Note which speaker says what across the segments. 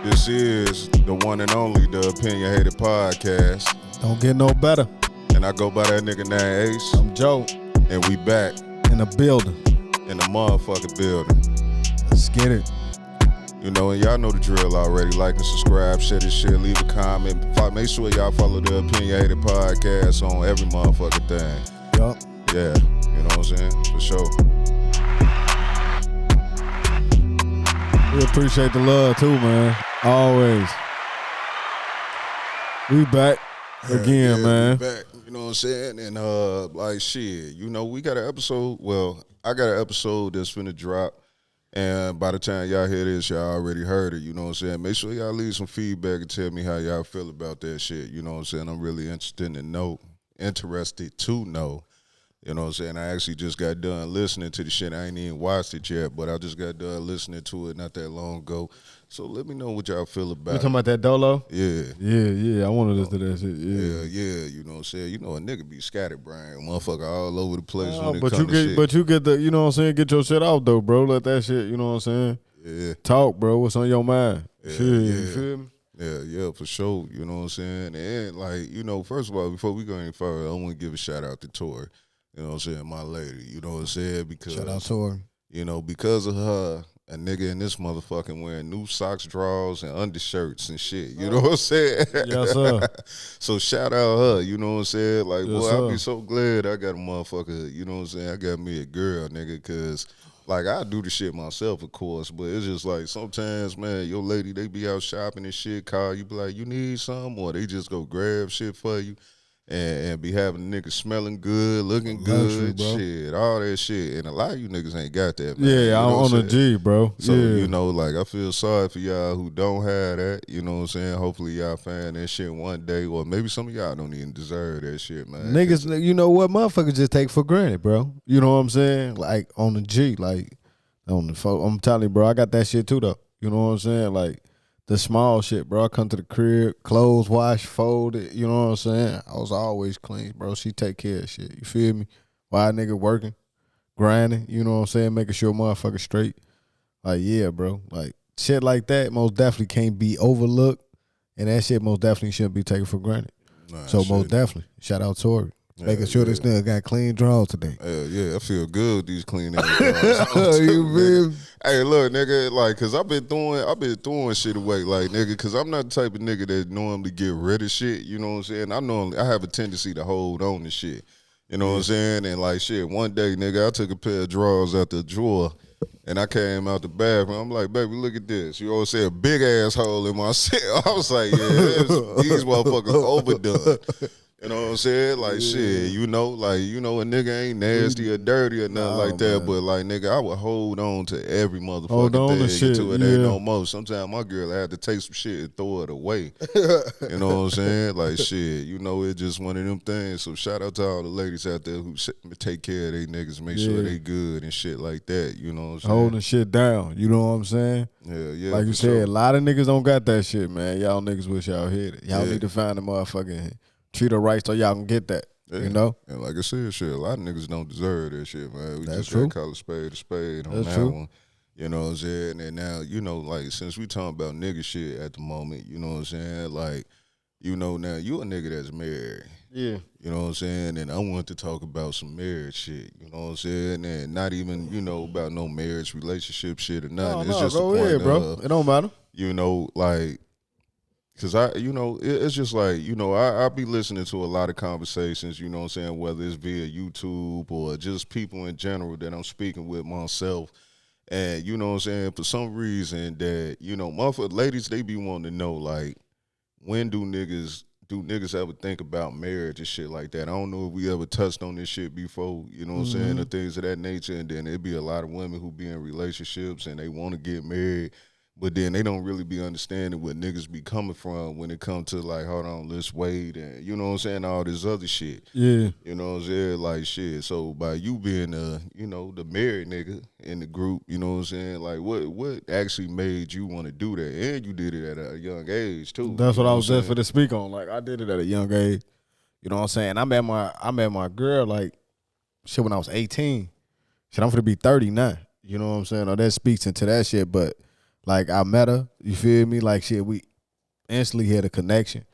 Speaker 1: This is the one and only, the Opinionated Podcast.
Speaker 2: Don't get no better.
Speaker 1: And I go by that nigga named Ace.
Speaker 2: I'm Joe.
Speaker 1: And we back
Speaker 2: In the building.
Speaker 1: in the motherfucking building.
Speaker 2: Let's get it.
Speaker 1: You know, and y'all know the drill already. Like and subscribe, share this shit, leave a comment. Make sure y'all follow the Opinionated Podcast on every motherfucking thing.
Speaker 2: Yup.
Speaker 1: Yeah, you know what I'm saying? For sure.
Speaker 2: We appreciate the love too, man. Always. We back again, man.
Speaker 1: We back, you know what I'm saying? And like shit, you know, we got an episode. Well, I got an episode that's finna drop. And by the time y'all hear this, y'all already heard it, you know what I'm saying? Make sure y'all leave some feedback and tell me how y'all feel about that shit. You know what I'm saying? I'm really interested to know. You know what I'm saying? I actually just got done listening to the shit. I ain't even watched it yet, but I just got done listening to it not that long ago. So let me know what y'all feel about
Speaker 2: You
Speaker 1: it.
Speaker 2: talking about that Dolo?
Speaker 1: Yeah.
Speaker 2: Yeah. I want to listen to that shit.
Speaker 1: Yeah. You know what I'm saying? You know a nigga be scatterbrained, motherfucker all over the place when it
Speaker 2: but
Speaker 1: comes
Speaker 2: you
Speaker 1: to
Speaker 2: get,
Speaker 1: shit.
Speaker 2: But you get the, you know what I'm saying? Get your shit out though, bro. Let that shit, you know what I'm saying?
Speaker 1: Yeah.
Speaker 2: Talk, bro. What's on your mind?
Speaker 1: Yeah,
Speaker 2: You feel me?
Speaker 1: Yeah, for sure. You know what I'm saying? And like, you know, first of all, before we go any further, I want to give a shout out to Tori. You know what I'm saying? My lady. You know what I'm saying? Because
Speaker 2: Shout out to her.
Speaker 1: you know, because of her, a nigga in this motherfucking wearing new socks, drawers, and undershirts and shit. You know what I'm saying?
Speaker 2: Yes, sir.
Speaker 1: So shout out her. You know what I'm saying? Like,
Speaker 2: Yes,
Speaker 1: boy,
Speaker 2: sir.
Speaker 1: I be so glad I got a motherfucker. You know what I'm saying? I got me a girl, nigga, because like I do the shit myself, of course, but it's just like sometimes, man, your lady, they be out shopping and shit, call you, be like, you need something, or they just go grab shit for you. And be having niggas smelling good, looking good,
Speaker 2: bro.
Speaker 1: shit, all that shit. And a lot of you niggas ain't got that, man.
Speaker 2: Yeah,
Speaker 1: You know
Speaker 2: I'm
Speaker 1: what
Speaker 2: on
Speaker 1: I'm
Speaker 2: the
Speaker 1: saying?
Speaker 2: G, bro.
Speaker 1: So,
Speaker 2: yeah.
Speaker 1: you know, like, I feel sorry for y'all who don't have that, you know what I'm saying? Hopefully y'all find that shit one day, or maybe some of y'all don't even deserve that shit, man.
Speaker 2: Niggas, you know what? Motherfuckers just take for granted, bro. You know what I'm saying? Like, on the G, like, on the phone. I'm telling you, bro, I got that shit too, though. You know what I'm saying? Like, the small shit, bro. I come to the crib, clothes wash, folded. You know what I'm saying? I was always clean, bro. She take care of shit. You feel me? Why a nigga working, grinding, you know what I'm saying? Making sure motherfuckers straight. Like, yeah, bro. Like, shit like that most definitely can't be overlooked. And that shit most definitely shouldn't be taken for granted.
Speaker 1: Nah,
Speaker 2: So
Speaker 1: shit.
Speaker 2: most definitely, shout out Tori. Making sure this nigga got clean drawers today.
Speaker 1: Yeah, I feel good with these clean ass drawers.
Speaker 2: You feel me?
Speaker 1: Hey, look, nigga, like, cause I've been throwing shit away, like, nigga, cause I'm not the type of nigga that normally get rid of shit. You know what I'm saying? I have a tendency to hold on to shit. You know what I'm saying? And like, shit, one day, nigga, I took a pair of drawers out the drawer, and I came out the bathroom. I'm like, baby, look at this. You know what I'm saying? Big ass hole in my shit. I was like, yeah, these motherfuckers overdone. You know what I'm saying? Like, shit, you know, like, you know, a nigga ain't nasty or dirty or nothing like that,
Speaker 2: man.
Speaker 1: but, like, nigga, I would hold on to every
Speaker 2: Hold
Speaker 1: motherfucking
Speaker 2: on to
Speaker 1: thing
Speaker 2: shit,
Speaker 1: until it ain't
Speaker 2: yeah.
Speaker 1: no more. Sometimes my girl had to take some shit and throw it away. You know what I'm saying? Like, shit, you know, it's just one of them things. So shout out to all the ladies out there who take care of they niggas, make sure they good and shit like that. You know what I'm saying?
Speaker 2: Holding shit down. You know what I'm saying?
Speaker 1: Yeah.
Speaker 2: Like you
Speaker 1: for
Speaker 2: said,
Speaker 1: sure.
Speaker 2: a lot of niggas don't got that shit, man. Y'all niggas wish y'all had it. Y'all
Speaker 1: Yeah.
Speaker 2: need to find a motherfucking treat her right so y'all can get that.
Speaker 1: Yeah.
Speaker 2: You know?
Speaker 1: And like I said, shit, a lot of niggas don't deserve that shit, man. We
Speaker 2: That's
Speaker 1: just
Speaker 2: true.
Speaker 1: gotta call a spade on
Speaker 2: That's
Speaker 1: that
Speaker 2: true.
Speaker 1: one. You know what I'm saying? And now, you know, like, since we talking about nigga shit at the moment, you know what I'm saying? Like, you know, now you a nigga that's married.
Speaker 2: Yeah.
Speaker 1: You know what I'm saying? And I want to talk about some marriage shit. You know what I'm saying? And not even, you know, about no marriage, relationship shit or nothing. It's just
Speaker 2: go
Speaker 1: the point
Speaker 2: ahead, bro.
Speaker 1: of,
Speaker 2: It don't matter.
Speaker 1: you know, like, because it's just like, you know, I be listening to a lot of conversations, you know what I'm saying, whether it's via YouTube or just people in general that I'm speaking with myself. And, you know what I'm saying, for some reason that, you know, motherfuckers, ladies, they be wanting to know, like, when do niggas ever think about marriage and shit like that? I don't know if we ever touched on this shit before, you know what I'm saying, or things of that nature. And then it'd be a lot of women who be in relationships and they want to get married, but then they don't really be understanding where niggas be coming from when it comes to, like, hold on, let's wait, and you know what I'm saying, all this other shit.
Speaker 2: Yeah.
Speaker 1: You know what I'm saying? Like, shit. So by you being you know, the married nigga in the group, you know what I'm saying? Like, what actually made you want to do that? And you did it at a young age too.
Speaker 2: That's
Speaker 1: you
Speaker 2: what
Speaker 1: know
Speaker 2: I was there for
Speaker 1: saying?
Speaker 2: to speak on. Like, I did it at a young age. You know what I'm saying? I met my girl, like, shit, when I was 18. Shit, I'm finna be 30 now. You know what I'm saying? Or that speaks into that shit, but Like I met her, you feel me? Like shit, we instantly had a connection.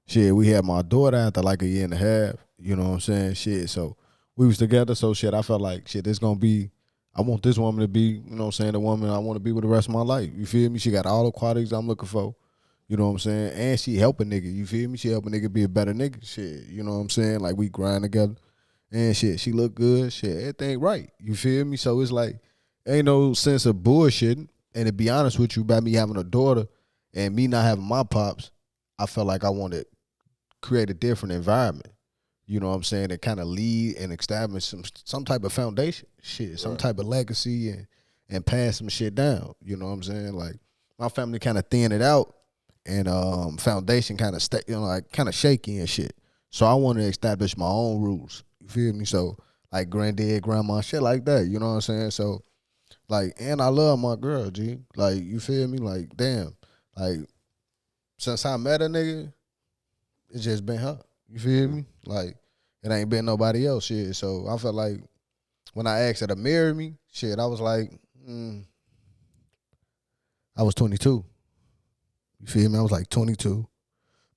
Speaker 2: Shit, we had my daughter after like a year and a half. You know what I'm saying? Shit, so we was together. So shit, I felt like shit. This gonna be. I want this woman to be. You know what I'm saying? The woman I want to be with the rest of my life. You feel me? She got all the qualities I'm looking for. You know what I'm saying? And she help a nigga. You feel me? She help a nigga be a better nigga. Shit, you know what I'm saying? Like we grind together. And shit, she look good. Shit, everything right. You feel me? So it's like ain't no sense of bullshitting. And to be honest with you, by me having a daughter and me not having my pops, I felt like I wanted to create a different environment. You know what I'm saying? And kind of lead and establish some type of foundation, shit, some type of legacy and pass some shit down. You know what I'm saying? Like my family kind of thinned it out, and foundation kind of like kind of shaky and shit. So I want to establish my own rules. You feel me? So like granddad, grandma, shit like that. You know what I'm saying? So like, and I love my girl, G. Like you feel me? Like damn, like since I met a nigga, it's just been her. You feel me? Like it ain't been nobody else. Shit. So I felt like when I asked her to marry me, shit, I was like, I was 22. You feel me? I was like 22,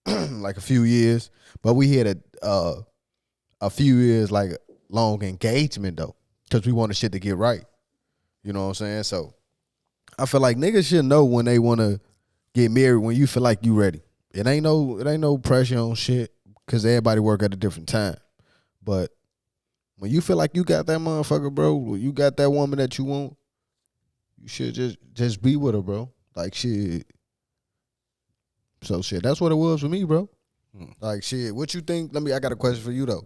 Speaker 2: like a few years. But we had a few years like long engagement though, because we wanted shit to get right. You know what I'm saying? So I feel like niggas should know when they want to get married when you feel like you ready. It ain't no pressure on shit because everybody work at a different time. But when you feel like you got that motherfucker, bro, when you got that woman that you want, you should just be with her, bro. Like shit. So shit, that's what it was for me, bro. Like shit, what you think? I got a question for you though.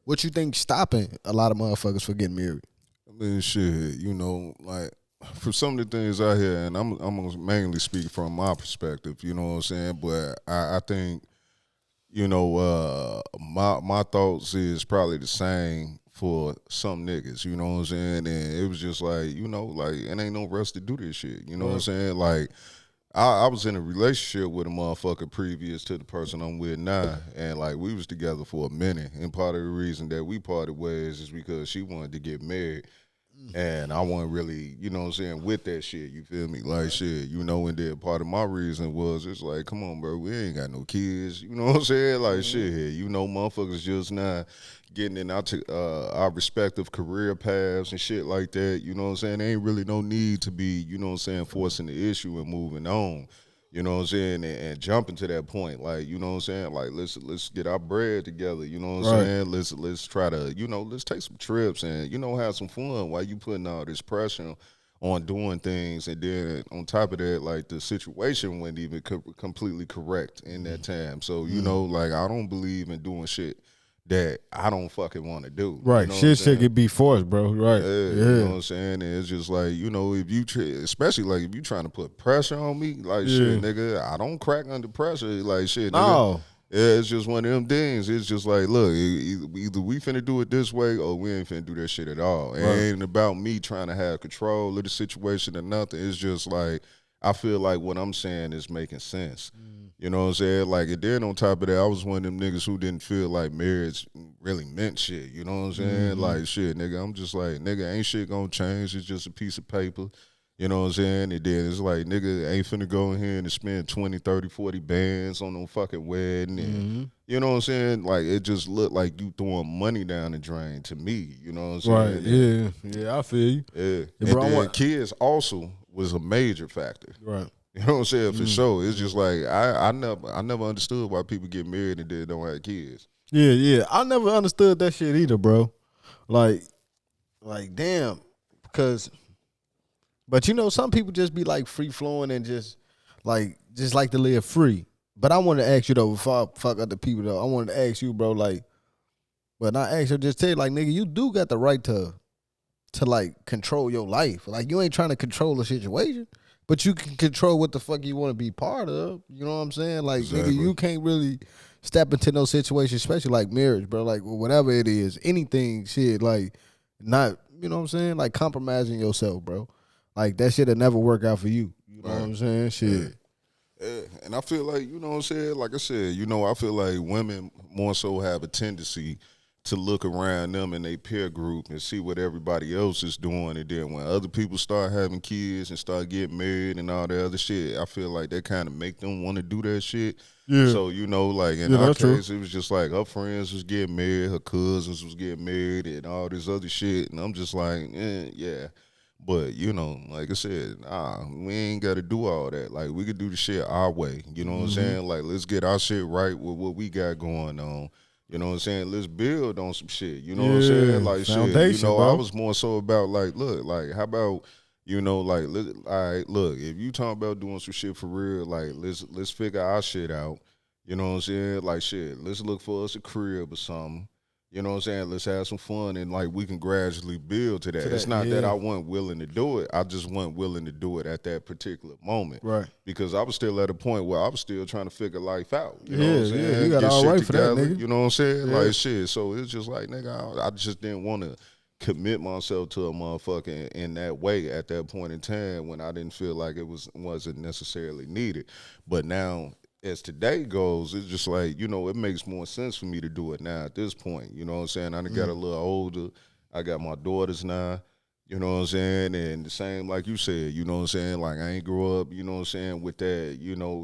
Speaker 2: What you think stopping a lot of motherfuckers for getting married?
Speaker 1: I mean, shit, you know, like for some of the things I hear, and I'm gonna mainly speak from my perspective, you know what I'm saying? But I think, you know, my thoughts is probably the same for some niggas, you know what I'm saying? And it was just like, you know, like it ain't no rush to do this shit, you know what I'm saying? Like I was in a relationship with a motherfucker previous to the person I'm with now, and like we was together for a minute. And part of the reason that we parted ways is because she wanted to get married, and I wasn't really, you know what I'm saying, with that shit. You feel me? Like shit, you know. And then part of my reason was it's like, come on, bro, we ain't got no kids. You know what I'm saying? Like shit, you know, motherfuckers just not getting in our respective career paths and shit like that. You know what I'm saying? There ain't really no need to be, you know what I'm saying, forcing the issue and moving on. You know what I'm saying? And jumping to that point. Like, you know what I'm saying? Like let's get our bread together, you know what I'm saying? Let's try to, you know, let's take some trips and, you know, have some fun while you putting all this pressure on doing things. And then on top of that, like the situation wasn't even completely correct in that time. So, you know, like I don't believe in doing shit that I don't fucking want to do.
Speaker 2: Right.
Speaker 1: You know what I'm
Speaker 2: Shit
Speaker 1: saying?
Speaker 2: could be forced, bro. Right.
Speaker 1: Yeah, you know what I'm saying? And it's just like, you know, if you, especially like if you trying to put pressure on me, like shit, nigga, I don't crack under pressure. Like shit, nigga.
Speaker 2: No.
Speaker 1: Yeah, it's just one of them things. It's just like, look, either we finna do it this way or we ain't finna do that shit at all. It ain't about me trying to have control of the situation or nothing. It's just like, I feel like what I'm saying is making sense. You know what I'm saying? Like, and then on top of that, I was one of them niggas who didn't feel like marriage really meant shit. You know what I'm saying? Like, shit, nigga, I'm just like, nigga, ain't shit gonna change. It's just a piece of paper. You know what I'm saying? And then it's like, nigga, ain't finna go in here and spend 20, 30, 40 bands on no fucking wedding. And, you know what I'm saying? Like, it just looked like you throwing money down the drain to me. You know what I'm saying?
Speaker 2: Right. Yeah, I feel you.
Speaker 1: Yeah.
Speaker 2: Yeah,
Speaker 1: And
Speaker 2: bro,
Speaker 1: then kids also was a major factor.
Speaker 2: Right.
Speaker 1: You know what I'm saying? For sure. It's just like I never understood why people get married and then don't have kids.
Speaker 2: Yeah. I never understood that shit either, bro. Like damn. But you know, some people just be like free flowing and just like to live free. But I want to ask you though, before I fuck other people though, I wanted to ask you, bro, like, but not ask you, just tell you, like, nigga, you do got the right to like control your life. Like you ain't trying to control the situation. But you can control what the fuck you want to be part of. You know what I'm saying? Like, nigga, you can't really step into no situation, especially like marriage, bro. Like, whatever it is, anything, shit, like, not, you know what I'm saying? Like, compromising yourself, bro. Like, that shit'll never work out for you. You know what I'm saying? Shit.
Speaker 1: Yeah. And I feel like, you know what I'm saying? Like I said, you know, I feel like women more so have a tendency to look around them and they peer group and see what everybody else is doing. And then when other people start having kids and start getting married and all that other shit, I feel like that kind of make them want to do that shit.
Speaker 2: Yeah.
Speaker 1: So, like in
Speaker 2: Yeah,
Speaker 1: our
Speaker 2: that's true.
Speaker 1: case, it was just like her friends was getting married, her cousins was getting married and all this other shit. And I'm just like, yeah. But, like I said, we ain't got to do all that. Like, we could do the shit our way. You know what I'm saying? Like, let's get our shit right with what we got going on. You know what I'm saying? Let's build on some shit. You know what I'm saying? Like,
Speaker 2: foundation,
Speaker 1: shit,
Speaker 2: bro.
Speaker 1: I was more so about, like, look, like, how about, like, all right, look, if you talking about doing some shit for real, like, let's figure our shit out. You know what I'm saying? Like, shit, let's look for us a crib or something. You know what I'm saying? Let's have some fun and like we can gradually build to that. It's not that I wasn't willing to do it. I just wasn't willing to do it at that particular moment.
Speaker 2: Right.
Speaker 1: Because I was still at a point where I was still trying to figure life out. You know what I'm saying?
Speaker 2: Yeah, you got
Speaker 1: Get
Speaker 2: all
Speaker 1: shit
Speaker 2: right for that,
Speaker 1: together.
Speaker 2: nigga.
Speaker 1: You know what I'm saying?
Speaker 2: Yeah.
Speaker 1: Like shit. So it's just like, nigga, I just didn't want to commit myself to a motherfucker in that way at that point in time when I didn't feel like it wasn't necessarily needed. But now as today goes, it's just like, it makes more sense for me to do it now at this point. You know what I'm saying? I done got a little older. I got my daughters now. You know what I'm saying? And the same like you said, you know what I'm saying? Like I ain't grow up, you know what I'm saying, with that,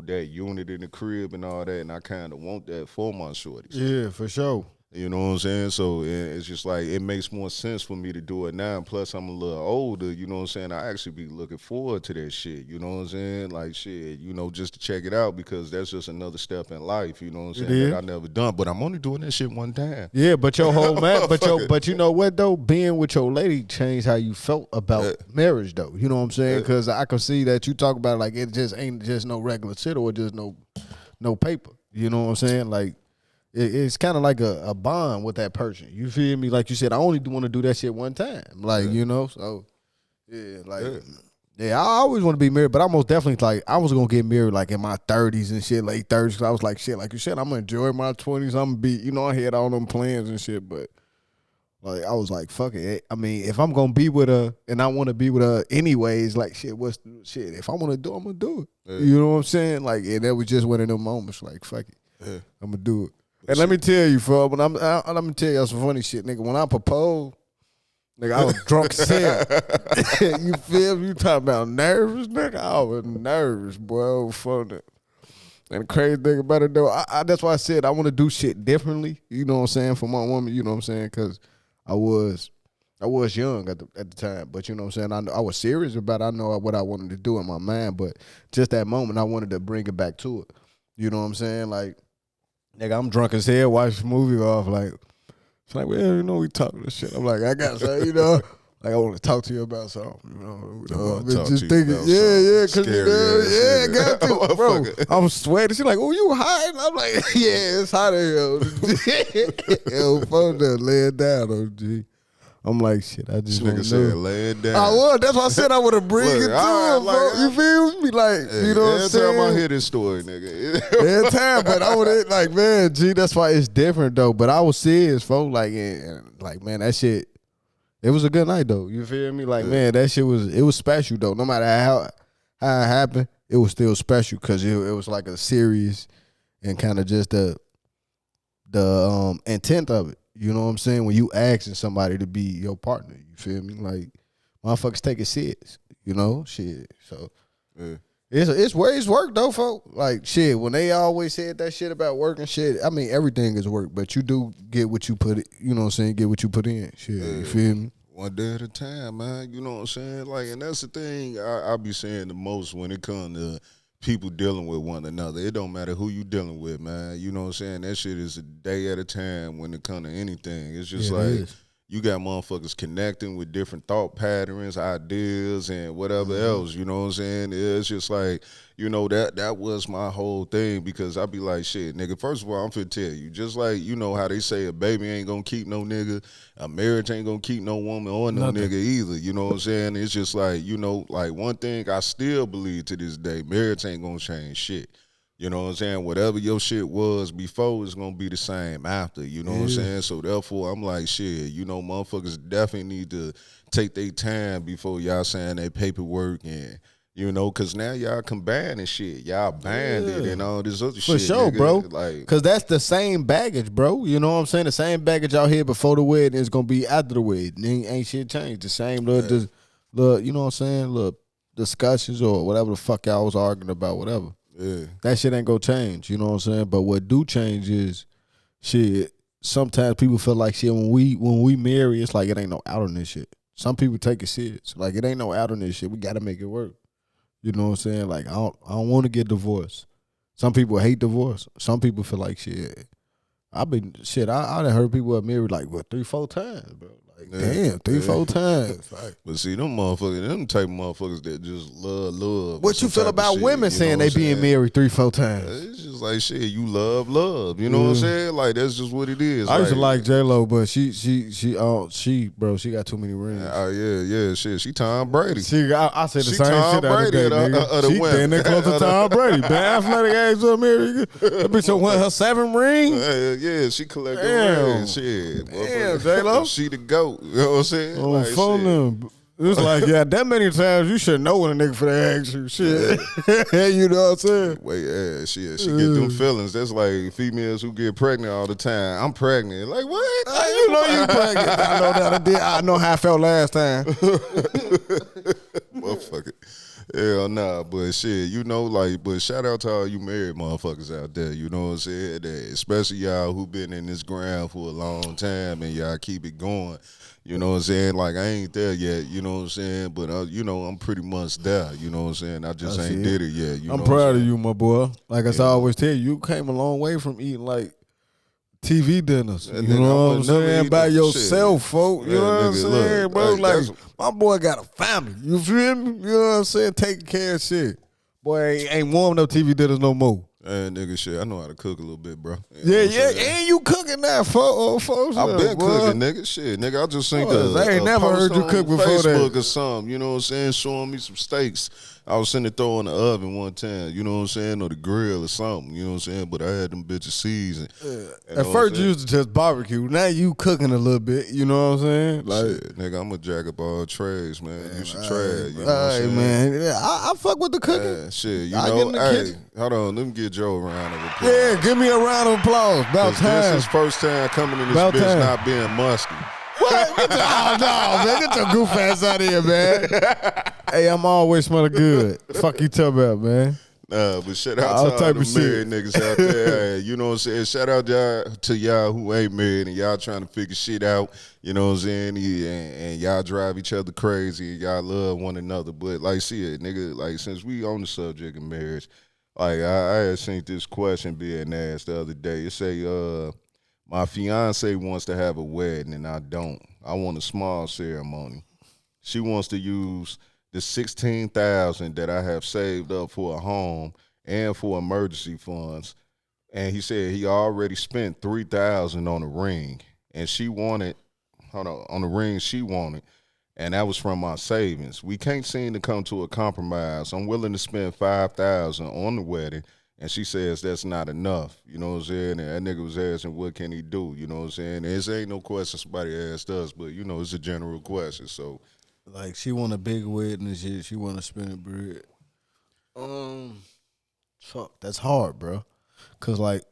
Speaker 1: that unit in the crib and all that. And I kind of want that for my shorties.
Speaker 2: Yeah, for sure.
Speaker 1: You know what I'm saying? So it's just like it makes more sense for me to do it now. And plus, I'm a little older. You know what I'm saying? I actually be looking forward to that shit. You know what I'm saying? Like shit, just to check it out because that's just another step in life. You know what I'm saying? That I never done. But I'm only doing that shit one time.
Speaker 2: Yeah, but your whole man, but you know what though? Being with your lady changed how you felt about marriage though. You know what I'm saying? Because I can see that you talk about it like it just ain't just no regular shit or just no paper. You know what I'm saying? Like. It's kind of like a bond with that person. You feel me? Like you said, I only want to do that shit one time. Like, so, yeah, like, yeah, I always want to be married, but I most definitely, like, I was going to get married, like, in my 30s and shit, late 30s, because I was like, shit, like you said, I'm going to enjoy my 20s. I'm going to be, I had all them plans and shit, but, like, I was like, fuck it. I mean, if I'm going to be with her and I want to be with her anyways, like, shit, if I want to do it, I'm going to do it. Yeah. You know what I'm saying? Like, and that was just one of them moments, like, fuck it. Yeah. I'm going to do it. And let me tell you, bro, let me tell you some funny shit, nigga. When I proposed, nigga, I was drunk as hell. You feel me? You talking about nervous, nigga? I was nervous, boy. Funny. And the crazy thing about it, though, that's why I said I want to do shit differently, you know what I'm saying, for my woman, you know what I'm saying, because I was young at the time, but you know what I'm saying, I was serious about it. I know what I wanted to do in my mind, but just that moment, I wanted to bring it back to it. You know what I'm saying? Like, nigga, I'm drunk as hell, watch the movie off, like, it's like, well, we talking this shit. I'm like, I got something, like, I want to talk to you about something, just thinking, cause got to, bro. I'm sweating. She's like, oh, you hot? And I'm like, yeah, it's hot here. Yo, phone there, lay it down, OG. I'm like, shit, I just want to
Speaker 1: said lay it down.
Speaker 2: I would. That's why I said I would have bring it to him, bro. You feel me? Like, you know what I'm saying?
Speaker 1: Every time I hear this story, nigga.
Speaker 2: Every time, but I would like, man, G, that's why it's different, though. But I was serious, folks. Like, like, man, that shit, it was a good night, though. You feel me? Like, man, that shit was special, though. No matter how it happened, it was still special because it was like a serious and kind of just the intent of it. You know what I'm saying? When you asking somebody to be your partner, you feel me? Like, motherfuckers take it serious, shit. So, it's where it's work, though, folks. Like, shit, when they always said that shit about work and shit, I mean, everything is work, but you do get what you put, you know what I'm saying, get what you put in, shit, you feel me?
Speaker 1: One day at a time, man, you know what I'm saying? Like, and that's the thing I be saying the most when it comes to people dealing with one another. It don't matter who you dealing with, man. You know what I'm saying? That shit is a day at a time when it comes to anything. It's just you got motherfuckers connecting with different thought patterns, ideas, and whatever else. You know what I'm saying? It's just like, that was my whole thing because I be like, shit, nigga, first of all, I'm finna tell you, just like, how they say a baby ain't gonna keep no nigga, a marriage ain't gonna keep no woman or no nigga either. You know what I'm saying? It's just like, like one thing I still believe to this day, marriage ain't gonna change shit. You know what I'm saying? Whatever your shit was before is going to be the same after. You know what I'm saying? So, therefore, I'm like, shit, motherfuckers definitely need to take their time before y'all sign their paperwork and, You know, cause now y'all combining shit, y'all banned it and all this other
Speaker 2: For
Speaker 1: shit.
Speaker 2: sure,
Speaker 1: nigga.
Speaker 2: bro.
Speaker 1: Like,
Speaker 2: cause that's the same baggage, bro. You know what I'm saying? The same baggage out here before the wedding is gonna be after the wedding. Ain't shit changed. The same little, you know what I'm saying? Little discussions or whatever the fuck y'all was arguing about, whatever.
Speaker 1: yeah,
Speaker 2: That shit ain't gonna change. You know what I'm saying? But what do change is shit. Sometimes people feel like shit when we marry, it's like it ain't no out on this shit. Some people take it serious. Like it ain't no out on this shit. We gotta make it work. You know what I'm saying? Like I don't want to get divorced. Some people hate divorce. Some people feel like shit. I done heard people have married like 3-4 times, bro. Like damn, 3-4 times. Like,
Speaker 1: but see, them motherfuckers, them type of motherfuckers that just love.
Speaker 2: what you feel about women saying they being married 3-4 times?
Speaker 1: It's just like shit. You love. You know what I'm saying? Like that's just what it is.
Speaker 2: I used to like J-Lo, but she bro, she got too many rings.
Speaker 1: Yeah, shit. She Tom Brady.
Speaker 2: I said the
Speaker 1: She
Speaker 2: same
Speaker 1: Tom
Speaker 2: shit the other
Speaker 1: Brady
Speaker 2: day,
Speaker 1: of the
Speaker 2: nigga. She
Speaker 1: women.
Speaker 2: damn near close to Tom Brady. Ben Athletic ass up here. That bitch so won her 7 rings.
Speaker 1: Yeah, she collected
Speaker 2: Damn.
Speaker 1: rings. Shit,
Speaker 2: Damn, J-Lo.
Speaker 1: She the GOAT. You know what I'm saying?
Speaker 2: On
Speaker 1: Like,
Speaker 2: phone
Speaker 1: shit.
Speaker 2: them. It's like, yeah, that many times you should know when a nigga for that ask you. Shit. You know what I'm saying?
Speaker 1: Wait, yeah, she get them feelings. That's like females who get pregnant all the time. I'm pregnant. Like, what?
Speaker 2: You know you pregnant. I know that I did. I know how I felt last time.
Speaker 1: Motherfucker. Hell nah, but shit, you know, like, but shout out to all you married motherfuckers out there, you know what I'm saying? That, especially y'all who been in this ground for a long time and y'all keep it going. You know what I'm saying? Like, I ain't there yet, you know what I'm saying? But, you know, I'm pretty much there, you know what I'm saying? I just ain't did it yet, you know
Speaker 2: I'm
Speaker 1: what I'm
Speaker 2: proud of
Speaker 1: saying?
Speaker 2: you, my boy. Like I always tell you, you came a long way from eating, like, TV dinners.
Speaker 1: And
Speaker 2: You
Speaker 1: nigga,
Speaker 2: know
Speaker 1: I
Speaker 2: what I'm
Speaker 1: would never
Speaker 2: saying?
Speaker 1: eat
Speaker 2: By
Speaker 1: that
Speaker 2: yourself,
Speaker 1: shit.
Speaker 2: folks. You
Speaker 1: Yeah,
Speaker 2: know what I'm
Speaker 1: nigga,
Speaker 2: saying,
Speaker 1: look,
Speaker 2: bro?
Speaker 1: hey,
Speaker 2: Like,
Speaker 1: that's-
Speaker 2: my boy got a family. You feel me? You know what I'm saying? Taking care of shit. Boy, ain't warming up TV dinners no more.
Speaker 1: And nigga, shit, I know how to cook a little bit, bro. You know
Speaker 2: Yeah,
Speaker 1: what I'm
Speaker 2: yeah,
Speaker 1: saying?
Speaker 2: and you cooking that, folks.
Speaker 1: I've been
Speaker 2: boy.
Speaker 1: cooking, nigga. Shit, nigga. I just think
Speaker 2: I ain't never
Speaker 1: post
Speaker 2: heard you
Speaker 1: on
Speaker 2: cook before
Speaker 1: Facebook
Speaker 2: that.
Speaker 1: or something. You know what I'm saying? Showing me some steaks. I was sitting there throwing the oven one time. You know what I'm saying? Or the grill or something. You know what I'm saying? But I had them bitches seasoned.
Speaker 2: At first, you used to just barbecue. Now you cooking a little bit. You know what I'm saying? Like,
Speaker 1: Shit, nigga, I'm a jack of all trades, man. You should try it. You know
Speaker 2: all
Speaker 1: what I'm
Speaker 2: right,
Speaker 1: saying?
Speaker 2: man. Yeah, I fuck with the cooking.
Speaker 1: Shit, you
Speaker 2: I get
Speaker 1: know.
Speaker 2: in the
Speaker 1: Hey,
Speaker 2: kitchen.
Speaker 1: hold on. Let me get Joe a round of applause.
Speaker 2: Yeah, give me a round of applause. About
Speaker 1: 'Cause
Speaker 2: time.
Speaker 1: this is first time coming in this
Speaker 2: About
Speaker 1: bitch
Speaker 2: time.
Speaker 1: not being musky.
Speaker 2: What? Oh, no, man. Get your goof ass out of here, man. Hey, I'm always smelling good. Fuck you talking about, man.
Speaker 1: Nah, but shout out
Speaker 2: All
Speaker 1: to all
Speaker 2: type
Speaker 1: the
Speaker 2: of
Speaker 1: married
Speaker 2: shit.
Speaker 1: niggas out there. Hey, you know what I'm saying? Shout out to y'all who ain't married and y'all trying to figure shit out. You know what I'm saying? And y'all drive each other crazy and y'all love one another. But like, shit, nigga, like since we on the subject of marriage, like I had seen this question being asked the other day. It say, my fiance wants to have a wedding and I don't. I want a small ceremony. She wants to use the $16,000 that I have saved up for a home and for emergency funds. And he said he already spent $3,000 on a ring. And she wanted, on the ring she wanted. And that was from my savings. We can't seem to come to a compromise. I'm willing to spend $5,000 on the wedding. And she says that's not enough. You know what I'm saying? And that nigga was asking, what can he do? You know what I'm saying? This ain't no question somebody asked us, but, you know, it's a general question. So,
Speaker 2: Like, she want a big wedding and shit. She want to spend a bread. Fuck, that's hard, bro. Cause like,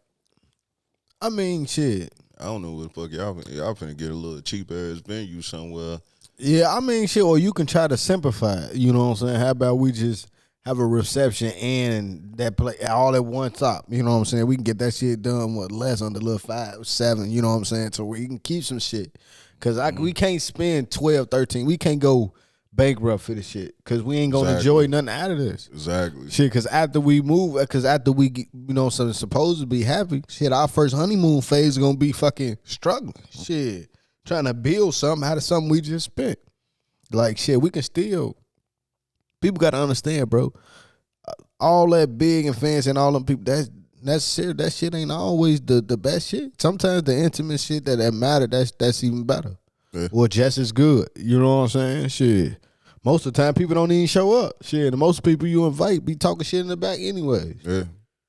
Speaker 2: I mean, shit.
Speaker 1: I don't know what the fuck y'all finna get a little cheap ass venue somewhere.
Speaker 2: Yeah, I mean, shit. Or you can try to simplify it. You know what I'm saying? How about we just have a reception and that play all at one top? You know what I'm saying? We can get that shit done less under little 5, 7. You know what I'm saying? So we can keep some shit. Cause we can't spend 12, 13. We can't go bankrupt for this shit. Cause we ain't gonna enjoy nothing out of this.
Speaker 1: Exactly.
Speaker 2: Shit, cause after we move, after we get, something supposed to be happy, shit, our first honeymoon phase is gonna be fucking struggling. Shit, trying to build something out of something we just spent. Like, shit, we can still. People gotta understand, bro. All that big and fancy and all them people, that shit ain't always the best shit. Sometimes the intimate shit that matter, that's even better. Yeah. Or just as good. You know what I'm saying? Shit. Most of the time, people don't even show up. Shit, and most people you invite be talking shit in the back anyways.
Speaker 1: Yeah.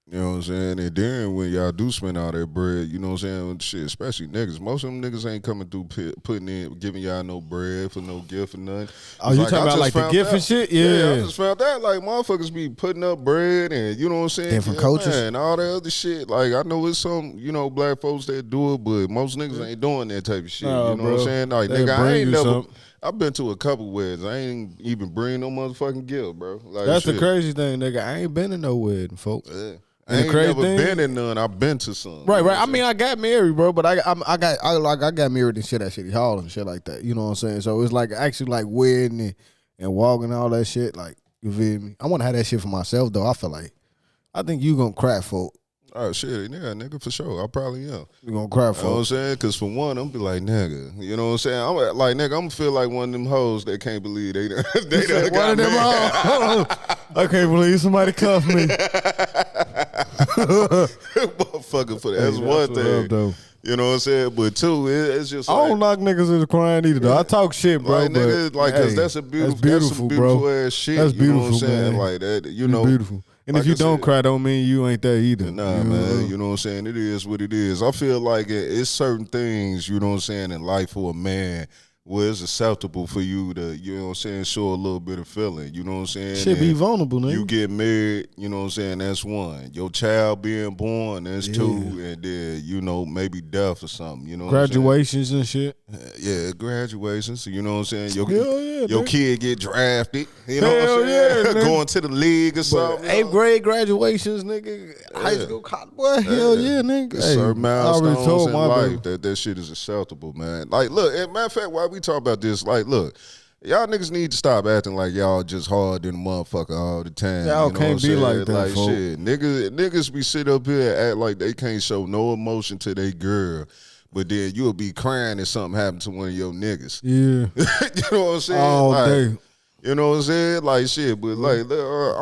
Speaker 1: You know what I'm saying? And then when y'all do spend all that bread, you know what I'm saying? Shit, especially niggas. Most of them niggas ain't coming through putting in, giving y'all no bread for no gift or nothing.
Speaker 2: Oh, you talking about like the gift and shit? Yeah.
Speaker 1: I just found out like motherfuckers be putting up bread and you know what I'm saying?
Speaker 2: Different cultures.
Speaker 1: Man, all that other shit. Like I know it's some, you know, black folks that do it, but most niggas ain't doing that type of shit.
Speaker 2: Nah,
Speaker 1: you know
Speaker 2: bro.
Speaker 1: what I'm saying? Like
Speaker 2: They'll
Speaker 1: nigga, I
Speaker 2: bring
Speaker 1: ain't
Speaker 2: you
Speaker 1: never
Speaker 2: something.
Speaker 1: I've been to a couple weddings. I ain't even bring no motherfucking gift, bro. Like
Speaker 2: That's
Speaker 1: shit.
Speaker 2: the crazy thing, nigga. I ain't been to no wedding, folks.
Speaker 1: Yeah.
Speaker 2: And
Speaker 1: I
Speaker 2: the
Speaker 1: ain't
Speaker 2: crazy
Speaker 1: never
Speaker 2: thing,
Speaker 1: been in none. I've been to some.
Speaker 2: Right,
Speaker 1: you know
Speaker 2: right.
Speaker 1: what
Speaker 2: I mean, I got married, bro, but I got married and shit at City Hall and shit like that. You know what I'm saying? So it's like actually like wedding and walking and all that shit. Like, you feel me? I want to have that shit for myself though. I think you gonna crack, folk.
Speaker 1: Oh shit, yeah, nigga, for sure. I probably am.
Speaker 2: You gonna crack,
Speaker 1: You know what I'm
Speaker 2: folk.
Speaker 1: saying? Because for one, I'm be like, nigga, you know what I'm saying? I'm like, nigga, I'm gonna feel like one of them hoes that can't believe they done
Speaker 2: One
Speaker 1: got
Speaker 2: of them
Speaker 1: married.
Speaker 2: all. I can't believe somebody cuffed me.
Speaker 1: Motherfucker, for that. That's one thing.
Speaker 2: Though.
Speaker 1: You know what I'm saying? But two, it's just
Speaker 2: I
Speaker 1: like,
Speaker 2: don't knock niggas into crying either, though. I talk shit, bro.
Speaker 1: like, nigga,
Speaker 2: but,
Speaker 1: like, cause
Speaker 2: hey,
Speaker 1: that's some
Speaker 2: bro.
Speaker 1: beautiful ass shit.
Speaker 2: That's
Speaker 1: you know what I'm
Speaker 2: beautiful,
Speaker 1: saying?
Speaker 2: man.
Speaker 1: Like that, you
Speaker 2: It's
Speaker 1: know.
Speaker 2: beautiful. And
Speaker 1: like
Speaker 2: if you
Speaker 1: I
Speaker 2: don't
Speaker 1: said,
Speaker 2: cry, don't mean you ain't there either.
Speaker 1: Nah, man, you know what I'm saying? It is what it is. I feel like it's certain things, you know what I'm saying, in life for a man where it's acceptable for you to, you know what I'm saying, show a little bit of feeling, you know what I'm saying?
Speaker 2: Shit be
Speaker 1: And
Speaker 2: vulnerable, nigga.
Speaker 1: you get married, you know what I'm saying, that's one. Your child being born, that's two. And then, you know, maybe death or something, you know
Speaker 2: Graduations and shit.
Speaker 1: what I'm saying? Yeah, graduations, you know what I'm saying?
Speaker 2: Hell yeah,
Speaker 1: your
Speaker 2: nigga.
Speaker 1: kid get drafted, you know
Speaker 2: Hell
Speaker 1: what I'm saying?
Speaker 2: yeah, nigga.
Speaker 1: Going to the league or something. you know?
Speaker 2: 8th grade graduations, nigga. High school, college, boy. Hell yeah, nigga.
Speaker 1: It's
Speaker 2: Hey,
Speaker 1: certain
Speaker 2: I already
Speaker 1: milestones
Speaker 2: told
Speaker 1: in
Speaker 2: my
Speaker 1: life
Speaker 2: baby.
Speaker 1: that shit is acceptable, man. Like, look, and matter of fact, why we talk about this, like, look, y'all niggas need to stop acting like y'all just hard than a motherfucker all the time.
Speaker 2: Y'all
Speaker 1: you know
Speaker 2: can't
Speaker 1: what I'm
Speaker 2: be
Speaker 1: saying?
Speaker 2: like that,
Speaker 1: Like,
Speaker 2: folk.
Speaker 1: shit, niggas be sit up here and act like they can't show no emotion to their girl, but then you'll be crying if something happened to one of your niggas.
Speaker 2: Yeah.
Speaker 1: You know what I'm saying?
Speaker 2: All
Speaker 1: Like,
Speaker 2: day.
Speaker 1: you know what I'm saying? Like shit, but like I'm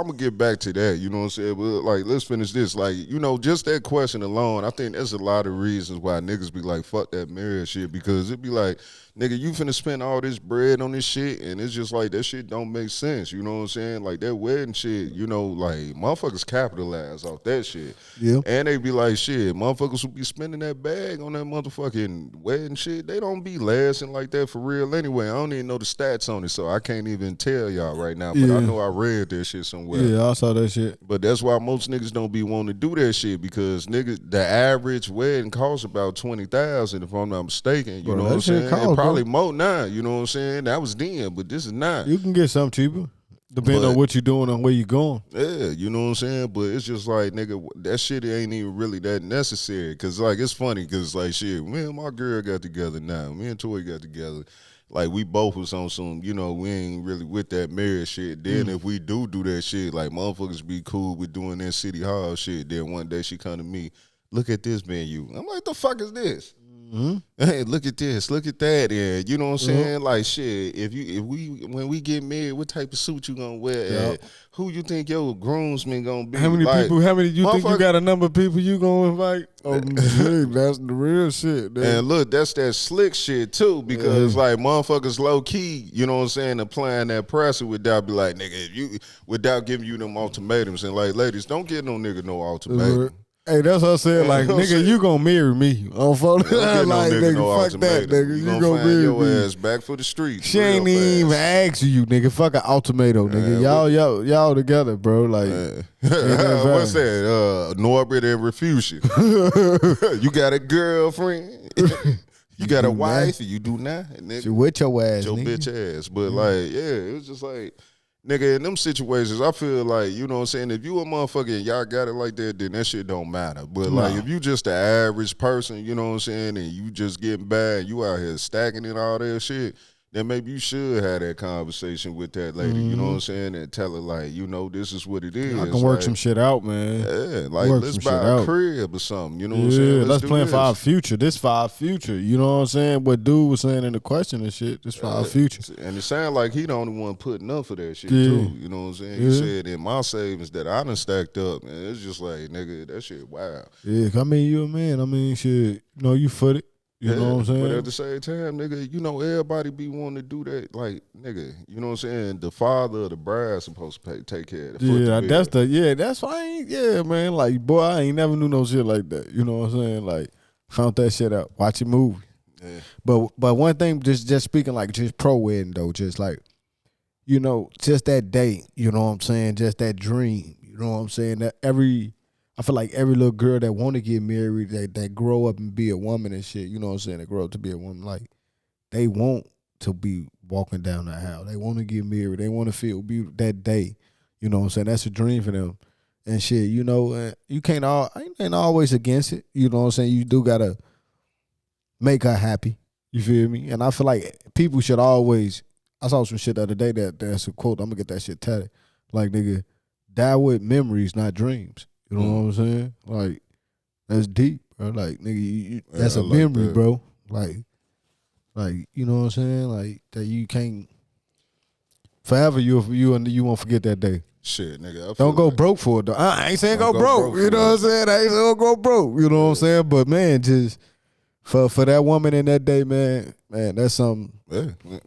Speaker 1: gonna get back to that. You know what I'm saying? But like, let's finish this. Like, you know, just that question alone, I think there's a lot of reasons why niggas be like, fuck that marriage shit, because it be like, nigga, you finna spend all this bread on this shit, and it's just like that shit don't make sense. You know what I'm saying? Like that wedding shit, you know, like motherfuckers capitalize off that shit.
Speaker 2: Yeah.
Speaker 1: And they be like, shit, motherfuckers who be spending that bag on that motherfucking wedding shit, they don't be lasting like that for real anyway. I don't even know the stats on it, so I can't even tell y'all right now. But
Speaker 2: Yeah.
Speaker 1: I know I read that shit somewhere.
Speaker 2: Yeah, I saw that shit.
Speaker 1: But that's why most niggas don't be wanting to do that shit, because niggas, the average wedding costs about 20,000 if I'm not mistaken. You
Speaker 2: Bro,
Speaker 1: know
Speaker 2: that
Speaker 1: what I'm
Speaker 2: shit
Speaker 1: saying?
Speaker 2: cost,
Speaker 1: And probably
Speaker 2: bro.
Speaker 1: more now. You know what I'm saying? That was then, but this is not.
Speaker 2: You can get something cheaper. Depending
Speaker 1: But-
Speaker 2: on what you're doing and where you going.
Speaker 1: Yeah, you know what I'm saying? But it's just like, nigga, that shit ain't even really that necessary. Cause like, it's funny, cause like, shit, me and my girl got together now. Me and Toy got together. Like, we both was on some, you know, we ain't really with that marriage shit. Then if we do that shit, like, motherfuckers be cool with doing that City Hall shit. Then one day she come to me, look at this menu. I'm like, the fuck is this? Hey, look at this, look at that, and you know what I'm saying? Like shit, when we get married, what type of suit you gonna wear?
Speaker 2: Yeah.
Speaker 1: And who you think your groomsman gonna be?
Speaker 2: How many
Speaker 1: Like,
Speaker 2: people, you think you
Speaker 1: motherfucker-
Speaker 2: got a number of people you gonna invite? Oh, shit, that's the real shit. Dude.
Speaker 1: And look, that's that slick shit too, because like motherfuckers low key, you know what I'm saying, applying that pressure without be like, nigga, without giving you them ultimatums. And like, ladies, don't get no nigga no ultimatum.
Speaker 2: Hey, that's what I said. Like,
Speaker 1: You know what I'm
Speaker 2: nigga,
Speaker 1: saying?
Speaker 2: you gonna marry me? On phone.
Speaker 1: Don't get
Speaker 2: Like,
Speaker 1: no nigga no
Speaker 2: fuck that,
Speaker 1: ultimatum.
Speaker 2: nigga.
Speaker 1: You
Speaker 2: You
Speaker 1: gonna
Speaker 2: gonna
Speaker 1: find
Speaker 2: marry
Speaker 1: your
Speaker 2: me?
Speaker 1: ass back for the streets.
Speaker 2: She ain't
Speaker 1: real
Speaker 2: even
Speaker 1: fast.
Speaker 2: ask you, nigga. Fuck an ultimatum, nigga. Y'all together, bro. Like,
Speaker 1: What's that? Norbert and Refusion. You got a girlfriend? You got a
Speaker 2: do
Speaker 1: wife? You do not? Nigga.
Speaker 2: she with your ass,
Speaker 1: Your
Speaker 2: nigga.
Speaker 1: bitch ass. But like, yeah, it was just like, nigga, in them situations, I feel like, you know what I'm saying, if you a motherfucker and y'all got it like that, then that shit don't matter. But like, if you just the average person, you know what I'm saying, and you just getting bad, you out here stacking and all that shit, then maybe you should have that conversation with that lady, you know what I'm saying, and tell her like, you know, this is what it is.
Speaker 2: I can work
Speaker 1: like,
Speaker 2: some shit out, man.
Speaker 1: Yeah, like
Speaker 2: Work
Speaker 1: let's
Speaker 2: some
Speaker 1: buy
Speaker 2: shit
Speaker 1: a
Speaker 2: out.
Speaker 1: crib or something, you know what I'm saying?
Speaker 2: Yeah, let's
Speaker 1: do
Speaker 2: plan for our
Speaker 1: this.
Speaker 2: future. This for our future. You know what I'm saying? What dude was saying in the question and shit. This for our future.
Speaker 1: And it sounded like he the only one putting up for that shit
Speaker 2: Yeah.
Speaker 1: too. You know what I'm saying? He
Speaker 2: Yeah.
Speaker 1: said in my savings that I done stacked up, man, it's just like, nigga, that shit wild.
Speaker 2: Yeah, I mean, you a man. I mean, shit. You know, you footed. You know what I'm saying?
Speaker 1: But at the same time, nigga, you know, everybody be wanting to do that. Like, nigga, you know what I'm saying? The father of the bride supposed to take care of the foot
Speaker 2: Yeah,
Speaker 1: the
Speaker 2: that's why I ain't, man. Like, boy, I ain't never knew no shit like that. You know what I'm saying? Like, found that shit out. Watch a movie.
Speaker 1: Yeah.
Speaker 2: But one thing, just speaking like just pro wedding though, just like, you know, just that day, you know what I'm saying? Just that dream, you know what I'm saying? That I feel like every little girl that want to get married, that grow up and be a woman and shit, you know what I'm saying? That grow up to be a woman, like, they want to be walking down the aisle. They want to get married. They want to feel beautiful that day. You know what I'm saying? That's a dream for them. And shit, you know, you I ain't always against it. You know what I'm saying? You do got to make her happy. You feel me? And I feel like people should always, I saw some shit the other day that's a quote. I'm going to get that shit tatted. Like, nigga, die with memories, not dreams. You know what I'm saying? Like, that's deep, bro. Like, nigga, that's a memory, that. Bro. Like, you know what I'm saying? Like, that you can't, forever you won't forget that day.
Speaker 1: Shit, nigga.
Speaker 2: Don't go broke for it, though. I ain't saying go broke. You know what I'm saying? I ain't saying go broke. You know what I'm saying? But, man, just for that woman in that day, man, that's something.
Speaker 1: Yeah.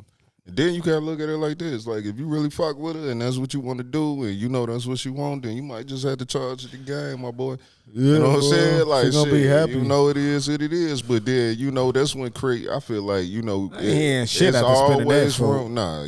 Speaker 1: Then you gotta look at it like this: like, if you really fuck with her and that's what you want to do, and you know that's what she want, then you might just have to charge the game, my boy. Yeah, you know what I'm saying? Like,
Speaker 2: gonna be happy.
Speaker 1: You know it is what it is. But then, you know, that's when I feel like, you know,
Speaker 2: shit
Speaker 1: it's always wrong. Nah,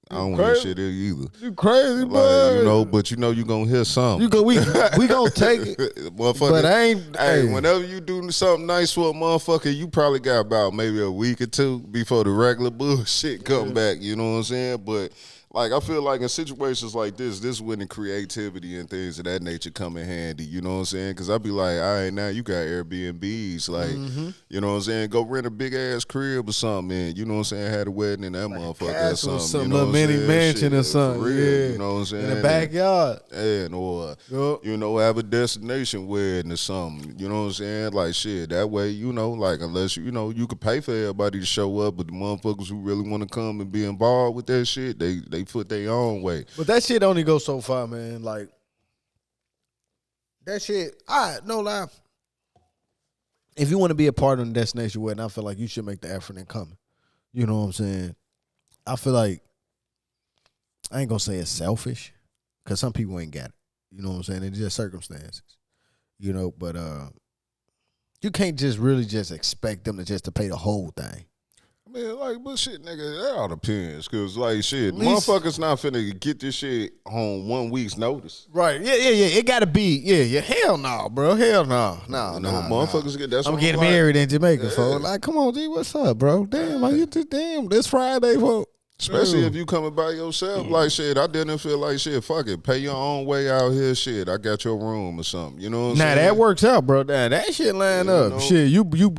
Speaker 1: I don't want to shit there either.
Speaker 2: You crazy,
Speaker 1: like,
Speaker 2: boy.
Speaker 1: You know, but you know you gonna hear something.
Speaker 2: We gonna take it. But I ain't.
Speaker 1: Hey, whenever you do something nice for a motherfucker, you probably got about maybe a week or two before the regular bullshit come back. You know what I'm saying? But like, I feel like in situations like this is when the creativity and things of that nature come in handy. You know what I'm saying? Because I be like, all right, now you got Airbnbs. Like, you know what I'm saying? Go rent a big ass crib or something, man. You know what I'm saying? Had a wedding in that motherfucker or something. You know
Speaker 2: little mini mansion or something.
Speaker 1: For real,
Speaker 2: yeah.
Speaker 1: You know what I'm saying?
Speaker 2: In the backyard.
Speaker 1: Or, you know, have a destination wedding or something. You know what I'm saying? Like, shit, that way, you know, like, unless, you know, you could pay for everybody to show up, but the motherfuckers who really want to come and be involved with that shit, they foot their own way.
Speaker 2: But that shit only goes so far, man. Like, that shit, no lie. If you want to be a part of the destination wedding, I feel like you should make the effort in coming. You know what I'm saying? I feel like, I ain't gonna say it's selfish, because some people ain't got it. You know what I'm saying? It's just circumstances. You know, but you can't just really just expect them to pay the whole thing.
Speaker 1: Man, like, but shit, nigga, that all depends. Because, like, shit, motherfuckers not finna get this shit on 1 week's notice.
Speaker 2: Right. Yeah. It got to be, yeah. Hell no, bro. Hell no. No,
Speaker 1: motherfuckers get that.
Speaker 2: I'm getting married in Jamaica, folks. Like, come on, G, what's up, bro? Damn, this Friday, folks.
Speaker 1: Especially if you coming by yourself, like, shit, I didn't feel like, shit, fuck it, pay your own way out here, shit, I got your room or something, you know what I'm saying?
Speaker 2: Nah, that works out, bro. That shit line up. Know? Shit, we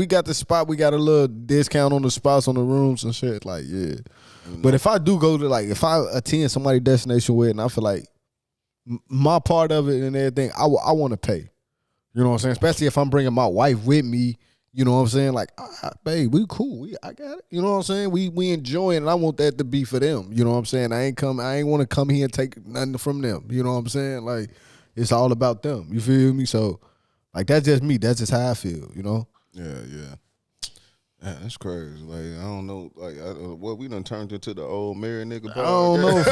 Speaker 2: got the spot, we got a little discount on the spots on the rooms and shit, like, yeah. But if I do go to, like, if I attend somebody's destination wedding, I feel like my part of it and everything, I want to pay. You know what I'm saying? Especially if I'm bringing my wife with me. You know what I'm saying? Like, babe, we cool. I got it. You know what I'm saying? We enjoying it. And I want that to be for them. You know what I'm saying? I ain't want to come here and take nothing from them. You know what I'm saying? Like, it's all about them. You feel me? So, like, that's just me. That's just how I feel, you know?
Speaker 1: Yeah. Man, that's crazy. Like, I don't know. Like, what we done turned into the old married nigga podcast.
Speaker 2: I don't know,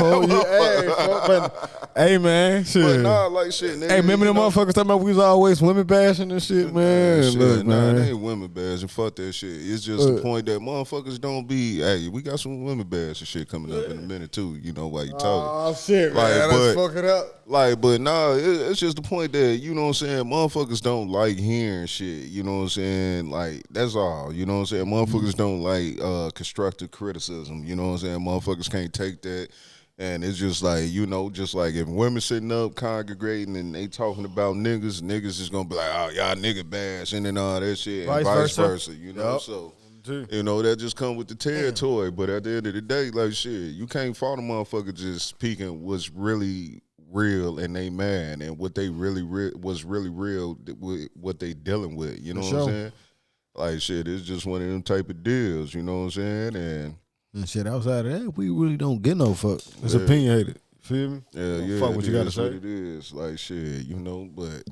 Speaker 2: folks. Hey, man, shit.
Speaker 1: But nah, like, shit, nigga.
Speaker 2: Hey, remember them motherfuckers talking about we was always women bashing and shit, man?
Speaker 1: Shit, look, man. They ain't women bashing. Fuck that shit. It's just the point that motherfuckers don't be, hey, we got some women bashing shit coming up in a minute, too, you know, while you talking.
Speaker 2: Oh, shit, man. Let's fuck it up.
Speaker 1: Like, but nah, it's just the point that, you know what I'm saying, motherfuckers don't like hearing shit, you know what I'm saying? Like, that's all, you know what I'm saying? Motherfuckers don't like constructive criticism, you know what I'm saying? Motherfuckers can't take that. And it's just like, you know, just like if women sitting up congregating and they talking about niggas is gonna be like, oh, y'all nigga bashing and all that shit, and vice versa, you know? Yep. So, you know, that just come with the territory. But at the end of the day, like, shit, you can't fault a motherfucker just speaking what's really real and they mad and what they really was really real with what they dealing with, you know what I'm saying? Like, shit, it's just one of them type of deals, you know what I'm saying? And
Speaker 2: shit, outside of that, we really don't get no fuck. It's opinionated. Feel me?
Speaker 1: Yeah.
Speaker 2: Fuck what you gotta say.
Speaker 1: What it is. Like, shit, you know, but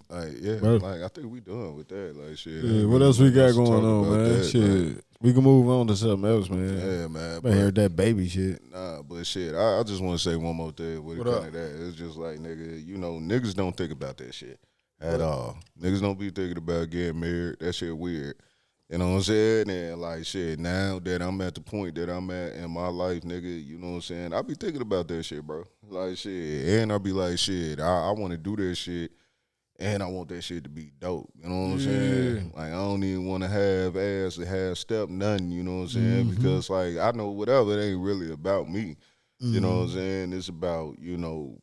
Speaker 1: Like, yeah,
Speaker 2: Bro.
Speaker 1: like I think we done with that. Like, shit.
Speaker 2: Yeah,
Speaker 1: Ain't
Speaker 2: what
Speaker 1: really
Speaker 2: else we
Speaker 1: nothing
Speaker 2: got
Speaker 1: else to
Speaker 2: going
Speaker 1: talk
Speaker 2: on,
Speaker 1: about
Speaker 2: man?
Speaker 1: that.
Speaker 2: Shit. We can move on to something else, man.
Speaker 1: Yeah, man.
Speaker 2: I heard that baby shit.
Speaker 1: Nah, but shit, I just want to say one more thing with it
Speaker 2: What
Speaker 1: kind
Speaker 2: up?
Speaker 1: of that. It's just like, nigga, niggas don't think about that shit at all. Niggas don't be thinking about getting married. That shit weird. You know what I'm saying? And like shit, now that I'm at the point that I'm at in my life, nigga, you know what I'm saying? I be thinking about that shit, bro. Like shit. And I be like, shit, I want to do that shit and I want that shit to be dope. You know what I'm saying? Like I don't even want to have ass or have step nothing, you know what I'm saying? Because like I know whatever, it ain't really about me. You know what I'm saying? It's about,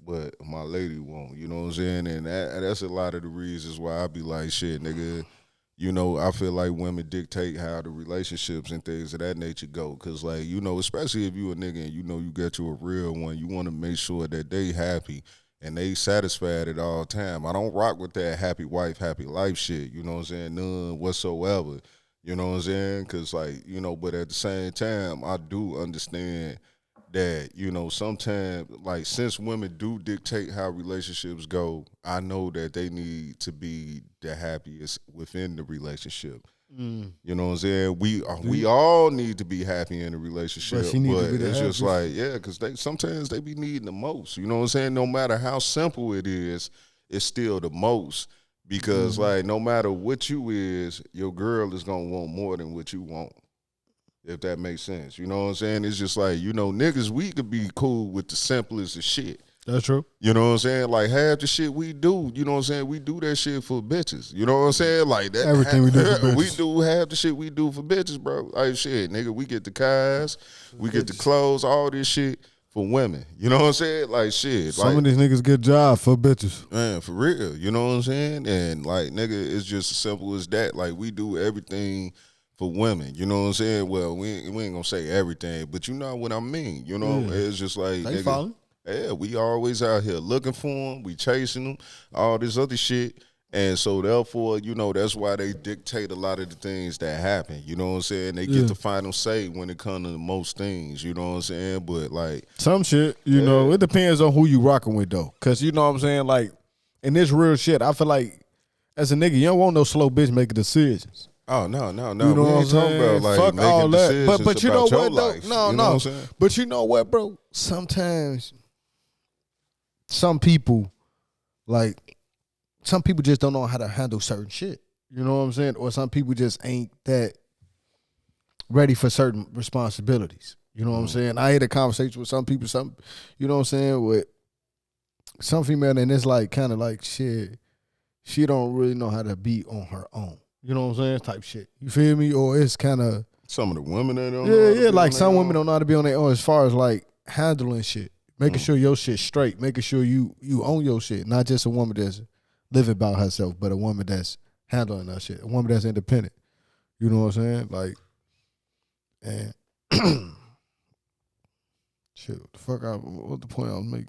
Speaker 1: what my lady want, you know what I'm saying? And that's a lot of the reasons why I be like, shit, nigga, I feel like women dictate how the relationships and things of that nature go. Cause like, especially if you a nigga and you got you a real one, you want to make sure that they happy and they satisfied at all time. I don't rock with that happy wife, happy life shit, you know what I'm saying? None whatsoever. You know what I'm saying? Cause like, but at the same time, I do understand that, sometimes like since women do dictate how relationships go, I know that they need to be the happiest within the relationship. You know what I'm saying? We all need to be happy in a relationship,
Speaker 2: But she need to
Speaker 1: but
Speaker 2: be the
Speaker 1: it's just
Speaker 2: happiest.
Speaker 1: like, yeah, because sometimes they be needing the most. You know what I'm saying? No matter how simple it is, it's still the most. Because like no matter what you is, your girl is gonna want more than what you want. If that makes sense. You know what I'm saying? It's just like, niggas, we could be cool with the simplest of shit.
Speaker 2: That's true.
Speaker 1: You know what I'm saying? Like half the shit we do, you know what I'm saying? We do that shit for bitches. You know what I'm saying? Like that
Speaker 2: Everything we do for bitches.
Speaker 1: we do half the shit we do for bitches, bro. Like shit, nigga, we get the cars, we get the clothes, all this shit for women. You know what I'm saying? Like shit.
Speaker 2: Some of these niggas get jobs for bitches.
Speaker 1: Man, for real. You know what I'm saying? And like, nigga, it's just as simple as that. Like we do everything for women. You know what I'm saying? Well, we ain't gonna say everything, but you know what I mean. It's just like,
Speaker 2: They
Speaker 1: nigga,
Speaker 2: following.
Speaker 1: yeah, we always out here looking for them. We chasing them, all this other shit. And so therefore, that's why they dictate a lot of the things that happen. You know what I'm saying? They get the final say when it comes to most things. You know what I'm saying? But like
Speaker 2: some shit, it depends on who you rocking with though. Cause you know what I'm saying? Like, in this real shit, I feel like as a nigga, you don't want no slow bitch making decisions.
Speaker 1: oh no.
Speaker 2: You know
Speaker 1: We
Speaker 2: what I'm
Speaker 1: ain't talking
Speaker 2: saying?
Speaker 1: about like
Speaker 2: Fuck
Speaker 1: making
Speaker 2: all that.
Speaker 1: decisions
Speaker 2: But you know
Speaker 1: about your
Speaker 2: what though?
Speaker 1: life.
Speaker 2: No.
Speaker 1: You know what I'm saying?
Speaker 2: But you know what, bro? Sometimes some people just don't know how to handle certain shit. You know what I'm saying? Or some people just ain't that ready for certain responsibilities. You know what I'm saying? I had a conversation with some people, you know what I'm saying, with some female, and it's like kind of like shit. She don't really know how to be on her own. You know what I'm saying? Type shit. You feel me? Or it's kind of
Speaker 1: Some of the women that don't know how to be
Speaker 2: like
Speaker 1: on
Speaker 2: some
Speaker 1: their
Speaker 2: women
Speaker 1: own.
Speaker 2: don't know how to be on their own as far as like handling shit, making sure your shit straight, making sure you own your shit, not just a woman that's living by herself, but a woman that's handling that shit, a woman that's independent. You know what I'm saying? Like, and shit, what the fuck? What the point I was making?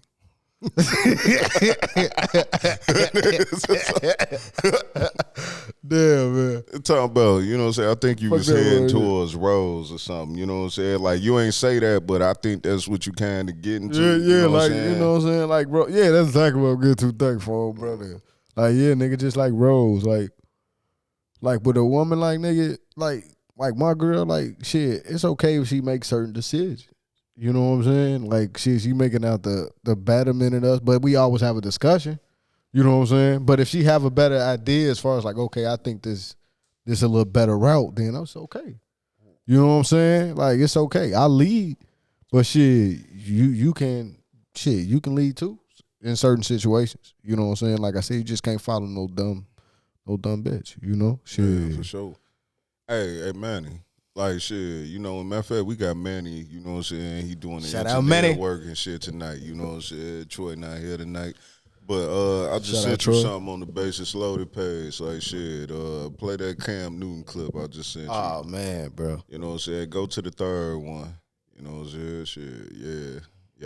Speaker 2: Damn, man.
Speaker 1: Talking about, you know what I'm saying? I think you
Speaker 2: Fuck
Speaker 1: was
Speaker 2: that
Speaker 1: heading
Speaker 2: word.
Speaker 1: towards Rose or something. You know what I'm saying? Like you ain't say that, but I think that's what you kind of getting to.
Speaker 2: Yeah,
Speaker 1: you know what
Speaker 2: like
Speaker 1: I'm saying?
Speaker 2: you know what I'm saying, like bro. Yeah, that's exactly what I'm getting too thankful, brother. Like yeah, nigga, just like Rose, like with a woman, like nigga, like my girl, like shit. It's okay if she makes certain decisions. You know what I'm saying? Like she making out the betterment in us, but we always have a discussion. You know what I'm saying? But if she have a better idea as far as like, okay, I think this a little better route, then it's okay. You know what I'm saying? Like it's okay. I lead, but shit, you can lead too in certain situations. You know what I'm saying? Like I said, you just can't follow no dumb bitch. You know? Shit.
Speaker 1: Yeah, for sure. Hey, Manny. Like shit, matter of fact, we got Manny, you know what I'm saying? He doing the
Speaker 2: Shout out,
Speaker 1: engineer
Speaker 2: Manny.
Speaker 1: work and shit tonight, you know what I'm saying? Troy not here tonight. But I just
Speaker 2: Shout out,
Speaker 1: sent you
Speaker 2: Troy.
Speaker 1: something on the Basis Loaded page. Like shit, play that Cam Newton clip I just sent you.
Speaker 2: Oh man, bro.
Speaker 1: You know what I'm saying? Go to the third one. You know what I'm saying? Shit, yeah.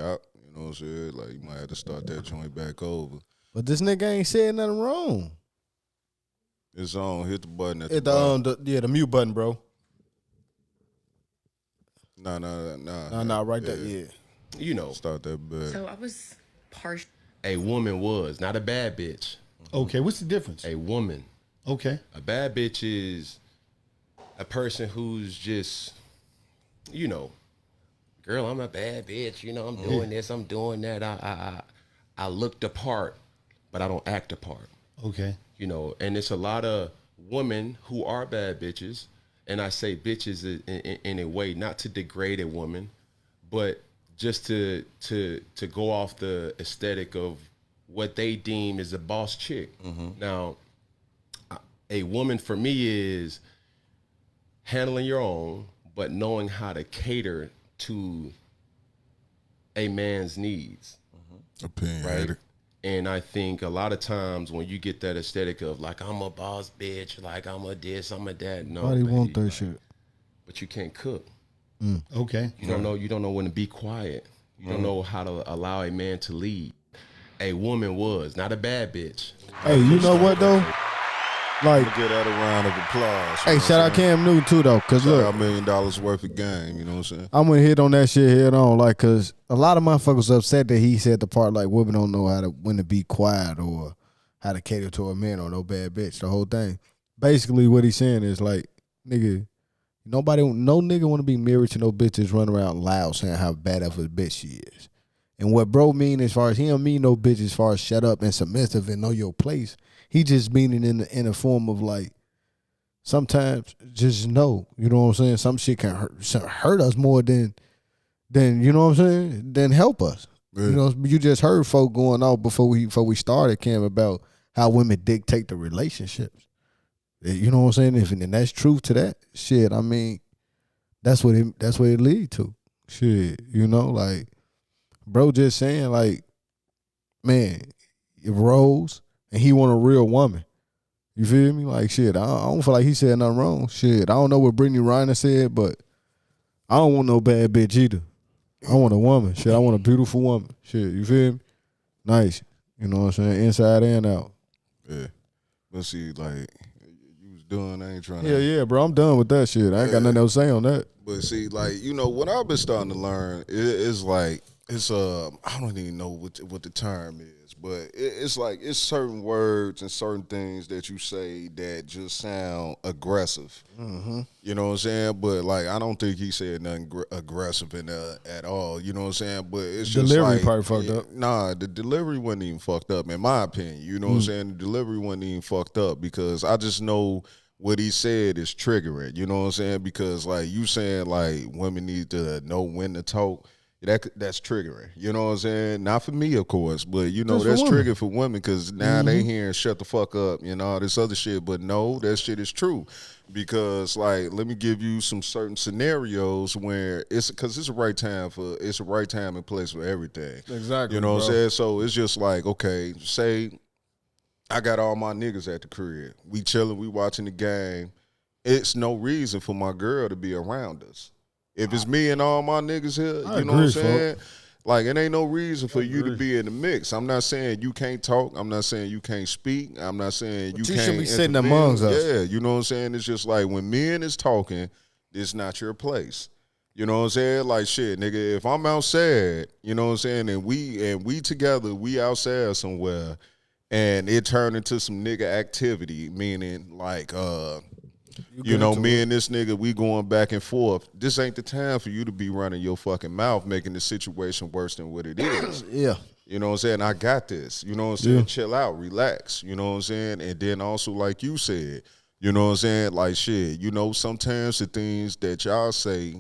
Speaker 1: Yup. You know what I'm saying? Like, you might have to start that joint back over.
Speaker 2: But this nigga ain't said nothing wrong.
Speaker 1: It's on. Hit the button at the
Speaker 2: Hit the
Speaker 1: bottom.
Speaker 2: the mute button, bro.
Speaker 1: Nah.
Speaker 2: Nah, right there. Yeah.
Speaker 3: You know,
Speaker 1: Start that back.
Speaker 4: So I was partial.
Speaker 3: a woman was not a bad bitch. Okay, what's the difference?
Speaker 4: A woman.
Speaker 3: Okay.
Speaker 4: A bad bitch is a person who's just, you know, girl, I'm a bad bitch. You know, I'm doing this, I'm doing that. I look the part, but I don't act the part.
Speaker 3: Okay.
Speaker 4: You know, and it's a lot of women who are bad bitches, and I say bitches in a way not to degrade a woman, but just to go off the aesthetic of what they deem is a boss chick. Now, a woman for me is handling your own, but knowing how to cater to a man's needs,
Speaker 1: Opinionated.
Speaker 4: right? And I think a lot of times when you get that aesthetic of like I'm a boss bitch, like I'm a this, I'm a that, no,
Speaker 2: Why do you
Speaker 4: baby,
Speaker 2: want that
Speaker 4: like,
Speaker 2: shit?
Speaker 4: but you can't cook.
Speaker 3: Okay.
Speaker 4: You don't know. You don't know when to be quiet. You don't know how to allow a man to lead. A woman was not a bad bitch.
Speaker 2: Hey, you know what though? Like,
Speaker 1: Get that a round of applause.
Speaker 2: hey, shout out Cam Newton too though, cause
Speaker 1: Shout
Speaker 2: look,
Speaker 1: out $1 million worth of game. You know what I'm saying?
Speaker 2: I'm gonna hit on that shit head on, like, cause a lot of motherfuckers upset that he said the part like women don't know how to when to be quiet or how to cater to a man or no bad bitch. The whole thing. Basically, what he's saying is like, nigga, no nigga want to be married to no bitch that's running around loud saying how bad of a bitch she is. And what bro mean as far as he don't mean no bitch as far as shut up and submissive and know your place. He just meaning in the form of like, sometimes just know, you know what I'm saying? Some shit can hurt us more than you know what I'm saying, than help us.
Speaker 1: Yeah.
Speaker 2: You know, you just heard folk going off before we started, Cam, about how women dictate the relationships. You know what I'm saying? And that's truth to that shit. I mean, that's what it lead to. Shit, you know, like bro just saying like, man, if Rose and he want a real woman. You feel me? Like, shit, I don't feel like he said nothing wrong. Shit, I don't know what Brittany Reiner said, but I don't want no bad bitch either. I want a woman. Shit, I want a beautiful woman. Shit, you feel me? Nice. You know what I'm saying? Inside and out.
Speaker 1: Yeah. But see, like, you was doing, I ain't trying
Speaker 2: Yeah,
Speaker 1: to.
Speaker 2: yeah, bro. I'm done with that shit. I ain't got nothing else to say on that.
Speaker 1: But see, like, you know, what I've been starting to learn is like, it's I don't even know what the term is, but it's like it's certain words and certain things that you say that just sound aggressive.
Speaker 2: Mm-hmm.
Speaker 1: You know what I'm saying? But like, I don't think he said nothing aggressive in at all. You know what I'm saying? But it's just
Speaker 2: Delivery
Speaker 1: like,
Speaker 2: part fucked up.
Speaker 1: Nah, the delivery wasn't even fucked up, in my opinion. You know what I'm saying? The delivery wasn't even fucked up because I just know what he said is triggering. You know what I'm saying? Because like you saying like women need to know when to talk. That's triggering. You know what I'm saying? Not for me, of course, but you know
Speaker 2: Just for
Speaker 1: that's
Speaker 2: women.
Speaker 1: triggering for women because now they hearing shut the fuck up and all this other shit. But no, that shit is true because like let me give you some certain scenarios where it's because it's a right time and place for everything.
Speaker 2: Exactly.
Speaker 1: You know what I'm
Speaker 2: bro.
Speaker 1: saying? So it's just like okay, say I got all my niggas at the crib. We chilling, we watching the game. It's no reason for my girl to be around us. If it's me and all my niggas here,
Speaker 2: I
Speaker 1: you know what I'm
Speaker 2: agree,
Speaker 1: saying? Like, it ain't no reason for you to
Speaker 2: agree.
Speaker 1: be in the mix. I'm not saying you can't talk. I'm not saying you can't speak. I'm not saying you
Speaker 2: you
Speaker 1: can't
Speaker 2: should be sitting
Speaker 1: intervene.
Speaker 2: amongst us.
Speaker 1: Yeah, you know what I'm saying? It's just like when men is talking, it's not your place. You know what I'm saying? Like, shit, nigga, if I'm outside, you know what I'm saying, and we together, we outside somewhere, and it turned into some nigga activity, meaning like you know, me and this nigga, we going back and forth. This ain't the time for you to be running your fucking mouth, making the situation worse than what it is.
Speaker 2: Yeah.
Speaker 1: You know what I'm saying? I got this. You know what I'm saying?
Speaker 2: Yeah.
Speaker 1: Chill out, relax. You know what I'm saying? And then also, like you said, you know what I'm saying? Like shit, you know, sometimes the things that y'all say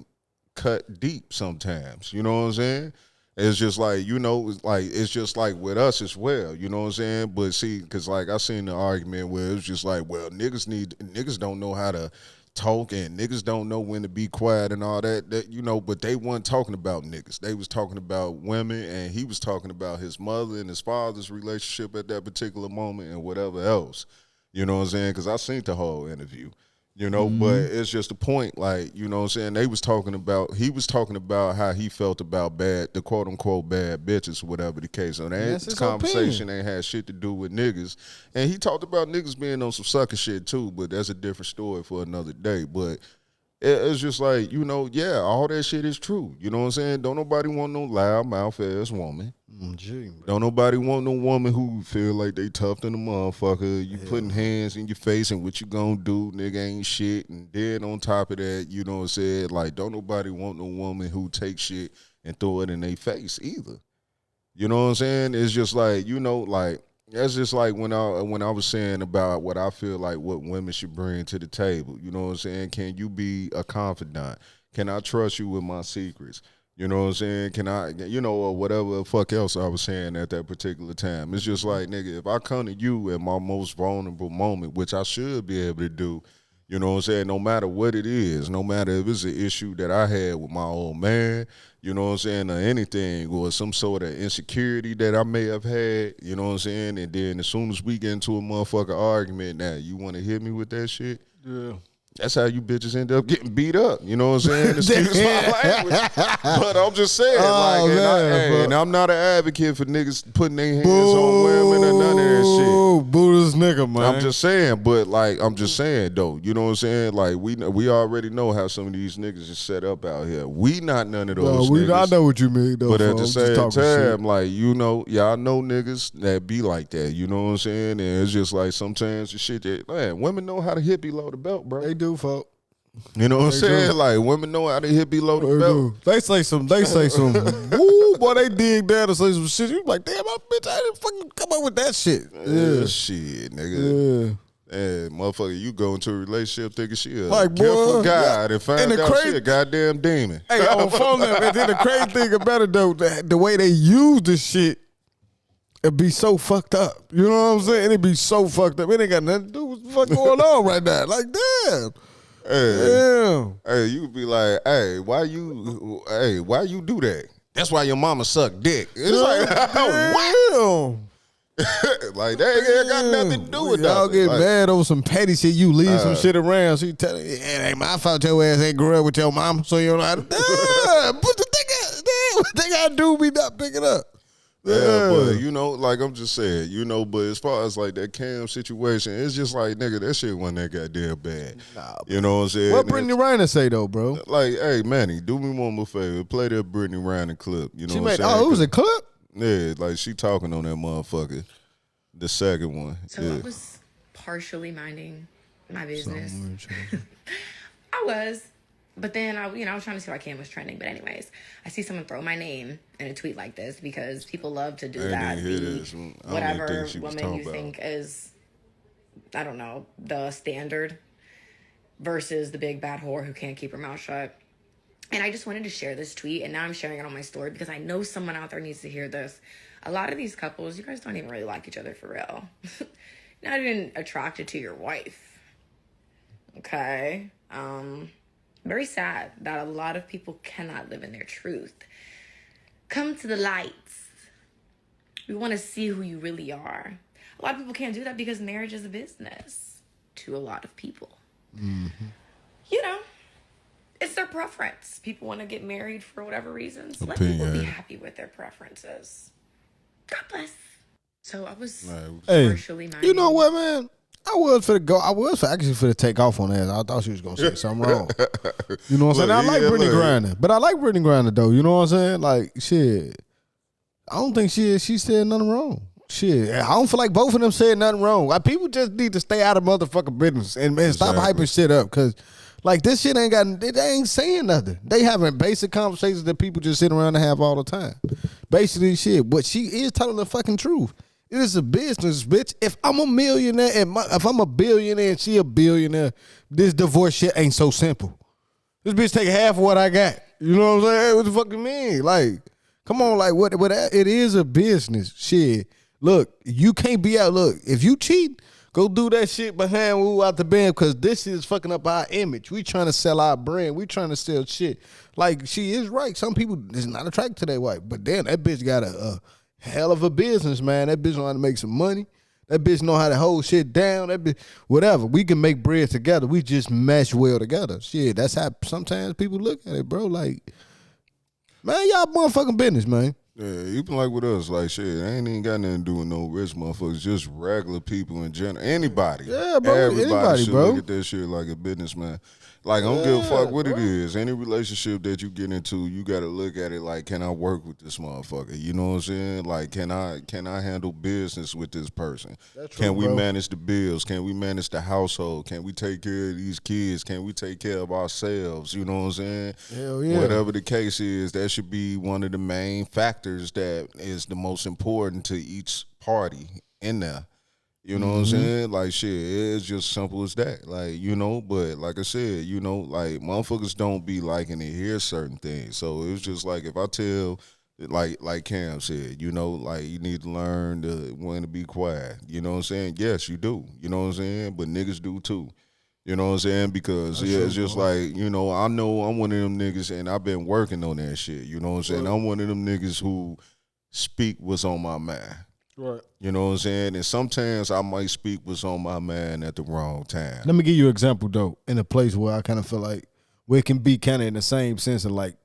Speaker 1: cut deep sometimes. You know what I'm saying? It's just like, you know, it's just like with us as well. You know what I'm saying? But see, because like I seen the argument where it's just like, well, niggas don't know how to talk and niggas don't know when to be quiet and all that, you know, but they weren't talking about niggas. They was talking about women, and he was talking about his mother and his father's relationship at that particular moment and whatever else. You know what I'm saying? Because I seen the whole interview. You know, but it's just a point, like, you know what I'm saying? He was talking about how he felt about the quote unquote bad bitches, whatever the case. So
Speaker 2: That's
Speaker 1: that
Speaker 2: his
Speaker 1: conversation
Speaker 2: opinion.
Speaker 1: ain't had shit to do with niggas. And he talked about niggas being on some sucker shit too, but that's a different story for another day. But it's just like, you know, yeah, all that shit is true. You know what I'm saying? Don't nobody want no loud mouth ass woman. Don't nobody want no woman who feel like they tough than a motherfucker. You putting hands in your face and what you gonna do, nigga, ain't shit. And then on top of that, you know what I'm saying? Like, don't nobody want no woman who take shit and throw it in their face either. You know what I'm saying? It's just like, you know, like, that's just like when I was saying about what I feel like what women should bring to the table. You know what I'm saying? Can you be a confidant? Can I trust you with my secrets? You know what I'm saying? Can I, you know, or whatever the fuck else I was saying at that particular time. It's just like, nigga, if I come to you at my most vulnerable moment, which I should be able to do, you know what I'm saying? No matter what it is, no matter if it's an issue that I had with my old man, you know what I'm saying, or anything, or some sort of insecurity that I may have had, you know what I'm saying? And then as soon as we get into a motherfucker argument, now you want to hit me with that shit?
Speaker 2: Yeah.
Speaker 1: That's how you bitches end up getting beat up. You know what I'm saying? Excuse my language. But I'm just saying, and I'm not an advocate for niggas putting their hands on women or none of that shit.
Speaker 2: Buddha's nigga, man.
Speaker 1: I'm just saying, but like, I'm just saying though, you know what I'm saying? Like, we already know how some of these niggas is set up out here. We not none of those niggas.
Speaker 2: I know what you mean, though.
Speaker 1: But at the same time, like, you know, y'all know niggas that be like that. You know what I'm saying? And it's just like sometimes the shit that, man, women know how to hit below the belt, bro.
Speaker 2: They do, folk.
Speaker 1: You know what I'm saying? Like, women know how to hit below the belt.
Speaker 2: They say some, woo, boy, they dig down and say some shit. You like, damn, bitch, I didn't fucking come up with that shit.
Speaker 1: Yeah, shit, nigga. Yeah, motherfucker, you go into a relationship thinking she a like, gift God and find out she a goddamn demon.
Speaker 2: Hey, on phone them, and then the crazy thing about it, though, the way they use the shit, it be so fucked up. You know what I'm saying? It be so fucked up. It ain't got nothing to do with what the fuck going on right now. Like, damn.
Speaker 1: Hey, you be like, hey, why you do that? That's why your mama suck dick. It's like, what? Like, they ain't got nothing to do with that.
Speaker 2: Y'all get mad over some petty shit. You leave some shit around. She tell you, it ain't my fault your ass ain't grew up with your mama, so you don't know how to. Put the thing out. Damn, what they gotta do be not pick it up.
Speaker 1: Yeah, but you know, like I'm just saying, you know, but as far as like that Cam situation, it's just like, nigga, that shit wasn't that goddamn bad.
Speaker 2: Nah,
Speaker 1: you know what I'm saying?
Speaker 2: What Brittany Reiner say though, bro?
Speaker 1: Like, hey, Manny, do me one more favor. Play that Brittany Reiner clip. You know what I'm saying?
Speaker 2: Oh, it was a clip?
Speaker 1: Yeah, like she talking on that motherfucker. The second one.
Speaker 5: So I was partially minding my business. I was. But then I was trying to see why Cam was trending. But anyways, I see someone throw my name in a tweet like this because people love to do that. Whatever woman you think is, I don't know, the standard versus the big bad whore who can't keep her mouth shut. And I just wanted to share this tweet, and now I'm sharing it on my story because I know someone out there needs to hear this. A lot of these couples, you guys don't even really like each other for real. Not even attracted to your wife. Okay? Very sad that a lot of people cannot live in their truth. Come to the lights. We want to see who you really are. A lot of people can't do that because marriage is a business to a lot of people. Mm-hmm. You know, it's their preference. People want to get married for whatever reasons. Let people be happy with their preferences. God bless. So I was partially minded.
Speaker 2: You know what, man? I was actually for to take off on that. I thought she was gonna say something wrong. You know what I'm saying? I like Brittany Griner, but I like Brittany Griner though. You know what I'm saying? Like, shit, I don't think she said nothing wrong. Shit, I don't feel like both of them said nothing wrong. Like, people just need to stay out of motherfucking business and stop hyping shit up, because like, this shit they ain't saying nothing. They having basic conversations that people just sit around and have all the time. Basically, shit. But she is telling the fucking truth. It is a business, bitch. If I'm a millionaire and if I'm a billionaire and she a billionaire, this divorce shit ain't so simple. This bitch take half of what I got. You know what I'm saying? What the fuck you mean? Like, come on, like, what? It is a business. Shit. Look, you can't be out. Look, if you cheat, go do that shit behind Woo out the band, because this is fucking up our image. We trying to sell our brand. We trying to sell shit. Like, she is right. Some people is not attracted to their wife, but damn, that bitch got a hell of a business, man. That bitch know how to make some money. That bitch know how to hold shit down. That bitch, whatever. We can make bread together. We just mesh well together. Shit, that's how sometimes people look at it, bro. Like, man, y'all motherfucking business, man.
Speaker 1: Yeah, even like with us, like shit, it ain't even got nothing to do with no rich motherfuckers. Just regular people in general. Anybody,
Speaker 2: Yeah, bro.
Speaker 1: everybody
Speaker 2: Anybody,
Speaker 1: should
Speaker 2: bro.
Speaker 1: look at that shit like a businessman. Like I don't give a fuck what it is. Any relationship that you get into, you got to look at it like, can I work with this motherfucker? You know what I'm saying? Like, can I handle business with this person?
Speaker 2: That's true,
Speaker 1: Can we
Speaker 2: bro.
Speaker 1: manage the bills? Can we manage the household? Can we take care of these kids? Can we take care of ourselves? You know what I'm saying?
Speaker 2: Hell yeah.
Speaker 1: Whatever the case is, that should be one of the main factors that is the most important to each party in there. You know what I'm saying? Like, shit, it's just simple as that. Like, you know, but like I said, you know, like, motherfuckers don't be liking to hear certain things. So it's just like, if I tell, like Cam said, you know, like, you need to learn to when to be quiet. You know what I'm saying? Yes, you do. You know what I'm saying? But niggas do too. You know what I'm saying? Because, it's just like, you know I'm one of them niggas, and I've been working on that shit. You know what I'm saying? I'm one of them niggas who speak what's on my mind.
Speaker 2: Right.
Speaker 1: You know what I'm saying? And sometimes I might speak what's on my mind at the wrong time.
Speaker 2: Let me give you an example, though, in a place where I kind of feel like where it can be kind of in the same sense of like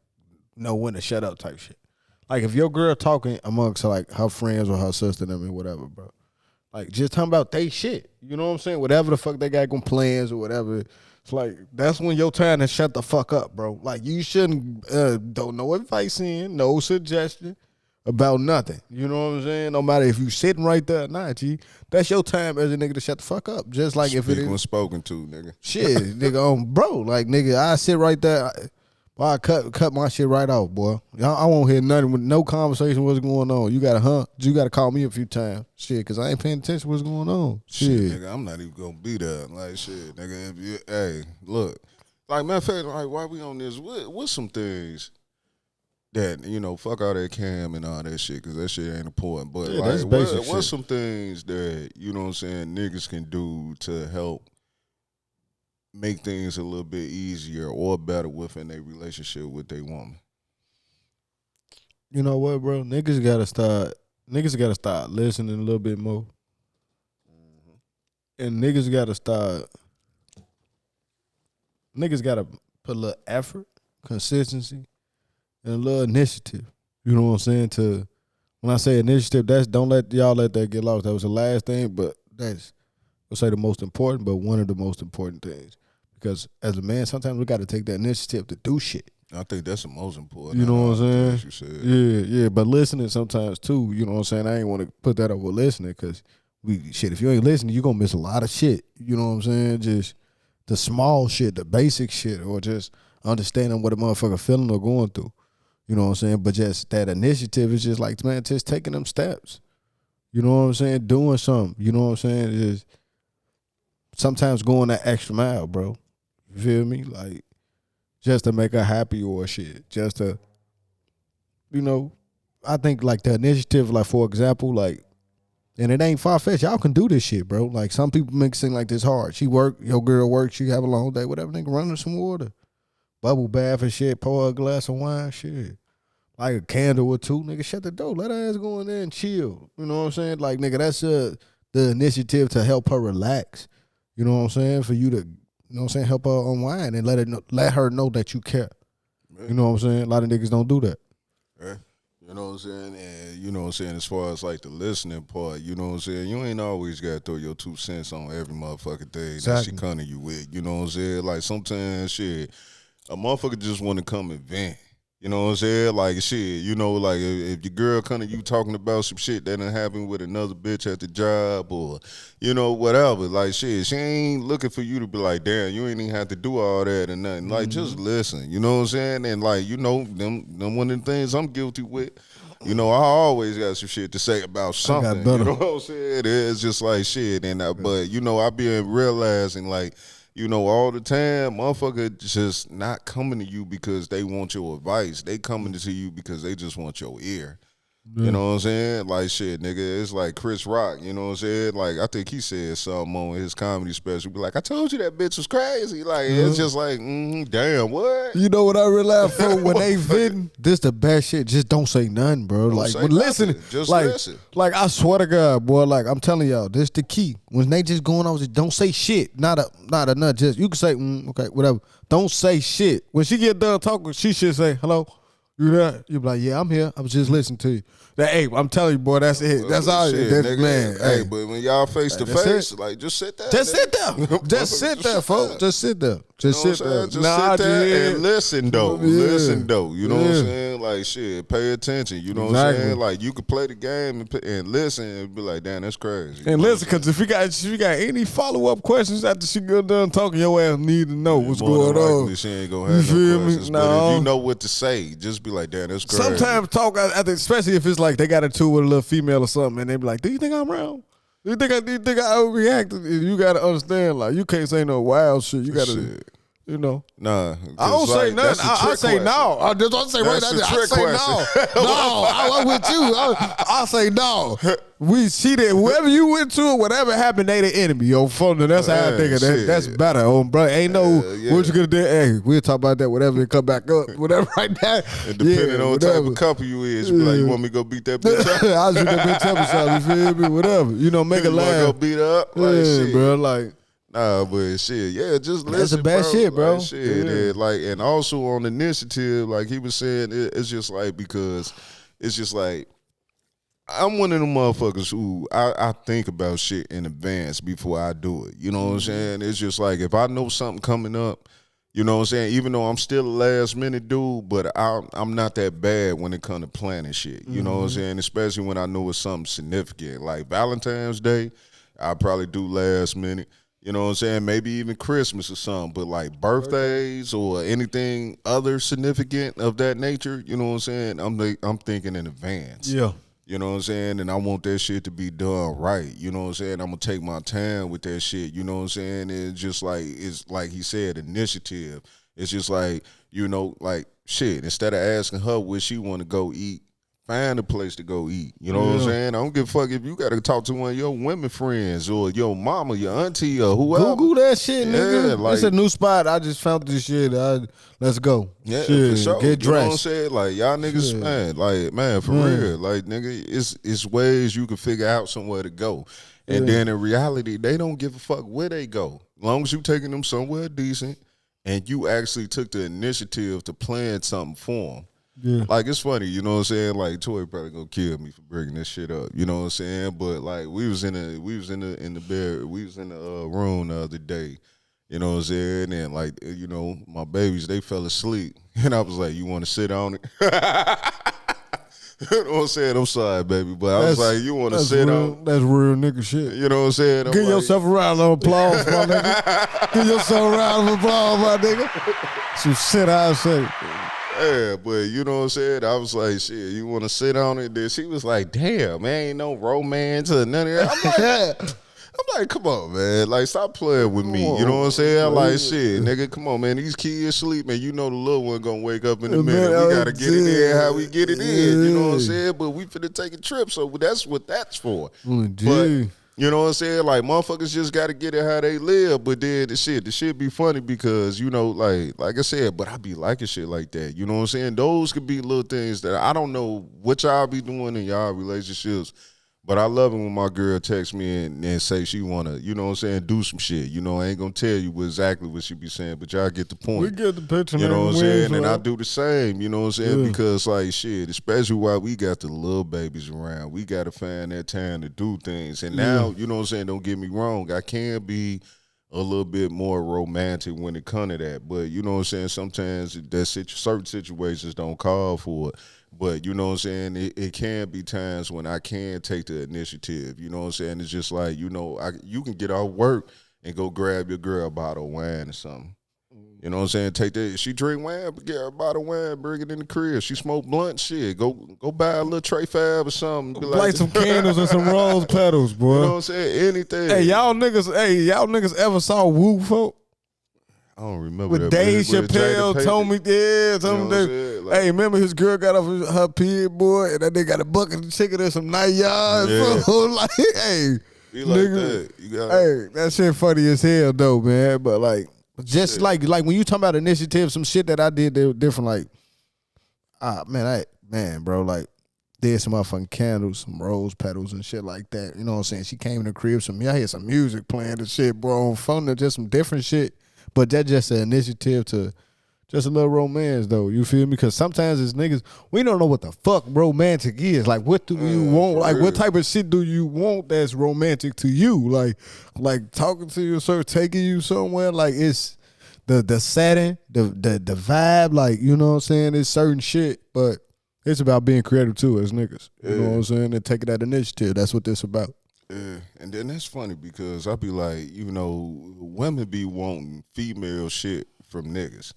Speaker 2: know when to shut up type shit. Like if your girl talking amongst like her friends or her sister, I mean, whatever, bro. Like just talking about they shit. You know what I'm saying? Whatever the fuck they got going plans or whatever. It's like that's when your time to shut the fuck up, bro. Like you shouldn't don't no advice in, no suggestion about nothing. You know what I'm saying? No matter if you sitting right there or not, G, that's your time as a nigga to shut the fuck up. Just like if it
Speaker 1: Speak when
Speaker 2: is
Speaker 1: spoken to, nigga.
Speaker 2: shit, nigga, bro, like nigga, I sit right there. I cut my shit right off, boy. I won't hear nothing with no conversation. What's going on? You gotta call me a few times, shit, because I ain't paying attention to what's going on. Shit,
Speaker 1: Nigga, I'm not even gonna be there. Like shit, nigga. If you, hey, look, like matter of fact, like why we on this? What's some things that you know? Fuck all that cam and all that shit, because that shit ain't important. But
Speaker 2: Yeah, that's basic shit.
Speaker 1: what's some things that you know what I'm saying niggas can do to help make things a little bit easier or better within a relationship with their woman?
Speaker 2: you know what, bro? Niggas gotta start listening a little bit more, and niggas gotta put a little effort, consistency, and a little initiative. You know what I'm saying? To when I say initiative, that's don't let that get lost. That was the last thing, but that's I'll say the most important, but one of the most important things. Because as a man, sometimes we got to take that initiative to do shit.
Speaker 1: I think that's the most important.
Speaker 2: You know what I'm saying?
Speaker 1: You said.
Speaker 2: Yeah. But listening sometimes too. You know what I'm saying? I ain't want to put that over listening because if you ain't listening, you gonna miss a lot of shit. You know what I'm saying? Just the small shit, the basic shit, or just understanding what a motherfucker feeling or going through. You know what I'm saying? But just that initiative is just like, man, just taking them steps. You know what I'm saying? Doing something. You know what I'm saying? Just sometimes going that extra mile, bro. You feel me? Like, just to make her happy or shit. Just to, you know, I think like the initiative, like for example, like, and it ain't far-fetched. Y'all can do this shit, bro. Like some people make it seem like this hard. She work, your girl work, she have a long day, whatever, nigga, run her some water. Bubble bath and shit, pour her a glass of wine, shit. Like a candle or two, nigga, shut the door. Let her ass go in there and chill. You know what I'm saying? Like, nigga, that's the initiative to help her relax. You know what I'm saying? For you to, you know what I'm saying, help her unwind and let her know that you care. You know what I'm saying? A lot of niggas don't do that.
Speaker 1: Yeah. You know what I'm saying? And you know what I'm saying, as far as like the listening part, you know what I'm saying? You ain't always got to throw your 2 cents on every motherfucking thing that she come to you with. You know what I'm saying? Like sometimes shit, a motherfucker just want to come and vent. You know what I'm saying? Like shit, you know, like if your girl come to you talking about some shit that done happened with another bitch at the job or, you know, whatever. Like shit, she ain't looking for you to be like, damn, you ain't even have to do all that and nothing. Like just listen. You know what I'm saying? And like, you know, them one of the things I'm guilty with. You know, I always got some shit to say about something. You know what I'm saying? It's just like shit. And but you know, I been realizing like, you know, all the time, motherfucker just not coming to you because they want your advice. They coming to you because they just want your ear. You know what I'm saying? Like, shit, nigga, it's like Chris Rock, you know what I'm saying? Like, I think he said something on his comedy special. Be like, I told you that bitch was crazy. Like, it's just like, damn, what?
Speaker 2: You know what I realized, for when they venting, this the best shit. Just don't say nothing, bro.
Speaker 1: Don't
Speaker 2: like,
Speaker 1: say
Speaker 2: when
Speaker 1: nothing.
Speaker 2: listening,
Speaker 1: Just
Speaker 2: like,
Speaker 1: listen.
Speaker 2: Like, I swear to God, boy, like, I'm telling y'all, this the key. When they just going on, just don't say shit. Not a nut. Just, you can say, okay, whatever. Don't say shit. When she get done talking, she should say, hello. You there? You be like, yeah, I'm here. I was just listening to you. Hey, I'm telling you, boy, that's it. That's all.
Speaker 1: Shit,
Speaker 2: That's,
Speaker 1: nigga.
Speaker 2: man,
Speaker 1: Hey, but when y'all face to
Speaker 2: that's
Speaker 1: face,
Speaker 2: it.
Speaker 1: like just sit there.
Speaker 2: Just sit
Speaker 1: nigga.
Speaker 2: there. Just sit there, folks. Just sit there. Just
Speaker 1: You know
Speaker 2: sit
Speaker 1: what I'm
Speaker 2: there.
Speaker 1: saying? Just sit there and listen though.
Speaker 2: Yeah.
Speaker 1: Listen though. You know what I'm
Speaker 2: Yeah.
Speaker 1: saying? Like shit, pay attention. You know what I'm
Speaker 2: Exactly.
Speaker 1: saying? Like you could play the game and listen and be like, damn, that's crazy. You
Speaker 2: And
Speaker 1: know
Speaker 2: listen,
Speaker 1: what I'm
Speaker 2: because if you got any follow up questions after she got done talking, your ass need to know what's
Speaker 1: more
Speaker 2: going
Speaker 1: than
Speaker 2: on.
Speaker 1: likely she ain't gonna
Speaker 2: You
Speaker 1: have
Speaker 2: feel
Speaker 1: no
Speaker 2: me?
Speaker 1: questions. But
Speaker 2: No.
Speaker 1: if you know what to say, just be like, damn, that's crazy.
Speaker 2: Sometimes talk, especially if it's like they got into with a little female or something, and they be like, "Do you think I'm wrong? Do you think I overreacted?" You got to understand, like you can't say no wild shit. You got to,
Speaker 1: Shit.
Speaker 2: you know.
Speaker 1: Nah,
Speaker 2: I don't say nothing. I say no. I just say right
Speaker 1: That's
Speaker 2: now.
Speaker 1: the
Speaker 2: I
Speaker 1: trick
Speaker 2: say
Speaker 1: question.
Speaker 2: no. I'm with you. I say no. She did whoever you went to, whatever happened, they the enemy. Yo, phone. That's how I think of that.
Speaker 1: shit.
Speaker 2: That's better, bro. Ain't no
Speaker 1: Yeah.
Speaker 2: what you gonna do. Hey, we'll talk about that. Whatever it come back up. Whatever right now.
Speaker 1: And depending
Speaker 2: Yeah,
Speaker 1: on what type
Speaker 2: whatever.
Speaker 1: of couple you is, you be like, you want me to go beat that bitch up?
Speaker 2: I was with that bitch up or something. You feel me? Whatever. You know, make
Speaker 1: you
Speaker 2: a
Speaker 1: want to go
Speaker 2: laugh.
Speaker 1: beat her up? Like,
Speaker 2: Yeah,
Speaker 1: shit.
Speaker 2: bro. Like.
Speaker 1: Nah, but shit, yeah, just listen.
Speaker 2: That's the best shit, bro.
Speaker 1: Like, shit,
Speaker 2: Yeah.
Speaker 1: and, like, and also on initiative, like he was saying, it's just like because it's just like I'm one of them motherfuckers who I think about shit in advance before I do it. You know what I'm saying? It's just like if I know something coming up, you know what I'm saying? Even though I'm still a last minute dude, but I'm not that bad when it comes to planning shit. You know what I'm saying? Especially when I know it's something significant. Like Valentine's Day, I probably do last minute. You know what I'm saying? Maybe even Christmas or something. But like birthdays or anything other significant of that nature, you know what I'm saying? I'm thinking in advance.
Speaker 2: Yeah.
Speaker 1: You know what I'm saying? And I want that shit to be done right. You know what I'm saying? I'm gonna take my time with that shit. You know what I'm saying? It's just like it's like he said, initiative. It's just like, you know, like shit. Instead of asking her where she wanna go eat, find a place to go eat. You know what I'm saying? I don't give a fuck if you gotta talk to one of your women friends or your mama, your auntie, or whoever.
Speaker 2: Google that shit, nigga.
Speaker 1: Yeah, like-
Speaker 2: It's a new spot. I just found this shit. Let's go.
Speaker 1: Yeah,
Speaker 2: Shit,
Speaker 1: for sure.
Speaker 2: Get
Speaker 1: You know what I'm
Speaker 2: dressed.
Speaker 1: saying? Like y'all niggas,
Speaker 2: Shit.
Speaker 1: man, like man, for real, like nigga, it's ways you can figure out somewhere to go, and then in reality, they don't give a fuck where they go, as long as you taking them somewhere decent, and you actually took the initiative to plan something for them.
Speaker 2: Yeah.
Speaker 1: Like it's funny, you know what I'm saying? Like Toy probably gonna kill me for bringing this shit up, you know what I'm saying? But like we was in the room the other day. You know what I'm saying? And like, you know, my babies, they fell asleep. And I was like, you want to sit on it? You know what I'm saying? I'm sorry, baby. But I was like, you want to sit on it?
Speaker 2: That's real nigga shit.
Speaker 1: You know what I'm saying? I'm
Speaker 2: Give
Speaker 1: like,
Speaker 2: yourself a round of applause, my nigga. Give yourself a round of applause, my nigga. Some shit I say.
Speaker 1: yeah, but you know what I'm saying? I was like, shit, you want to sit on it? Then she was like, damn, man, ain't no romance or none of that. I'm like, come on, man. Like, stop playing with me. You know what I'm saying? Like, shit, nigga, come on, man. These kids sleep, man. You know the little one gonna wake up in a minute. We gotta get it in how we get it in. You know what I'm saying? But we finna take a trip, so that's what that's for. But you know what I'm saying? Like, motherfuckers just gotta get it how they live. But then the shit be funny because, you know, like I said, but I be liking shit like that. You know what I'm saying? Those could be little things that I don't know what y'all be doing in y'all relationships. But I love it when my girl texts me and say she want to, you know what I'm saying, do some shit. You know, I ain't going to tell you exactly what she be saying, but y'all get the point.
Speaker 2: We get the picture,
Speaker 1: You know what I'm
Speaker 2: man.
Speaker 1: saying? And I do the same, you know what I'm saying? Because, like, shit, especially while we got the little babies around, we got to find that time to do things. And now, you know what I'm saying, don't get me wrong, I can be a little bit more romantic when it comes to that. But, you know what I'm saying, sometimes certain situations don't call for it. But, you know what I'm saying, it can be times when I can take the initiative. You know what I'm saying? It's just like, you know, you can get off work and go grab your girl a bottle of wine or something. You know what I'm saying? Take that. She drink wine, but get her a bottle of wine, bring it in the crib. She smoke blunt, shit. Go buy a little Tray Fab or something. Be
Speaker 2: Light some candles and some rose petals, boy.
Speaker 1: You know what I'm saying? Anything.
Speaker 2: Hey, y'all niggas ever saw Woo folk?
Speaker 1: I don't remember
Speaker 2: With
Speaker 1: that.
Speaker 2: Dave
Speaker 1: With
Speaker 2: Chappelle,
Speaker 1: Jada
Speaker 2: told me,
Speaker 1: Pinkett.
Speaker 2: told
Speaker 1: You
Speaker 2: me
Speaker 1: know what I'm
Speaker 2: that.
Speaker 1: saying? Like-
Speaker 2: Hey, remember his girl got off her pig, boy, and then they got a bucket of chicken and some night yards,
Speaker 1: Yeah.
Speaker 2: bro. Like, hey,
Speaker 1: Be like
Speaker 2: nigga,
Speaker 1: that. You got
Speaker 2: hey, that shit funny as hell, though, man. But like, just like when you talking about initiative, some shit that I did that were different. Like, man, bro, like. Did some motherfucking candles, some rose petals and shit like that. You know what I'm saying? She came in the crib, I had some music playing and shit, bro, on phone, just some different shit. But that's just an initiative to Just a little romance, though. You feel me? Because sometimes as niggas, we don't know what the fuck romantic is. Like, what do you want? Like, what type of shit do you want that's romantic to you? Like talking to you, sir, taking you somewhere. Like, it's the setting, the vibe. Like, you know what I'm saying? It's certain shit, but it's about being creative too as niggas. You know what I'm saying? And taking that initiative. That's what this about.
Speaker 1: Yeah, and then that's funny because I be like, you know, women be wanting female shit from niggas.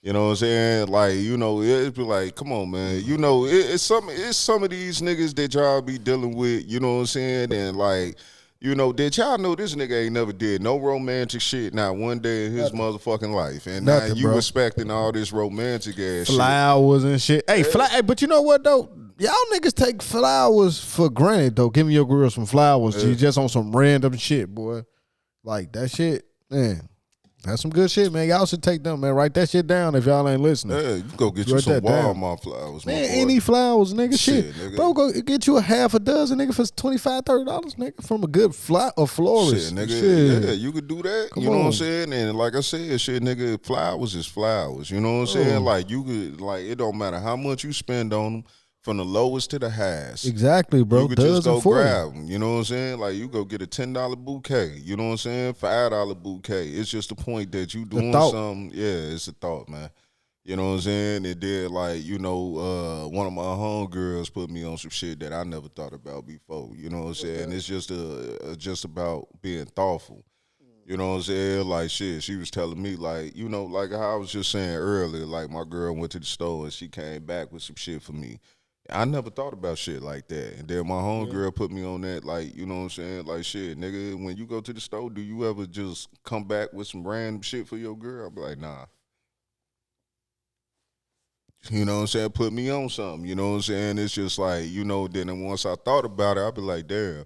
Speaker 1: You know what I'm saying? Like, you know, it be like, come on, man. You know, it's some of these niggas that y'all be dealing with, you know what I'm saying? And like, you know, did y'all know this nigga ain't never did no romantic shit not one day in his motherfucking life. And now you respecting all this romantic ass
Speaker 2: flowers and shit. Hey, but you know what though? Y'all niggas take flowers for granted though. Giving your girl some flowers, she just on some random shit, boy. Like that shit, man. That's some good shit, man. Y'all should take them, man. Write that shit down if y'all ain't listening.
Speaker 1: Yeah, you go get you some Walmart flowers,
Speaker 2: man. Any flowers, nigga. Shit. Nigga. Bro, go get you a half a dozen, nigga, for $25, $30, nigga, from a good florist.
Speaker 1: Shit, nigga. Yeah, you could do that. Come you know on. What I'm saying? And like I said, shit, nigga, flowers is flowers. You know what I'm saying? Like you could, like it don't matter how much you spend on them. From the lowest to the highest.
Speaker 2: Exactly, bro.
Speaker 1: You could just go grab them. You know what I'm saying? Like, you go get a $10 bouquet. You know what I'm saying? $5 bouquet. It's just the point that you doing something. Yeah, it's a thought, man. You know what I'm saying? It did, like, you know, one of my homegirls put me on some shit that I never thought about before. You know what I'm saying? It's just about being thoughtful. You know what I'm saying? Like, shit, she was telling me, like, you know, like how I was just saying earlier, like, my girl went to the store and she came back with some shit for me. I never thought about shit like that. And then my homegirl put me on that, like, you know what I'm saying? Like, shit, nigga, when you go to the store, do you ever just come back with some random shit for your girl? I'll be like, nah. You know what I'm saying? Put me on something. You know what I'm saying? It's just like, you know, then once I thought about it, I'll be like, damn.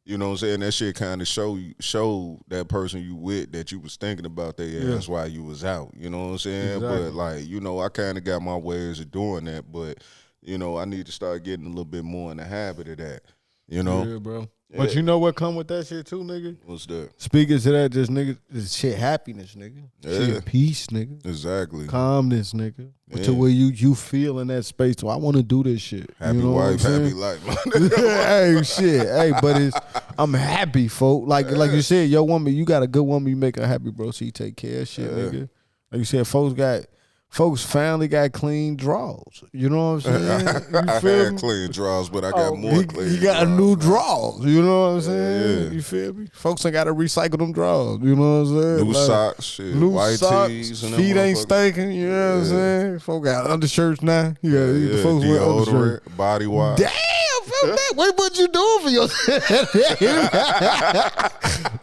Speaker 1: You know what I'm saying? That shit kind of showed that person you with that you was thinking about their ass while you was out. You know what I'm saying? Exactly. But, like, you know, I kind of got my ways of doing that, but you know, I need to start getting a little bit more in the habit of that. You know?
Speaker 2: Yeah, bro. Yeah. But you know what come with that shit too, nigga?
Speaker 1: What's that?
Speaker 2: Speaking to that, just nigga, this shit happiness, nigga. Shit peace, nigga.
Speaker 1: Exactly.
Speaker 2: Calmness, nigga. To where you feel in that space. So I want to do this shit.
Speaker 1: Happy
Speaker 2: you know
Speaker 1: wife, happy life.
Speaker 2: Hey, shit. Hey, but I'm happy, folk. Like you said, your woman, you got a good woman, you make her happy, bro. She take care of shit, nigga. Like you said, folks finally got clean drawers. You know what I'm saying?
Speaker 1: I had clean drawers, but I got more clean.
Speaker 2: You got a new drawers. You know what I'm saying? Yeah. You feel me? Folks ain't got to recycle them drawers. You know what I'm saying?
Speaker 1: New socks, shit.
Speaker 2: New
Speaker 1: white
Speaker 2: socks,
Speaker 1: tees. And
Speaker 2: feet ain't stinking. You know what I'm saying? Folks got undershirts now. The folks wear undershirts.
Speaker 1: Body wash.
Speaker 2: Damn, what you doing for yourself?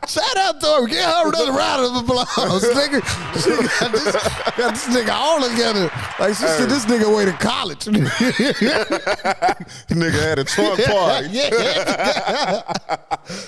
Speaker 2: Shout out to her. Get her another round of applause, nigga. She got this nigga all together. Like, she said, this nigga went to college.
Speaker 1: Nigga had a trunk party.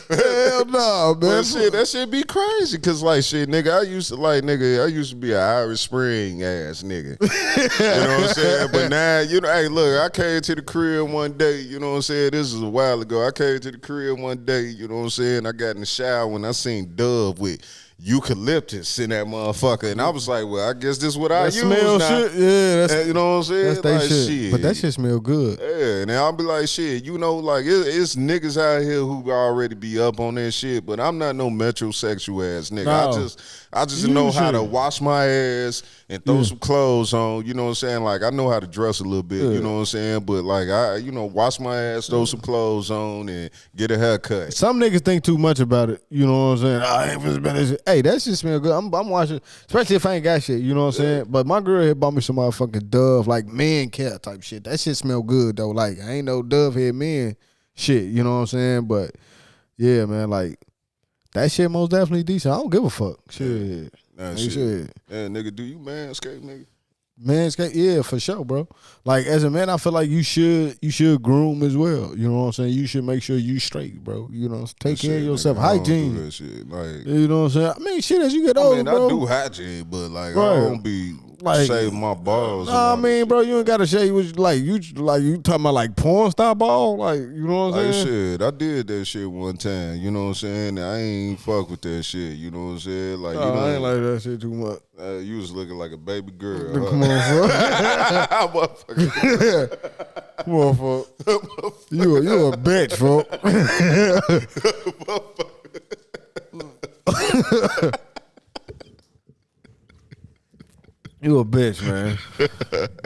Speaker 2: Hell no, man.
Speaker 1: But shit, that shit be crazy. Cause like shit, nigga, I used to be an Irish Spring ass nigga. You know what I'm saying? But now, you know, hey, look, I came to the crib one day, you know what I'm saying? This is a while ago. I came to the crib one day, you know what I'm saying? I got in the shower and I seen Dove with eucalyptus in that motherfucker, and I was like, well, I guess this is what I use now.
Speaker 2: Shit. Yeah, that's,
Speaker 1: you know what I'm saying?
Speaker 2: That's
Speaker 1: like,
Speaker 2: shit. But that shit smell good.
Speaker 1: Yeah, and I'll be like, shit, you know, like it's niggas out here who already be up on that shit, but I'm not no metrosexual ass nigga.
Speaker 2: No.
Speaker 1: I just know how to wash my ass and throw some clothes on. You know what I'm saying? Like I know how to dress a little bit. You know what I'm saying? But like I, you know, wash my ass, throw some clothes on, and get a haircut.
Speaker 2: Some niggas think too much about it. You know what I'm saying? Hey, that shit smell good. I'm watching, especially if I ain't got shit. You know what I'm saying? But my girl here bought me some motherfucking Dove, like man care type shit. That shit smell good though. Like I ain't no Dove head men shit. You know what I'm saying? But yeah, man, like. That shit most definitely decent. I don't give a fuck. Shit.
Speaker 1: Nah, shit. Yeah, nigga, do you manscape, nigga?
Speaker 2: Manscape, yeah, for sure, bro. Like as a man, I feel like you should groom as well. You know what I'm saying? You should make sure you straight, bro. You know, take care of yourself.
Speaker 1: Nigga,
Speaker 2: hygiene.
Speaker 1: I don't do that shit. Like,
Speaker 2: you know what I'm saying? I mean, shit, as you get older,
Speaker 1: I
Speaker 2: bro.
Speaker 1: do hygiene, but like
Speaker 2: right.
Speaker 1: I don't be
Speaker 2: Like,
Speaker 1: shave my balls.
Speaker 2: nah, I mean, bro, you ain't gotta shave. You talking about like porn star ball, like you know what I'm
Speaker 1: Like
Speaker 2: saying?
Speaker 1: shit, I did that shit one time. You know what I'm saying? I ain't fuck with that shit. You know what I'm saying? Like
Speaker 2: No,
Speaker 1: you know,
Speaker 2: I ain't like that shit too much.
Speaker 1: you was looking like a baby girl.
Speaker 2: Come on, bro.
Speaker 1: Motherfucker.
Speaker 2: Come on, folks. You a bitch, folks. You a bitch, man.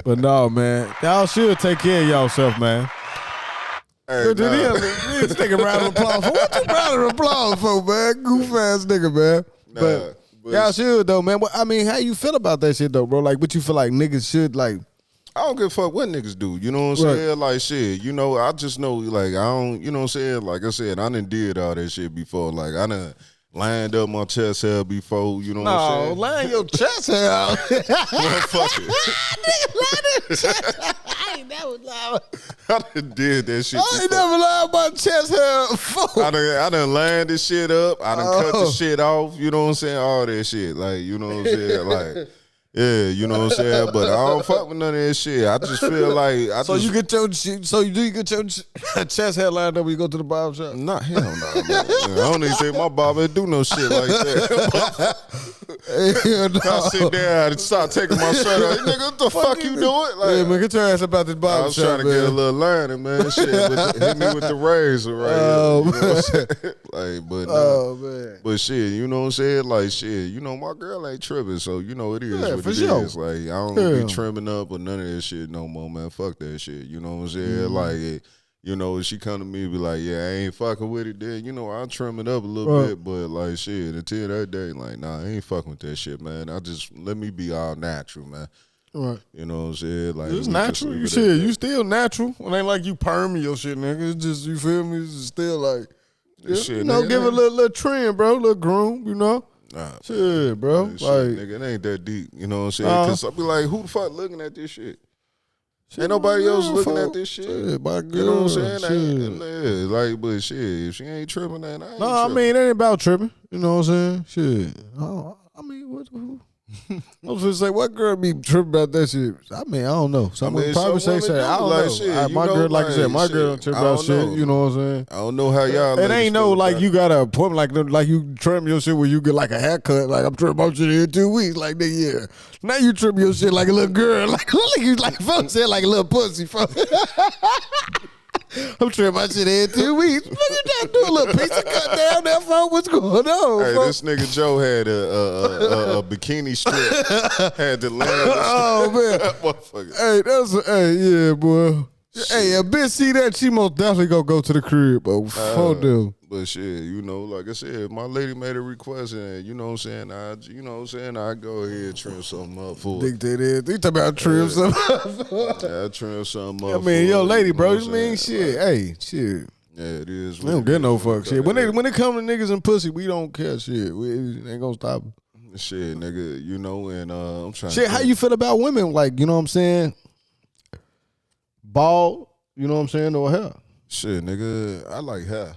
Speaker 2: But no, man. Y'all should take care of y'allself, man.
Speaker 1: Hey,
Speaker 2: Let's take a round of applause. For what you round of applause for, man? Goof ass nigga, man. But y'all should though, man. I mean, how you feel about that shit though, bro? Like, what you feel like niggas should like?
Speaker 1: I don't give a fuck what niggas do. You know what I'm saying? Like shit. You know, I just know like I don't. You know what I'm saying? Like I said, I done did all that shit before. Like I done lined up my chest hair before. You know what I'm saying?
Speaker 2: No, line your chest hair out.
Speaker 1: Well, fuck it.
Speaker 2: Nigga, line his chest. I ain't never lied.
Speaker 1: I done did that shit.
Speaker 2: I ain't never lied about chest hair before.
Speaker 1: I done lined this shit up. I done cut the shit off. You know what I'm saying? All that shit. Like, you know what I'm saying? Like, yeah, you know what I'm saying? But I don't fuck with none of that shit. I just feel like
Speaker 2: you get your chest hair lined up when you go to the barber shop?
Speaker 1: Nah, hell no. Man. I don't even think my barber do no shit like that. I sit there and start taking my shirt off. Hey, nigga, what the fuck you doing? Like,
Speaker 2: Yeah, man, get your ass about this barber
Speaker 1: I was
Speaker 2: shop,
Speaker 1: trying to
Speaker 2: man.
Speaker 1: get a little lining, man. Shit, hit me with the razor right here. You know what I'm saying? Like, but
Speaker 2: man.
Speaker 1: But shit, you know what I'm saying? Like shit, you know my girl ain't tripping, so you know it is what
Speaker 2: for
Speaker 1: it
Speaker 2: sure.
Speaker 1: is. Like I don't be trimming up or none of that shit no more, man. Fuck that shit. You know what I'm saying? Like, you know, she come to me and be like, yeah, I ain't fucking with it. Then you know I'll trim it up a little bit, but like shit, until that day, like nah, I ain't fucking with that shit, man. I just let me be all natural, man.
Speaker 2: Right.
Speaker 1: You know what I'm saying? Like
Speaker 2: It's
Speaker 1: we
Speaker 2: natural. You shit, you still natural. It ain't like you perm your shit, nigga. It's just, you feel me? It's still like,
Speaker 1: shit,
Speaker 2: you know,
Speaker 1: nigga,
Speaker 2: give it a little trim, bro, a little groom, you know?
Speaker 1: Nah,
Speaker 2: shit, bro.
Speaker 1: man, shit,
Speaker 2: like,
Speaker 1: nigga, it ain't that deep. You know what I'm saying? Because I be like, who the fuck looking at this shit? Ain't nobody else looking at this shit.
Speaker 2: My
Speaker 1: You know what I'm saying?
Speaker 2: shit.
Speaker 1: Yeah, like, but shit, if she ain't tripping, then I ain't
Speaker 2: No, I
Speaker 1: tripping.
Speaker 2: mean, it ain't about tripping. You know what I'm saying? Shit. I mean, what? I was gonna say, what girl be tripping about that shit? I mean, I don't know. Some women probably say
Speaker 1: some
Speaker 2: shit.
Speaker 1: women
Speaker 2: I
Speaker 1: do,
Speaker 2: don't
Speaker 1: like,
Speaker 2: know.
Speaker 1: shit,
Speaker 2: My
Speaker 1: you
Speaker 2: girl,
Speaker 1: know,
Speaker 2: like I said, my
Speaker 1: like,
Speaker 2: girl
Speaker 1: shit,
Speaker 2: trip
Speaker 1: I
Speaker 2: about
Speaker 1: don't
Speaker 2: shit.
Speaker 1: know.
Speaker 2: You know what I'm saying?
Speaker 1: I don't know how y'all.
Speaker 2: It
Speaker 1: ladies
Speaker 2: ain't no
Speaker 1: feel
Speaker 2: like
Speaker 1: about
Speaker 2: you got an appointment like you trim your shit where you get like a haircut. Like I'm trimming my shit in 2 weeks. Like that, yeah. Now you trim your shit like a little girl. Like you like folks said like a little pussy. I'm trimming my shit in 2 weeks. Look at that, do a little piece of cut down there, folks. What's going on?
Speaker 1: Hey,
Speaker 2: folks?
Speaker 1: this nigga Joe had a bikini strip. Had to land.
Speaker 2: Oh man,
Speaker 1: Motherfucker.
Speaker 2: yeah, boy. Hey, a bitch see that, she most definitely gonna go to the crib, but fuck them.
Speaker 1: But shit, you know, like I said, my lady made a request, and you know what I'm saying, I go ahead and trim something up for her.
Speaker 2: Dictated. You talking about trim something?
Speaker 1: Yeah, I trim something
Speaker 2: I
Speaker 1: up.
Speaker 2: mean,
Speaker 1: for
Speaker 2: yo,
Speaker 1: her,
Speaker 2: lady,
Speaker 1: you know
Speaker 2: bro.
Speaker 1: what
Speaker 2: You
Speaker 1: I'm
Speaker 2: mean
Speaker 1: saying?
Speaker 2: shit?
Speaker 1: Like,
Speaker 2: Hey, shit.
Speaker 1: yeah, it is.
Speaker 2: We don't get no fuck shit. When
Speaker 1: it
Speaker 2: it come to niggas and pussy, we don't care shit. We ain't gonna stop it.
Speaker 1: shit, nigga, you know, and I'm trying.
Speaker 2: Shit, how you feel about women? Like, you know what I'm saying? Bald, you know what I'm saying, or hair?
Speaker 1: Shit, nigga, I like hair.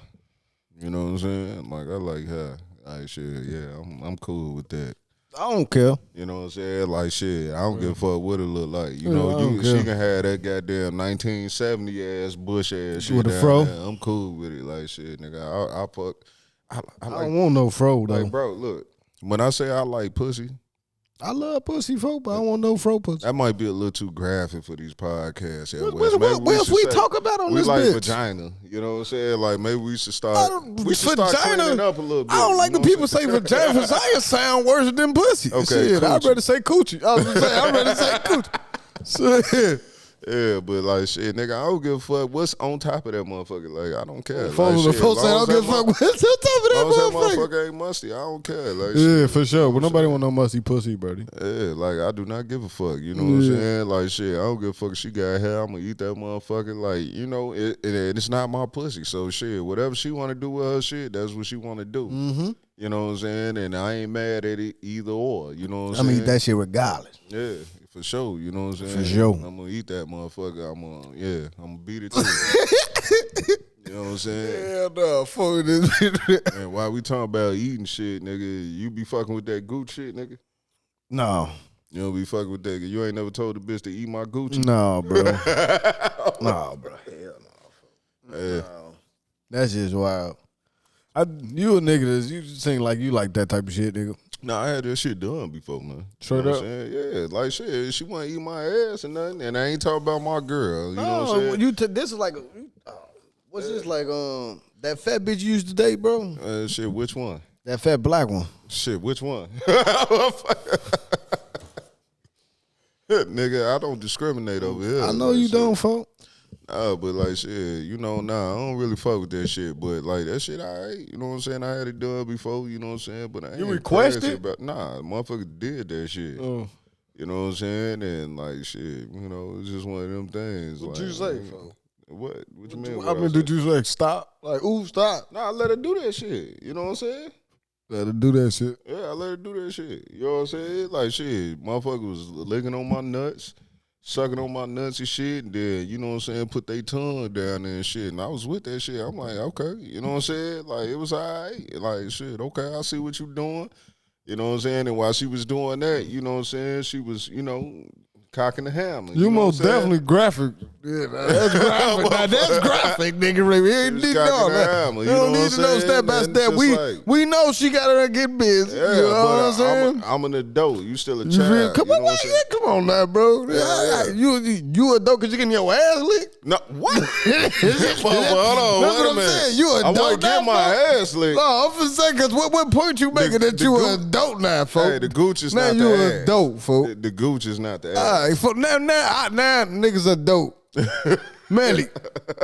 Speaker 1: You know what I'm saying? Like I like hair. Like shit, yeah, I'm cool with that.
Speaker 2: I don't care.
Speaker 1: You know what I'm saying? Like shit, I don't give a fuck what it look like. You
Speaker 2: Yeah,
Speaker 1: know,
Speaker 2: I don't
Speaker 1: she
Speaker 2: care.
Speaker 1: can have that goddamn 1970 ass bush ass shit
Speaker 2: With a
Speaker 1: down
Speaker 2: fro?
Speaker 1: there. I'm cool with it. Like shit, nigga. I fuck. I
Speaker 2: I
Speaker 1: like,
Speaker 2: don't want no fro though.
Speaker 1: like, bro. Look, when I say I like pussy,
Speaker 2: I love pussy folk, but I don't want no fro pussy.
Speaker 1: that might be a little too graphic for these podcasts. Yeah,
Speaker 2: What else we talk about on
Speaker 1: we
Speaker 2: this
Speaker 1: like
Speaker 2: bitch?
Speaker 1: vagina. You know what I'm saying? Like maybe we should
Speaker 2: I
Speaker 1: start.
Speaker 2: don't-
Speaker 1: We should start
Speaker 2: vagina-
Speaker 1: cleaning up a little bit.
Speaker 2: I don't like
Speaker 1: you know
Speaker 2: when people
Speaker 1: what I'm
Speaker 2: say vagina. Vagina sound worse than pussy.
Speaker 1: Okay,
Speaker 2: Shit, I'd
Speaker 1: coochie.
Speaker 2: rather say coochie. I was gonna say, I'd rather say coochie. Shit.
Speaker 1: Yeah, but like shit, nigga, I don't give a fuck what's on top of that motherfucker. Like I don't care.
Speaker 2: Folks
Speaker 1: like, shit,
Speaker 2: say I
Speaker 1: long
Speaker 2: don't
Speaker 1: as
Speaker 2: give a
Speaker 1: that
Speaker 2: fuck what's on top of
Speaker 1: As long as that
Speaker 2: that motherfucker.
Speaker 1: motherfucker ain't musty, I don't care. Like,
Speaker 2: Yeah,
Speaker 1: shit,
Speaker 2: for sure.
Speaker 1: you
Speaker 2: But
Speaker 1: know
Speaker 2: nobody
Speaker 1: what
Speaker 2: want no musty pussy, buddy.
Speaker 1: I'm saying? Yeah, like I do not give a fuck. You know what I'm saying? Like shit, I don't give a fuck if she got hair. I'm gonna eat that motherfucker. Like you know, it's not my pussy. So shit, whatever she want to do with her shit, that's what she want to do.
Speaker 2: Mm-hmm.
Speaker 1: You know what I'm saying? And I ain't mad at it either or. You know what
Speaker 2: I
Speaker 1: I'm saying?
Speaker 2: mean, that shit regardless.
Speaker 1: Yeah, for sure. You know what I'm saying?
Speaker 2: For sure.
Speaker 1: I'm gonna eat that motherfucker. I'm gonna beat it too. You know what I'm saying?
Speaker 2: Hell no, fuck this.
Speaker 1: And while we talking about eating shit, nigga, you be fucking with that Gucci shit, nigga?
Speaker 2: No.
Speaker 1: You don't be fucking with that. You ain't never told the bitch to eat my Gucci.
Speaker 2: No, bro. No, bro. Hell no.
Speaker 1: Yeah.
Speaker 2: No. That's just wild. You a nigga that you seem like you like that type of shit, nigga.
Speaker 1: Nah, I had that shit done before, man.
Speaker 2: Straight
Speaker 1: you know
Speaker 2: up?
Speaker 1: what I'm saying? Yeah, like shit. She want to eat my ass and nothing, and I ain't talking about my girl. You know what I'm saying?
Speaker 2: This is like, what's this like? That fat bitch you used to date, bro.
Speaker 1: Shit, which one?
Speaker 2: That fat black one.
Speaker 1: Shit, which one? Nigga, I don't discriminate over here.
Speaker 2: I know
Speaker 1: like,
Speaker 2: you
Speaker 1: shit.
Speaker 2: don't, folk.
Speaker 1: Nah, but like shit, you know, nah, I don't really fuck with that shit. But like that shit, you know what I'm saying? I had it done before, you know what I'm saying? But I ain't
Speaker 2: requested?
Speaker 1: crazy about. Nah, motherfucker did that shit.
Speaker 2: Oh.
Speaker 1: You know what I'm saying? And like shit, you know, it's just one of them things.
Speaker 2: What
Speaker 1: like,
Speaker 2: you say,
Speaker 1: know,
Speaker 2: folk?
Speaker 1: What? What you mean?
Speaker 2: I mean, did you say stop? Like, ooh, stop.
Speaker 1: Nah, I let her do that shit. You know what I'm saying?
Speaker 2: Let her do that shit.
Speaker 1: Yeah, I let her do that shit. You know what I'm saying? Like shit, motherfucker was licking on my nuts, sucking on my nuts and shit, and then, you know what I'm saying, put their tongue down there and shit. And I was with that shit. I'm like, okay, you know what I'm saying? Like, it was all right. Like, shit, okay, I see what you doing. You know what I'm saying? And while she was doing that, you know what I'm saying, she was, you know, cocking the hammer.
Speaker 2: You
Speaker 1: know
Speaker 2: most
Speaker 1: what I'm saying?
Speaker 2: definitely graphic. Yeah, that's graphic. Now, that's graphic, nigga. We ain't
Speaker 1: was
Speaker 2: need to
Speaker 1: cocking
Speaker 2: know
Speaker 1: the
Speaker 2: that.
Speaker 1: hammer,
Speaker 2: We
Speaker 1: you know
Speaker 2: don't
Speaker 1: what
Speaker 2: need
Speaker 1: I'm
Speaker 2: to know
Speaker 1: saying?
Speaker 2: step by
Speaker 1: And
Speaker 2: step.
Speaker 1: just like-
Speaker 2: We know she got her get busy.
Speaker 1: Yeah,
Speaker 2: you know what I'm
Speaker 1: but
Speaker 2: saying?
Speaker 1: I'm an adult. You still a
Speaker 2: You feel-
Speaker 1: child.
Speaker 2: Come
Speaker 1: you
Speaker 2: on,
Speaker 1: know what I'm saying?
Speaker 2: come on now, bro.
Speaker 1: Yeah.
Speaker 2: You a dope because you getting your ass licked?
Speaker 1: No, what?
Speaker 2: That's
Speaker 1: Hold on,
Speaker 2: what
Speaker 1: wait a
Speaker 2: I'm
Speaker 1: minute.
Speaker 2: saying. You a
Speaker 1: I
Speaker 2: dope
Speaker 1: want to get
Speaker 2: now,
Speaker 1: my
Speaker 2: folks?
Speaker 1: ass licked.
Speaker 2: No, I'm just saying, because what point you making that
Speaker 1: the
Speaker 2: you
Speaker 1: Gucci-
Speaker 2: an adult now, folks?
Speaker 1: Hey, the Gooch is
Speaker 2: now
Speaker 1: not
Speaker 2: you
Speaker 1: the
Speaker 2: a
Speaker 1: ass.
Speaker 2: dope, folks.
Speaker 1: The Gooch is not the ass.
Speaker 2: All right, folks. Now niggas are dope. Manly,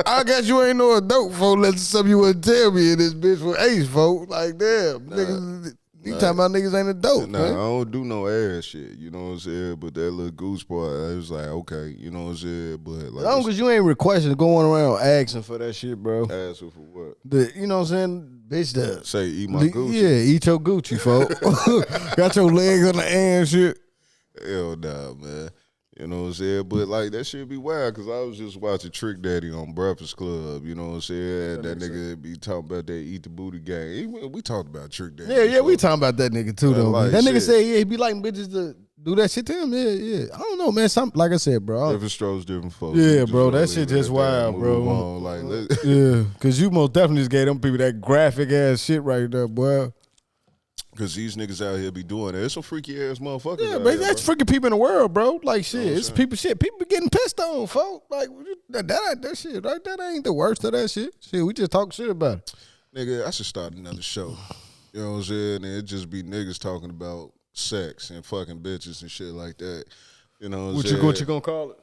Speaker 2: I guess you ain't no adult, folks. Unless something you wouldn't tell me in this bitch for Ace, folks. Like, damn, niggas. You talking about niggas ain't adult,
Speaker 1: Nah, I
Speaker 2: man.
Speaker 1: don't do no ass shit. You know what I'm saying? But that little Goose part, I was like, okay, you know what I'm saying? But like,
Speaker 2: As long as you ain't requesting going around asking for that shit, bro.
Speaker 1: asking for what?
Speaker 2: You know what I'm saying? Bitch, that.
Speaker 1: Say, eat my Gucci.
Speaker 2: Yeah, eat your Gucci, folks. Got your legs on the air and shit.
Speaker 1: Hell nah, man. You know what I'm saying? But like that shit be wild because I was just watching Trick Daddy on Breakfast Club. You know what I'm saying? That nigga be talking about that eat the booty gang. We talked about Trick Daddy.
Speaker 2: Yeah,
Speaker 1: before.
Speaker 2: we talking about that nigga too, though.
Speaker 1: like
Speaker 2: man. That nigga
Speaker 1: shit.
Speaker 2: said, yeah, he be like bitches to do that shit to him. Yeah. I don't know, man. Like I said, bro.
Speaker 1: Different strokes, different folks.
Speaker 2: Yeah,
Speaker 1: We
Speaker 2: bro,
Speaker 1: gonna
Speaker 2: that shit
Speaker 1: leave it
Speaker 2: just
Speaker 1: at that
Speaker 2: wild,
Speaker 1: and
Speaker 2: bro.
Speaker 1: move on. Like,
Speaker 2: Yeah, because you most definitely just gave them people that graphic ass shit right there, boy.
Speaker 1: because these niggas out here be doing it. It's some freaky ass motherfuckers.
Speaker 2: Yeah,
Speaker 1: out
Speaker 2: but
Speaker 1: here,
Speaker 2: that's
Speaker 1: bro.
Speaker 2: freaking people in the world, bro. Like shit,
Speaker 1: what I'm
Speaker 2: it's
Speaker 1: saying?
Speaker 2: people shit. People be getting pissed on, folks. Like that shit, right? That ain't the worst of that shit. Shit, we just talk shit about it.
Speaker 1: Nigga, I should start another show. You know what I'm saying? And it just be niggas talking about sex and fucking bitches and shit like that. You know what I'm saying?
Speaker 2: What you gonna call it?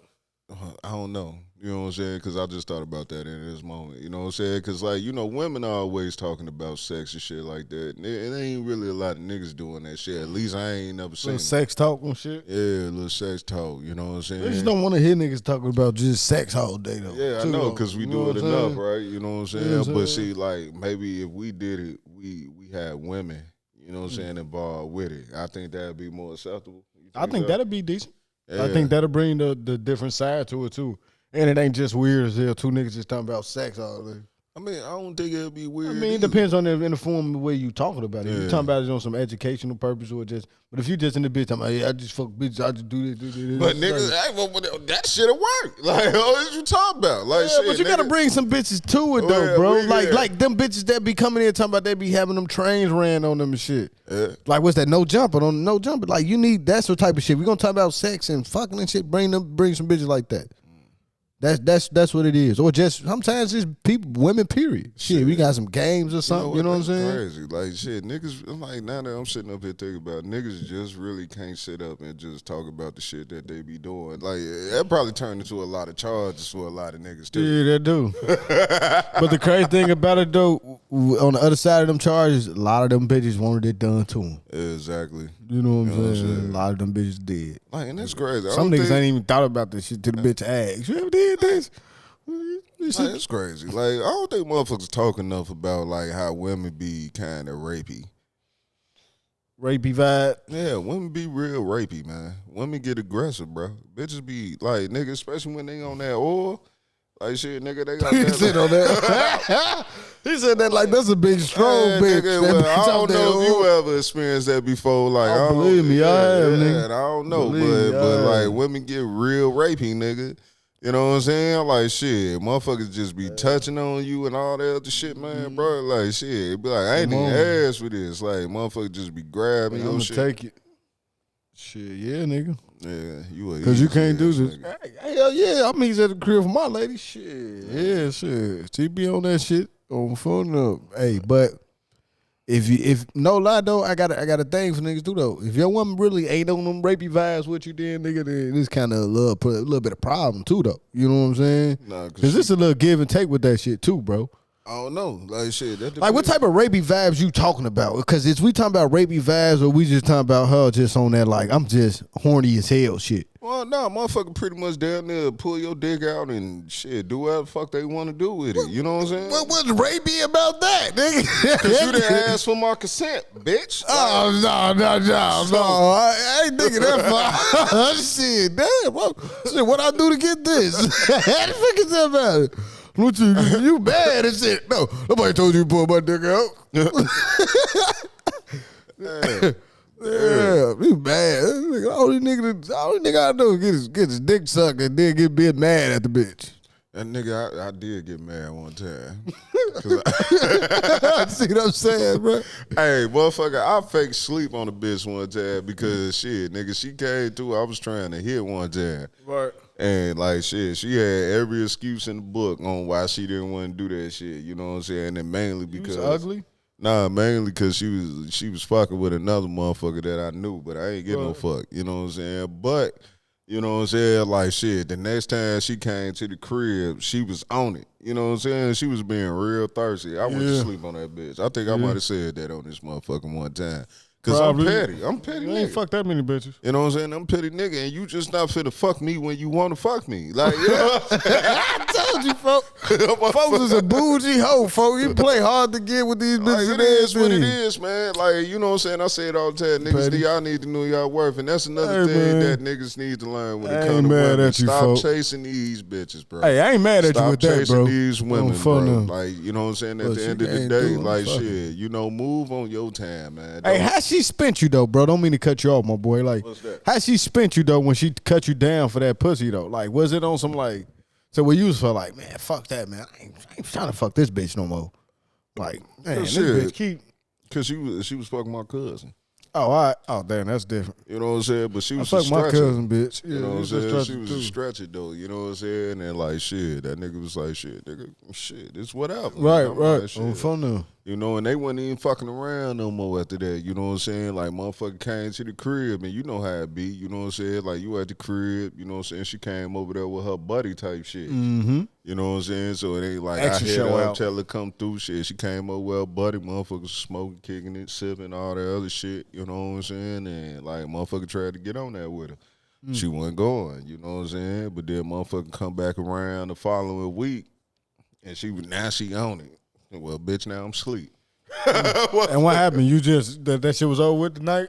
Speaker 1: I don't know. You know what I'm saying? Because I just thought about that in this moment. You know what I'm saying? Because, like, you know, women are always talking about sex and shit like that. And it ain't really a lot of niggas doing that shit. At least I ain't never seen
Speaker 2: Little
Speaker 1: it.
Speaker 2: sex talk and shit.
Speaker 1: Yeah, little sex talk. You know what I'm saying?
Speaker 2: I just don't want to hear niggas talking about just sex all day though.
Speaker 1: Yeah, I
Speaker 2: too,
Speaker 1: know,
Speaker 2: though.
Speaker 1: because we
Speaker 2: You
Speaker 1: do
Speaker 2: know
Speaker 1: it
Speaker 2: what I'm
Speaker 1: enough,
Speaker 2: saying?
Speaker 1: right? You know what I'm saying?
Speaker 2: You know what I'm
Speaker 1: But
Speaker 2: saying?
Speaker 1: see, like, maybe if we did it, we had women, you know what I'm saying, involved with it. I think that'd be more acceptable. You
Speaker 2: I think
Speaker 1: so?
Speaker 2: that'll be decent. I
Speaker 1: Yeah.
Speaker 2: think that'll bring the different side to it too. And it ain't just weird as hell. Two niggas just talking about sex all day.
Speaker 1: I mean, I don't think it'd be weird.
Speaker 2: I mean, it
Speaker 1: either.
Speaker 2: depends on in the form of the way you talking about it. If you
Speaker 1: Yeah.
Speaker 2: talking about it on some educational purpose or just, but if you just in the bitch, I'm like, yeah, I just fuck bitches, I just do this.
Speaker 1: But
Speaker 2: It's
Speaker 1: niggas,
Speaker 2: like,
Speaker 1: hey, well, that shit'll work. Like, what you talking about? Like,
Speaker 2: yeah,
Speaker 1: shit,
Speaker 2: but you gotta
Speaker 1: nigga.
Speaker 2: bring some bitches to it though,
Speaker 1: Yeah,
Speaker 2: bro.
Speaker 1: we- yeah.
Speaker 2: Like them bitches that be coming in talking about they be having them trains ran on them and shit.
Speaker 1: Yeah.
Speaker 2: Like what's that? No jumper on no jumper. Like you need that's the type of shit. We gonna talk about sex and fucking and shit. Bring some bitches like that. That's what it is. Or just sometimes it's people, women. Period. Shit, we got some games or something. You know what I'm saying?
Speaker 1: Crazy. Like, shit, niggas, I'm like, now that I'm sitting up here thinking about it, niggas just really can't sit up and just talk about the shit that they be doing. Like, that probably turned into a lot of charges for a lot of niggas, too.
Speaker 2: Yeah, they do. But the crazy thing about it though, on the other side of them charges, a lot of them bitches wanted it done to them.
Speaker 1: Exactly.
Speaker 2: You know what I'm
Speaker 1: You know what I'm
Speaker 2: saying?
Speaker 1: saying?
Speaker 2: A lot of them bitches did.
Speaker 1: Like, and that's crazy.
Speaker 2: Some niggas ain't even thought about this shit to the bitch ass. You ever did this?
Speaker 1: Like, it's crazy. Like, I don't think motherfuckers talk enough about, like, how women be kind of rapey.
Speaker 2: Rapey vibe.
Speaker 1: Yeah, women be real rapey, man. Women get aggressive, bro. Bitches be like, nigga, especially when they on that oil, Like shit, nigga, they got
Speaker 2: He
Speaker 1: that.
Speaker 2: said on that. He said that like that's a big strong
Speaker 1: Man,
Speaker 2: bitch.
Speaker 1: nigga,
Speaker 2: That
Speaker 1: well,
Speaker 2: bitch
Speaker 1: I
Speaker 2: out
Speaker 1: don't
Speaker 2: there,
Speaker 1: know if you
Speaker 2: oh.
Speaker 1: ever experienced that before. Like,
Speaker 2: Oh,
Speaker 1: I don't,
Speaker 2: believe me, I have, nigga.
Speaker 1: and I don't know,
Speaker 2: Believe me, I
Speaker 1: but like
Speaker 2: have.
Speaker 1: women get real rapey, nigga. You know what I'm saying? Like shit, motherfuckers just be touching on you and all that other shit, man, bro. Like shit, it be like I ain't
Speaker 2: Come
Speaker 1: even
Speaker 2: on.
Speaker 1: ask for this. Like motherfuckers just be grabbing
Speaker 2: I'm
Speaker 1: your
Speaker 2: gonna
Speaker 1: shit.
Speaker 2: take it. Shit, yeah, nigga.
Speaker 1: Yeah, you a
Speaker 2: Cause you
Speaker 1: easy
Speaker 2: can't do
Speaker 1: ass
Speaker 2: this.
Speaker 1: nigga.
Speaker 2: Hell yeah, I'm easy at the crib for my lady. Shit, yeah, shit. She be on that shit on phone up. Hey, but if no lie though, I got a thing for niggas too though. If your woman really ain't on them rapey vibes with you, then nigga, then this kind of put a little bit of problem too though. You know what I'm saying?
Speaker 1: Nah,
Speaker 2: Cause this a little give and take with that shit too, bro.
Speaker 1: I don't know. Like shit, that
Speaker 2: Like, what
Speaker 1: depends.
Speaker 2: type of rapey vibes you talking about? Because is we talking about rapey vibes, or we just talking about her just on that, like, I'm just horny as hell shit?
Speaker 1: Well, nah, motherfucker pretty much down there pull your dick out and shit, do whatever the fuck they want to do with it. You know what I'm saying?
Speaker 2: What's rapey about that, nigga?
Speaker 1: Cause you didn't ask for my consent, bitch.
Speaker 2: Oh, no. I ain't thinking that far. Shit, damn. What I do to get this? How the fuck is that about it? What you bad and shit. No, nobody told you to pull my dick out. Yeah, you bad. All these nigga I know get his dick sucked and then get bit mad at the bitch.
Speaker 1: That nigga, I did get mad one time.
Speaker 2: See what I'm saying, bro?
Speaker 1: Hey, motherfucker, I fake sleep on a bitch one time because shit, nigga, she came through. I was trying to hit one time.
Speaker 2: Right.
Speaker 1: And like shit, she had every excuse in the book on why she didn't want to do that shit. You know what I'm saying? And mainly because
Speaker 2: ugly?
Speaker 1: Nah, mainly because she was fucking with another motherfucker that I knew, but I ain't get no fuck. You know what I'm saying? But you know what I'm saying? Like shit, the next time she came to the crib, she was on it. You know what I'm saying? She was being real thirsty. I went to sleep on that bitch. I think I might have said that on this motherfucker one time. Cause
Speaker 2: Probably.
Speaker 1: I'm petty
Speaker 2: You ain't
Speaker 1: nigga.
Speaker 2: fucked that many bitches.
Speaker 1: You know what I'm saying? I'm petty nigga, and you just not finna fuck me when you want to fuck me. Like, you know what I'm saying?
Speaker 2: I told you, folks. Folks is a bougie hoe, folks. You play hard to get with these bitches.
Speaker 1: Like, it is what it is, man. Like, you know what I'm saying? I say it all the time. Niggas,
Speaker 2: Petty.
Speaker 1: y'all need to know y'all worth. And that's another
Speaker 2: Hey,
Speaker 1: thing
Speaker 2: man.
Speaker 1: that niggas need to learn when
Speaker 2: I
Speaker 1: it
Speaker 2: ain't
Speaker 1: comes to
Speaker 2: mad
Speaker 1: women.
Speaker 2: at you,
Speaker 1: Stop
Speaker 2: folk.
Speaker 1: chasing these bitches, bro.
Speaker 2: Hey, I ain't mad at
Speaker 1: Stop
Speaker 2: you with that,
Speaker 1: chasing
Speaker 2: bro.
Speaker 1: these women,
Speaker 2: Don't
Speaker 1: bro.
Speaker 2: fuck them.
Speaker 1: Like, you know what I'm saying? At
Speaker 2: Look,
Speaker 1: the
Speaker 2: she
Speaker 1: end of the
Speaker 2: ain't
Speaker 1: day,
Speaker 2: doing
Speaker 1: like,
Speaker 2: fuck
Speaker 1: shit, you know, move on your time, man.
Speaker 2: Hey,
Speaker 1: Don't-
Speaker 2: how she spent you though, bro? Don't mean to cut you off, my boy. Like,
Speaker 1: What's that?
Speaker 2: how she spent you though when she cut you down for that pussy though? Like, was it on some like? So what you was for like, man, fuck that, man. I ain't trying to fuck this bitch no more. Like, man, this
Speaker 1: shit.
Speaker 2: bitch keep.
Speaker 1: Cause she was fucking my cousin.
Speaker 2: Oh, all right. Oh, damn, that's different.
Speaker 1: You know what I'm saying? But she
Speaker 2: I
Speaker 1: was a
Speaker 2: fuck my
Speaker 1: stretcher.
Speaker 2: cousin, bitch. Yeah,
Speaker 1: You know what I'm
Speaker 2: it's a
Speaker 1: saying?
Speaker 2: stretcher,
Speaker 1: She was
Speaker 2: too.
Speaker 1: a stretcher though. You know what I'm saying? And like shit, that nigga was like shit, nigga, shit, it's whatever.
Speaker 2: Right,
Speaker 1: I'm
Speaker 2: right.
Speaker 1: like, shit.
Speaker 2: On phone now.
Speaker 1: You know, and they wasn't even fucking around no more after that. You know what I'm saying? Like motherfucker came to the crib and you know how it be. You know what I'm saying? Like you at the crib. You know what I'm saying? She came over there with her buddy type shit.
Speaker 2: Mm-hmm.
Speaker 1: You know what I'm saying? So it ain't like
Speaker 2: Extra
Speaker 1: I hit
Speaker 2: show
Speaker 1: her up,
Speaker 2: out.
Speaker 1: tell her come through shit. She came over with her buddy, motherfuckers smoking, kicking it, sipping, all that other shit. You know what I'm saying? And like motherfucker tried to get on that with her. She wasn't going, you know what I'm saying? But then motherfucker come back around the following week and now she on it. Well, bitch, now I'm asleep.
Speaker 2: And what happened? You just that shit was over with tonight?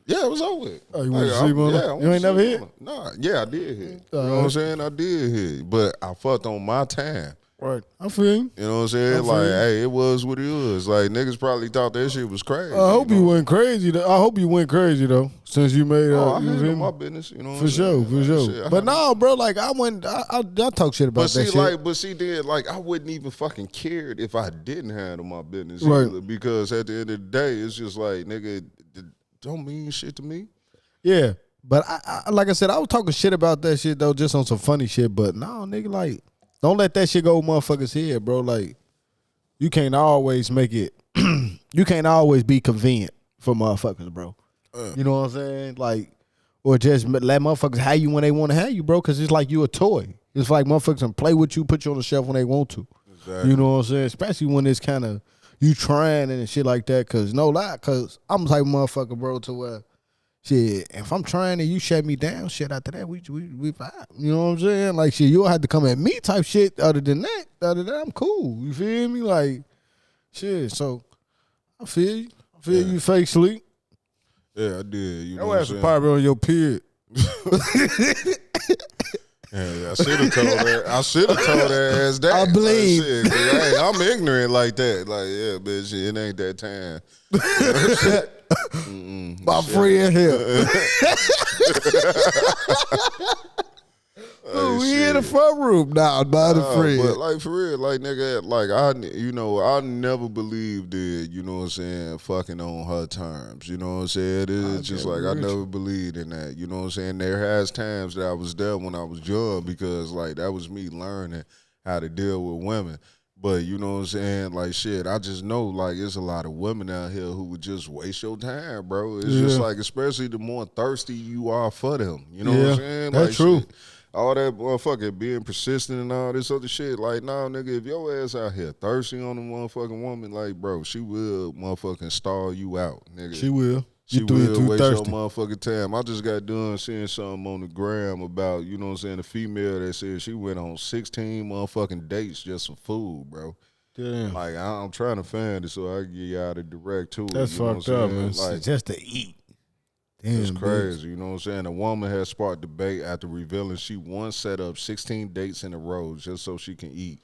Speaker 1: Yeah, it was over with.
Speaker 2: Oh, you went to sleep on her?
Speaker 1: I
Speaker 2: You
Speaker 1: went to
Speaker 2: ain't never
Speaker 1: sleep
Speaker 2: hit?
Speaker 1: on her. Nah, yeah, I did hit. You know what I'm saying? I did hit. But I fucked on my time.
Speaker 2: Right. I feel you.
Speaker 1: You know what I'm saying?
Speaker 2: I feel
Speaker 1: Like,
Speaker 2: you.
Speaker 1: hey, it was what it was. Like, niggas probably thought that shit was crazy.
Speaker 2: I hope
Speaker 1: you
Speaker 2: you
Speaker 1: know?
Speaker 2: went crazy. I hope you went crazy though, since you made.
Speaker 1: Oh, I
Speaker 2: you
Speaker 1: handle
Speaker 2: feel
Speaker 1: my
Speaker 2: me?
Speaker 1: business. You know what
Speaker 2: For
Speaker 1: I'm
Speaker 2: sure,
Speaker 1: saying?
Speaker 2: for
Speaker 1: Like,
Speaker 2: sure.
Speaker 1: shit, I
Speaker 2: But
Speaker 1: handle-
Speaker 2: no, bro. Like I went. I talk shit about
Speaker 1: But
Speaker 2: that
Speaker 1: see,
Speaker 2: shit.
Speaker 1: then, like, I wouldn't even fucking cared if I didn't handle my business.
Speaker 2: Right.
Speaker 1: Either, because at the end of the day, it's just like, nigga, it don't mean shit to me.
Speaker 2: Yeah, but I like I said, I was talking shit about that shit though, just on some funny shit. But no, nigga, like, don't let that shit go over motherfuckers' head, bro. Like, you can't always make it. You can't always be convenient for motherfuckers, bro. You know what I'm saying? Like, or just let motherfuckers have you when they want to have you, bro. Because it's like you a toy. It's like motherfuckers can play with you, put you on the shelf when they want to.
Speaker 1: Exactly.
Speaker 2: You know what I'm saying? Especially when it's kind of you trying and shit like that. Because no lie, because I'm the type of motherfucker, bro, to where. Shit, if I'm trying and you shut me down, shit, after that, we vibe. You know what I'm saying? Like, shit, you'll have to come at me type shit. Other than that, I'm cool. You feel me? Like, shit, so I feel you. I feel you fake sleep.
Speaker 1: Yeah, I did. You know
Speaker 2: That
Speaker 1: what I'm
Speaker 2: ass
Speaker 1: saying?
Speaker 2: probably on your period.
Speaker 1: Yeah, I should have told her. I should have told her ass that.
Speaker 2: I believe.
Speaker 1: Like, shit, 'cause, hey, I'm ignorant like that. Like, yeah, bitch, it ain't that time.
Speaker 2: My friend here.
Speaker 1: Hey,
Speaker 2: We in the
Speaker 1: shit.
Speaker 2: front room now, not a friend.
Speaker 1: But like for real, like nigga, like I never believed that, you know what I'm saying, fucking on her terms. You know what I'm saying? It is just like I never believed in that. You know what I'm saying? There has times that I was there when I was young because like that was me learning how to deal with women. But you know what I'm saying? Like shit, I just know like there's a lot of women out here who would just waste your time, bro. It's just like, especially the more thirsty you are for them. You know what I'm saying?
Speaker 2: That's
Speaker 1: Like,
Speaker 2: true.
Speaker 1: shit, all that motherfucking being persistent and all this other shit. Like, nah, nigga, if your ass out here thirsty on a motherfucking woman, like, bro, she will motherfucking stall you out, nigga.
Speaker 2: She will.
Speaker 1: She
Speaker 2: You too
Speaker 1: will waste
Speaker 2: thirsty.
Speaker 1: your motherfucking time. I just got done seeing something on the gram about, you know what I'm saying, a female that said she went on 16 motherfucking dates just for food, bro.
Speaker 2: Damn.
Speaker 1: Like, I'm trying to find it so I can get y'all the direct to it.
Speaker 2: That's
Speaker 1: you know
Speaker 2: fucked
Speaker 1: what I'm
Speaker 2: up,
Speaker 1: saying?
Speaker 2: man.
Speaker 1: Like,
Speaker 2: Just to eat. Damn,
Speaker 1: it's
Speaker 2: bitch.
Speaker 1: crazy, you know what I'm saying? A woman has sparked debate after revealing she once set up 16 dates in a row just so she can eat.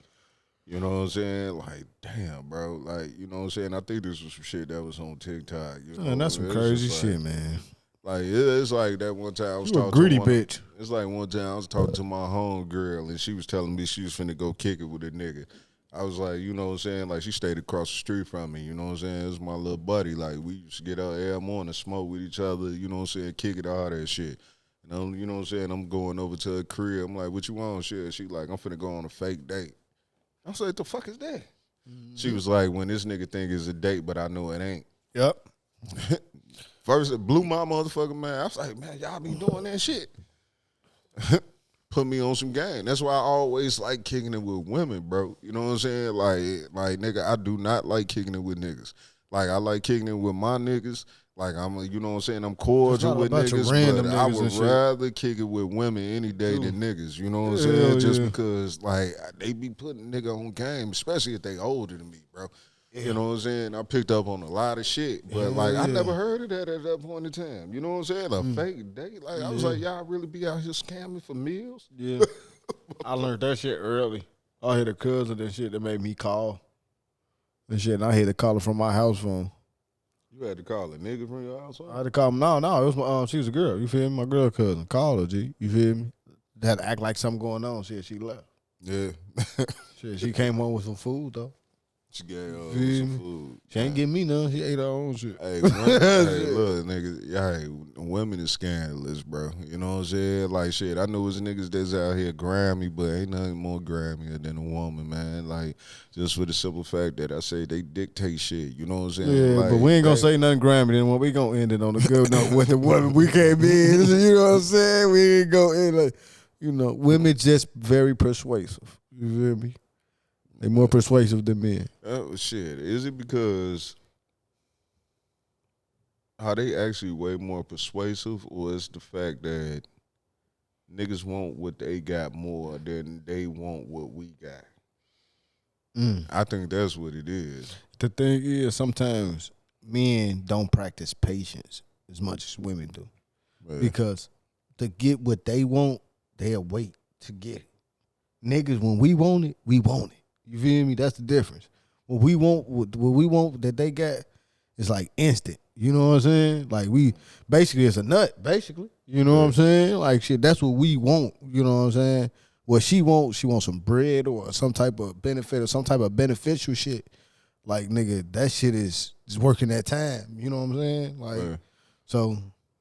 Speaker 1: You know what I'm saying? Like, damn, bro. Like, you know what I'm saying? I think this was some shit that was on TikTok. You know?
Speaker 2: Man, that's some
Speaker 1: It's
Speaker 2: crazy
Speaker 1: just like,
Speaker 2: shit, man.
Speaker 1: Like, it's like that one time I was
Speaker 2: You a
Speaker 1: talking
Speaker 2: greedy
Speaker 1: to one,
Speaker 2: bitch.
Speaker 1: It's like one time I was talking to my home girl and she was telling me she was finna go kick it with a nigga. I was like, you know what I'm saying? Like, she stayed across the street from me. You know what I'm saying? It was my little buddy. Like, we used to get out every morning, smoke with each other. You know what I'm saying? Kick it, all that shit. And you know what I'm saying? I'm going over to her crib. I'm like, what you want? Shit. She like, I'm finna go on a fake date. I was like, the fuck is that? She was like, when this nigga think it's a date, but I know it ain't.
Speaker 2: Yep.
Speaker 1: First, it blew my motherfucking mind. I was like, man, y'all be doing that shit. Put me on some game. That's why I always like kicking it with women, bro. You know what I'm saying? Like nigga, I do not like kicking it with niggas. Like, I like kicking it with my niggas. Like, you know what I'm saying? I'm cordial with niggas, but I would rather kick it with women any day than niggas. You know what I'm saying? Just because, like, they be putting nigga on game, especially if they older than me, bro. Yeah. You know what I'm saying? I picked up on a lot of shit, but I never heard of that at that point in time. You know what I'm saying? A fake date. Like, I was like, y'all really be out here scamming for meals?
Speaker 2: Yeah. I learned that shit early. I had a cousin and shit that made me call. And shit, and I had to call her from my house phone.
Speaker 1: You had to call a nigga from your house phone?
Speaker 2: I had to call him. No, it was my she was a girl. You feel me? My girl cousin. Call her, G. You feel me? They had to act like something going on. Shit, she left.
Speaker 1: Yeah.
Speaker 2: Shit, she came home with some food though.
Speaker 1: She gave
Speaker 2: Feel
Speaker 1: some
Speaker 2: me?
Speaker 1: food.
Speaker 2: She ain't give me none. She ate her own shit.
Speaker 1: Hey, look, nigga, hey, women is scandalous, bro. You know what I'm saying? Like, shit, I know it's niggas that's out here Grammy, but ain't nothing more Grammy than a woman, man. Like, just for the simple fact that I say they dictate shit. You know what I'm saying?
Speaker 2: Yeah,
Speaker 1: like,
Speaker 2: but we ain't gonna say nothing Grammy then. We gonna end it on the good note with the women we came in. You know what I'm saying? We ain't go in like, you know, women just very persuasive. You feel me? They more persuasive than men.
Speaker 1: Oh, shit. Is it because are they actually way more persuasive, or is the fact that niggas want what they got more than they want what we got? I think that's what it is.
Speaker 2: The thing is, sometimes men don't practice patience as much as women do.
Speaker 1: Yeah.
Speaker 2: Because to get what they want, they'll wait to get it. Niggas, when we want it, we want it. You feel me? That's the difference. What we want that they got is like instant. You know what I'm saying? Like, we basically, it's a nut, basically. You know what I'm saying? Like, shit, that's what we want. You know what I'm saying? What she wants some bread or some type of benefit or some type of beneficial shit. Like, nigga, that shit is working that time. You know what I'm saying? Like, so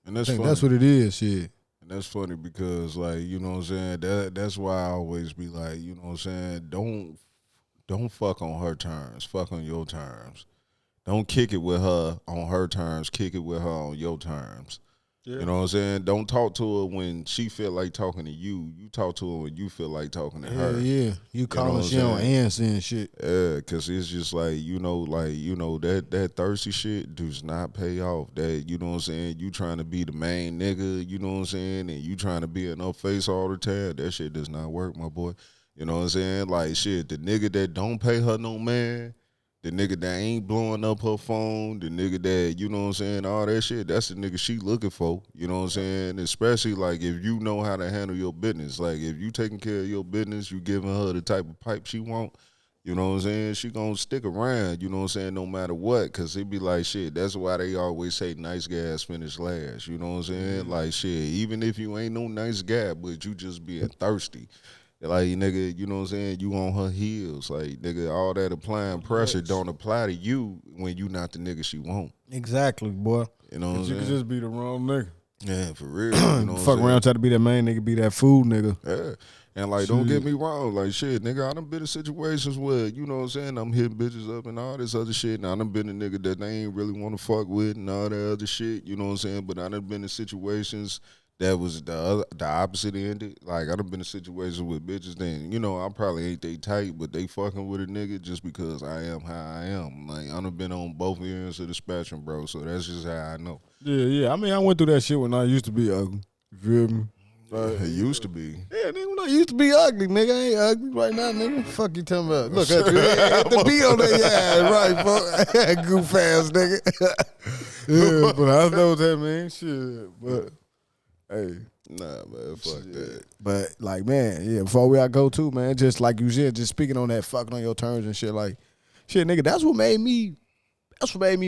Speaker 1: And that's
Speaker 2: I think
Speaker 1: funny.
Speaker 2: that's what it is, shit.
Speaker 1: And that's funny because, like, you know what I'm saying? That's why I always be like, you know what I'm saying? Don't fuck on her terms. Fuck on your terms. Don't kick it with her on her terms. Kick it with her on your terms. Yeah. You know what I'm saying? Don't talk to her when she feel like talking to you. You talk to her when you feel like talking to her.
Speaker 2: Yeah. You calling she don't answer and shit.
Speaker 1: Yeah, because it's just like, that thirsty shit does not pay off. That, you know what I'm saying? You trying to be the main nigga, you know what I'm saying? And you trying to be in her face all the time. That shit does not work, my boy. You know what I'm saying? Like, shit, the nigga that don't pay her no man, The nigga that ain't blowing up her phone, the nigga that, you know what I'm saying, all that shit, that's the nigga she looking for. You know what I'm saying? Especially like if you know how to handle your business. Like if you taking care of your business, you giving her the type of pipe she want, you know what I'm saying? She gonna stick around, you know what I'm saying, no matter what. Cause it be like shit. That's why they always say nice gas finish last. You know what I'm saying? Like shit, even if you ain't no nice guy, but you just being thirsty. Like, nigga, you know what I'm saying? You on her heels. Like, nigga, all that applying pressure don't apply to you when you not the nigga she want.
Speaker 2: Exactly, boy.
Speaker 1: You know what I'm
Speaker 2: You
Speaker 1: saying?
Speaker 2: could just be the wrong nigga.
Speaker 1: Yeah, for real. You know
Speaker 2: Fuck around, try to be that main nigga, be that food nigga.
Speaker 1: Yeah. And, like, don't get me wrong. Like, shit, nigga, I done been in situations where, you know what I'm saying, I'm hitting bitches up and all this other shit. And I done been a nigga that they ain't really want to fuck with and all that other shit. You know what I'm saying? But I done been in situations that was the opposite ended. Like, I done been in situations with bitches that, you know, I probably ain't they tight, but they fucking with a nigga just because I am how I am. Like, I done been on both ends of the spectrum, bro. So that's just how I know.
Speaker 2: Yeah. I mean, I went through that shit when I used to be ugly. You feel me?
Speaker 1: It used to be.
Speaker 2: Yeah, nigga, when I used to be ugly, nigga, I ain't ugly right now, nigga. Fuck you talking about? Look at you, hit the beat on that, yeah, right, fuck, goof ass, nigga. Yeah, but I know what that means, shit. But hey,
Speaker 1: Nah, man, fuck that.
Speaker 2: but like, man, yeah. Before we go too, man, just like you said, just speaking on that, fucking on your terms and shit, like, shit, nigga, that's what made me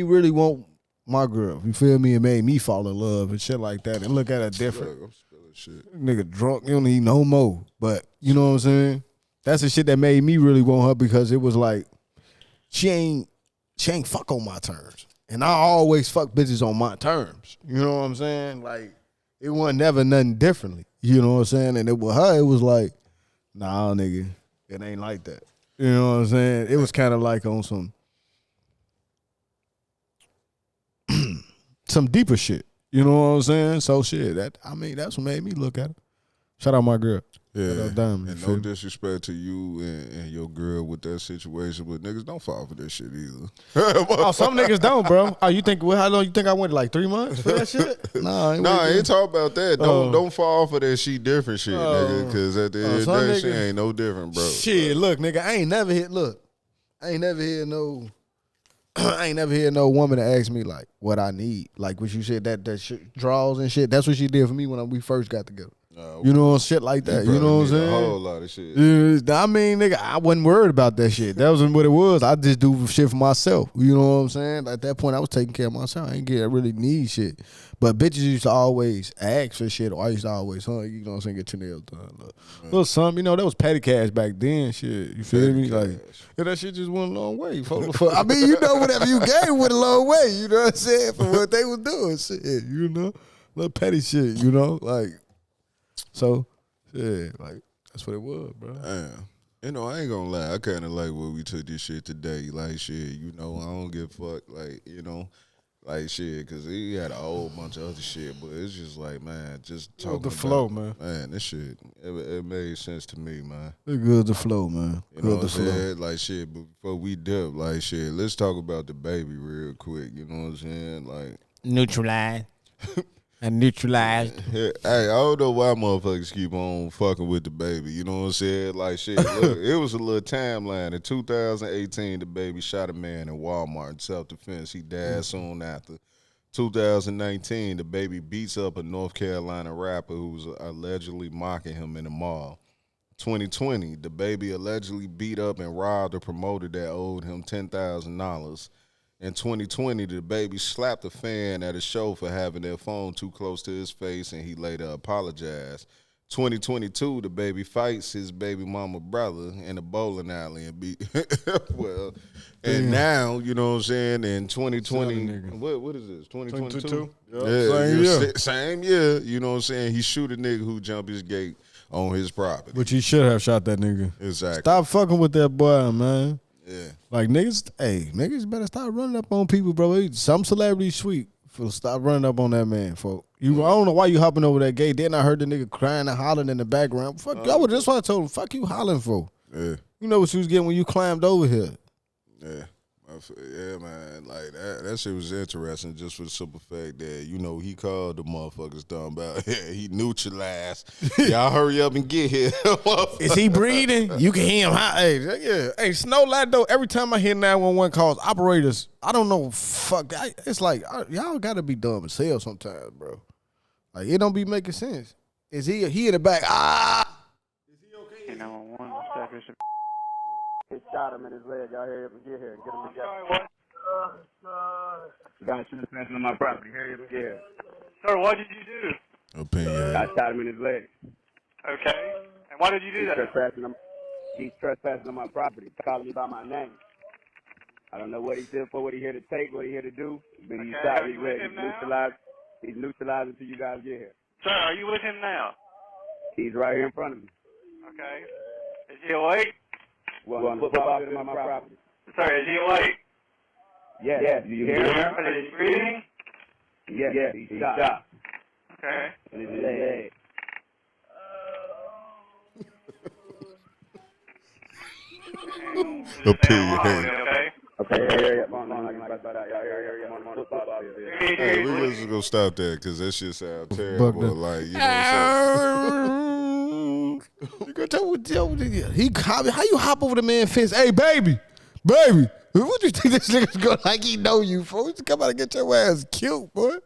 Speaker 2: really want my girl. You feel me? It made me fall in love and shit like that, and look at her different.
Speaker 1: Look, I'm spilling shit.
Speaker 2: Nigga drunk, you don't need no more. But you know what I'm saying? That's the shit that made me really want her because it was like she ain't fuck on my terms. And I always fuck bitches on my terms. You know what I'm saying? Like it wasn't never nothing differently. You know what I'm saying? And it with her, it was like, nah, nigga, it ain't like that. You know what I'm saying? It was kind of like on some deeper shit. You know what I'm saying? So shit, that's what made me look at her. Shout out my girl.
Speaker 1: Yeah,
Speaker 2: Diamond,
Speaker 1: and no disrespect to you and your girl with that situation, but niggas don't fall for that shit either.
Speaker 2: Oh, some niggas don't, bro. Oh, you think how long you think I went? Like 3 months for that shit? Nah,
Speaker 1: I ain't talking about that. Don't fall for that she different shit, nigga. Because at the end of the day, she ain't no different, bro.
Speaker 2: Shit, look, nigga, I ain't never hear no woman to ask me like what I need. Like what you said that shit draws and shit. That's what she did for me when we first got together. You know, shit like that. You know what I'm saying?
Speaker 1: A whole lot of shit.
Speaker 2: I mean, nigga, I wasn't worried about that shit. That wasn't what it was. I just do shit for myself. You know what I'm saying? At that point, I was taking care of myself. I ain't really need shit. But bitches used to always ask for shit, or I used to always, you know what I'm saying, get your nails done. Little something, you know, that was petty cash back then, shit. You feel me? Like, yeah, that shit just went a long way. I mean, you know, whatever you gave went a long way, you know what I'm saying, for what they was doing, shit, you know? Little petty shit, you know? Like, so, yeah, like, that's what it was, bro.
Speaker 1: Damn. You know, I ain't gonna lie. I kind of like where we took this shit today. Like, shit, you know, I don't give a fuck. Like, you know, like, shit, because he had a whole bunch of other shit. But it's just like, man, just talking
Speaker 2: the flow, man.
Speaker 1: Man, this shit, it made sense to me, man.
Speaker 2: It's good to flow, man.
Speaker 1: You know what I'm saying? Like, shit, but before we dip, like, shit, let's talk about the baby real quick. You know what I'm saying? Like,
Speaker 2: neutralized. And neutralized.
Speaker 1: Hey, I don't know why motherfuckers keep on fucking with the baby. You know what I'm saying? Like, shit, look, it was a little timeline. In 2018, the baby shot a man in Walmart in self-defense. He died soon after. 2019, the baby beats up a North Carolina rapper who was allegedly mocking him in the mall. 2020, the baby allegedly beat up and robbed a promoter that owed him $10,000. In 2020, the baby slapped a fan at a show for having their phone too close to his face, and he later apologized. 2022, the baby fights his baby mama brother in a bowling alley and beat. Well, and now, you know what I'm saying, in 2020, what is this, 2022? Yeah, same year, you know what I'm saying, he shoot a nigga who jumped his gate on his property.
Speaker 2: But you should have shot that nigga.
Speaker 1: Exactly.
Speaker 2: Stop fucking with that boy, man.
Speaker 1: Yeah.
Speaker 2: Like, niggas better stop running up on people, bro. Some celebrities sweet. Stop running up on that man, folk. I don't know why you hopping over that gate. Then I heard the nigga crying and hollering in the background. Fuck, that's what I told him. Fuck you hollering for.
Speaker 1: Yeah.
Speaker 2: You know what you was getting when you climbed over here.
Speaker 1: Yeah. Yeah, man, like that shit was interesting just for the simple fact that, he called the motherfuckers dumb about he neutralized. Y'all hurry up and get here.
Speaker 2: Is he breathing? You can hear him. Hey, Snow Light though. Every time I hear 911 calls, operators, I don't know. Fuck, it's like y'all gotta be dumb as hell sometimes, bro. Like it don't be making sense. Is he in the back? Is he okay?
Speaker 6: 911. He shot him in his leg. Y'all hurry up and get here. Get him together. Guy trespassing on my property. Hurry up and get here.
Speaker 7: Sir, what did you do?
Speaker 1: Opinion.
Speaker 6: I shot him in his leg.
Speaker 7: Okay. And why did you do that?
Speaker 6: He's trespassing on my property, calling me by my name. I don't know what he did for, what he here to take, what he here to do. But he shot his leg. He's neutralized until you guys get here.
Speaker 7: Sir, are you with him now?
Speaker 6: He's right here in front of me.
Speaker 7: Okay. Is he awake?
Speaker 6: Well, football field on my property.
Speaker 7: Sir, is he awake?
Speaker 6: Yes. Do you hear him?
Speaker 7: Is he breathing?
Speaker 6: Yes. He's shot.
Speaker 7: Okay.
Speaker 6: In his leg.
Speaker 1: Opinion.
Speaker 6: Okay, hurry up.
Speaker 1: Hey, we just gonna stop that because that shit sound terrible. Like, you know what I'm saying?
Speaker 2: How you hop over the man's fence? Hey, baby, what you think this nigga's going like he know you, folks? Come out and get your ass killed, boy.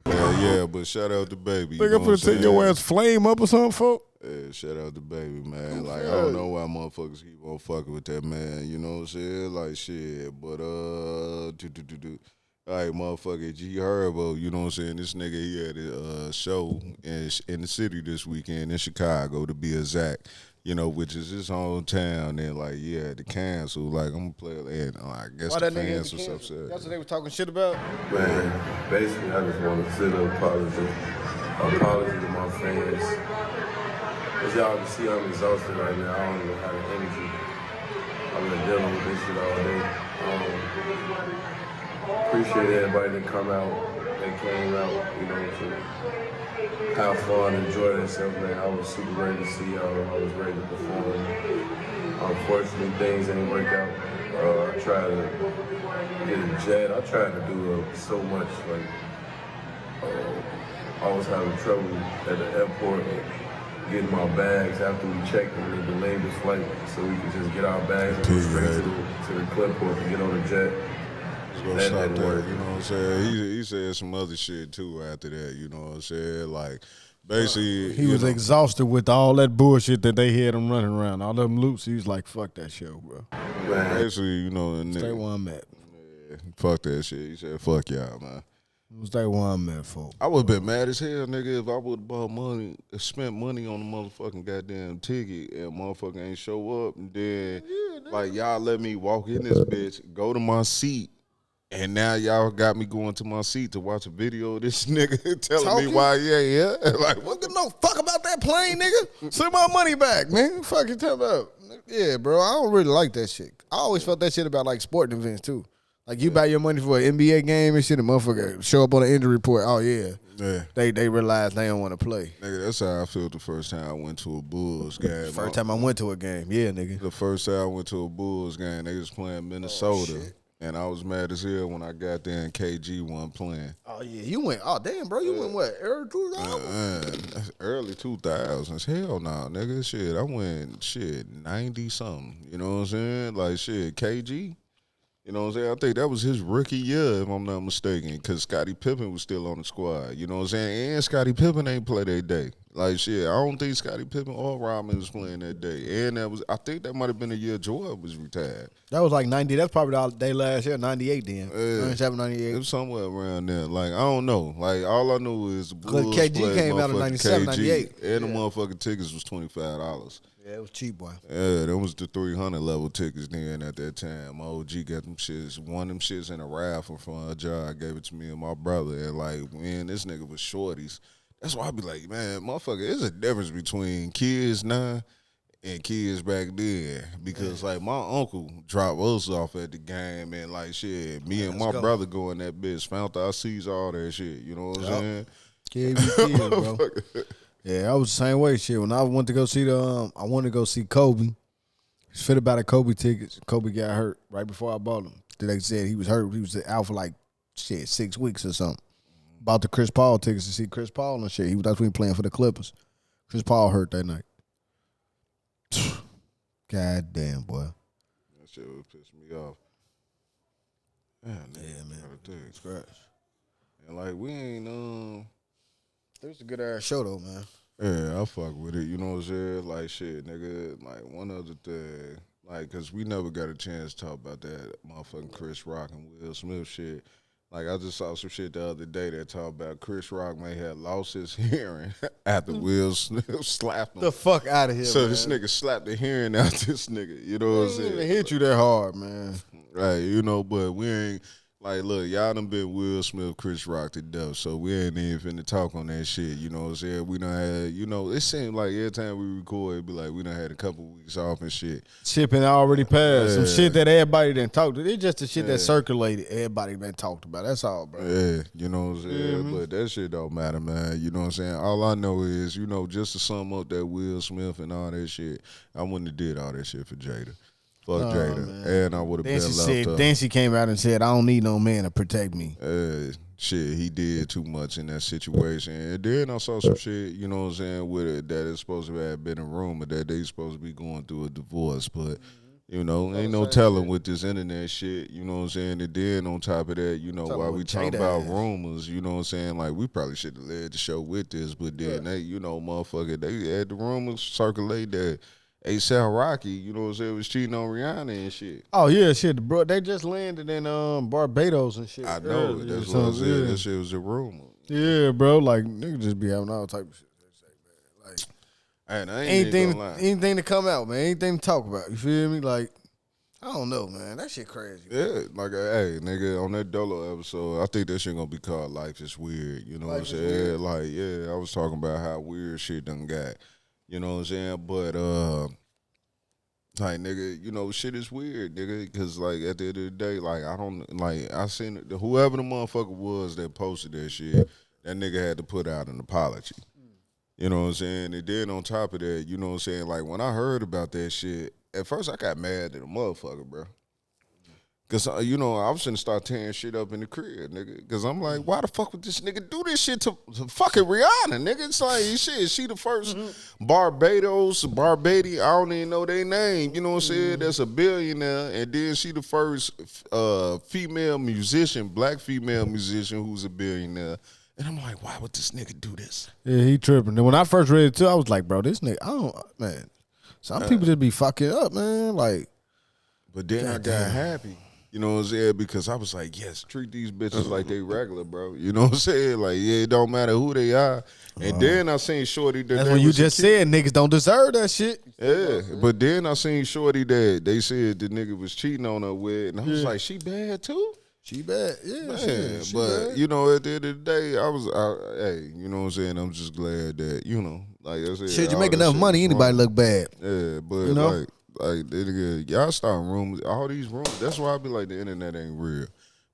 Speaker 1: Yeah, but shout out to Baby.
Speaker 2: Think I'm finna take your ass flame up or something, folks?
Speaker 1: Yeah, shout out to Baby, man. Like, I don't know why motherfuckers keep on fucking with that, man. You know what I'm saying? Like, shit. But, all right, motherfucker, G Herbo, you know what I'm saying? This nigga, he had a show in the city this weekend in Chicago, to be exact, which is his hometown. And, like, yeah, to cancel. Like, I'm going to play it. And I guess the fans was upset.
Speaker 2: That's what they were talking shit about?
Speaker 8: Man, basically, I just want to send an apology to my fans. As y'all can see, I'm exhausted right now. I don't even have the energy. I've been dealing with this shit all day. Appreciate everybody that come out. They came out, to have fun, enjoy themselves, man. I was super ready to see y'all. I was ready to perform. Unfortunately, things didn't work out. I tried to get a jet. I tried to do so much. I was having trouble at the airport getting my bags after we checked them. They delayed the flight so we could just get our bags and go straight to the clipboard and get on the jet.
Speaker 1: That didn't work. You know what I'm saying? He said some other shit too after that. You know what I'm saying? Like, basically,
Speaker 2: he was exhausted with all that bullshit that they had him running around, all them loops. He was like, "Fuck that show, bro."
Speaker 1: Man. Basically,
Speaker 2: stay where I'm at.
Speaker 1: Yeah, fuck that shit. He said, "Fuck y'all, man."
Speaker 2: Stay where I'm at, folks.
Speaker 1: I would have been mad as hell, nigga, if I would have bought money, spent money on the motherfucking goddamn ticket and motherfucker ain't show up, and then like y'all let me walk in this bitch, go to my seat. And now y'all got me going to my seat to watch a video of this nigga telling me why, yeah. Like, what the no fuck about that plane, nigga? Send my money back, man. Fuck you talking about?
Speaker 2: Yeah, bro, I don't really like that shit. I always felt that shit about like sporting events too. Like you buy your money for an NBA game and shit, and motherfucker show up on an injury report. Oh yeah. They realize they don't want to play.
Speaker 1: Nigga, that's how I felt the first time I went to a Bulls game.
Speaker 2: First time I went to a game, yeah, nigga.
Speaker 1: The first time I went to a Bulls game, they was playing Minnesota. And I was mad as hell when I got there and KG wasn't playing.
Speaker 2: Oh, yeah. You went, oh, damn, bro. You went what, early 2000s?
Speaker 1: Early 2000s. Hell no, nigga. Shit, I went, 90-something. You know what I'm saying? Like, shit, KG. You know what I'm saying? I think that was his rookie year, if I'm not mistaken, because Scottie Pippen was still on the squad. You know what I'm saying? And Scottie Pippen ain't play that day. Like, shit, I don't think Scottie Pippen or Rodman was playing that day. And I think that might have been the year Jordan was retired.
Speaker 2: That was like 90. That's probably the day last year, 98 then. 97, 98.
Speaker 1: It was somewhere around there. Like, I don't know. Like, all I knew is the Bulls
Speaker 2: KG came out in 97, 98.
Speaker 1: And the motherfucking tickets was $25.
Speaker 2: Yeah, it was cheap, boy.
Speaker 1: Yeah, that was the 300 level tickets then at that time. My OG got them shits, won them shits in a raffle from a job, gave it to me and my brother. And like, man, this nigga was shorties. That's why I be like, man, motherfucker, there's a difference between kids now and kids back then. Because like my uncle dropped us off at the game and like shit, me and my brother go in that bitch, found our seats, all that shit. You know what I'm saying?
Speaker 2: KBT, bro. Yeah, I was the same way. Shit, when I went to go see I wanted to go see Kobe. It's fit about the Kobe tickets. Kobe got hurt right before I bought them. They said he was hurt. He was out for like 6 weeks or something. About the Chris Paul tickets to see Chris Paul and shit. That's when he playing for the Clippers. Chris Paul hurt that night. God damn, boy.
Speaker 1: That shit would piss me off. Man, man.
Speaker 2: Scratch.
Speaker 1: And like we ain't
Speaker 2: It was a good ass show though, man.
Speaker 1: Yeah, I fuck with it. You know what I'm saying? Like shit, nigga. Like one other thing, like, cause we never got a chance to talk about that motherfucking Chris Rock and Will Smith shit. Like I just saw some shit the other day that talked about Chris Rock may have lost his hearing after Will Smith slapped him.
Speaker 2: The fuck out of here.
Speaker 1: So
Speaker 2: man.
Speaker 1: this nigga slapped the hearing out this nigga. You know what I'm saying?
Speaker 2: It hit you that hard, man.
Speaker 1: Right, you know, but we ain't like, look, y'all done been Will Smith, Chris Rock to death, so we ain't even finna talk on that shit. You know what I'm saying? We done had, you know, it seemed like every time we record, it be like we done had a couple weeks off and shit.
Speaker 2: Shipping already passed. Some
Speaker 1: Yeah.
Speaker 2: shit that everybody done talked to. It's just the shit that circulated. Everybody been talked about. That's all, bro.
Speaker 1: Yeah, you know what I'm saying? But that shit don't matter, man. You know what I'm saying? All I know is, you know, just to sum up that Will Smith and all that shit, I wouldn't have did all that shit for Jada. Fuck Jada.
Speaker 2: Man.
Speaker 1: And I would have been left up.
Speaker 2: Then she came out and said, I don't need no man to protect me.
Speaker 1: Shit, he did too much in that situation. And then I saw some shit, you know what I'm saying, with it that it's supposed to have been a rumor that they supposed to be going through a divorce. But, you know, ain't no telling with this internet shit, you know what I'm saying? And then on top of that, you know, while we talking about rumors, you know what I'm saying, like we probably should have led the show with this, but then they, you know, motherfucker, they had the rumors circulate that A$AP Rocky, you know what I'm saying, was cheating on Rihanna and shit.
Speaker 2: Oh, yeah, shit. Bro, they just landed in Barbados and shit.
Speaker 1: I know.
Speaker 2: earlier.
Speaker 1: That's what I said. That shit was a rumor.
Speaker 2: Yeah, bro. Like, niggas just be having all type of shit. Like,
Speaker 1: And I ain't even gonna lie.
Speaker 2: anything to come out, man. Anything to talk about. You feel me? Like, I don't know, man. That shit crazy.
Speaker 1: Yeah, like, hey, nigga, on that Dolo episode, I think that shit gonna be called Life is Weird. You know what I'm saying? Like, yeah, I was talking about how weird shit done got. You know what I'm saying? But, like, nigga, you know, shit is weird, nigga, because, like, at the end of the day, like, I don't, like, I seen whoever the motherfucker was that posted that shit, that nigga had to put out an apology. You know what I'm saying? And then on top of that, you know what I'm saying, like, when I heard about that shit, at first I got mad at the motherfucker, bro. Because, you know, I was going to start tearing shit up in the crib, nigga. Because I'm like, why the fuck would this nigga do this shit to fucking Rihanna, nigga? It's like, shit, she the first Barbadi, I don't even know their name. You know what I'm saying? That's a billionaire. And then she the first female musician, black female musician who's a billionaire. And I'm like, why would this nigga do this?
Speaker 2: Yeah, he tripping. Then when I first read it too, I was like, bro, this nigga, man. Some people just be fucking up, man. Like,
Speaker 1: but then I got happy. You know what I'm saying? Because I was like, yes, treat these bitches like they regular, bro. You know what I'm saying? Like, yeah, it don't matter who they are. And then I seen Shorty that
Speaker 2: that's when you just said niggas don't deserve that shit.
Speaker 1: Yeah, but then I seen Shorty that they said the nigga was cheating on her with, and I was like, she bad too?
Speaker 2: She bad, yeah.
Speaker 1: Man,
Speaker 2: she
Speaker 1: but
Speaker 2: bad.
Speaker 1: you know, at the end of the day, hey, you know what I'm saying? I'm just glad that, you know, like I said,
Speaker 2: Shit, you
Speaker 1: all
Speaker 2: make
Speaker 1: that
Speaker 2: enough
Speaker 1: shit
Speaker 2: money,
Speaker 1: was
Speaker 2: anybody
Speaker 1: wrong.
Speaker 2: look bad.
Speaker 1: Yeah, but
Speaker 2: You know?
Speaker 1: like nigga, y'all starting rumors, all these rumors. That's why I be like, the internet ain't real.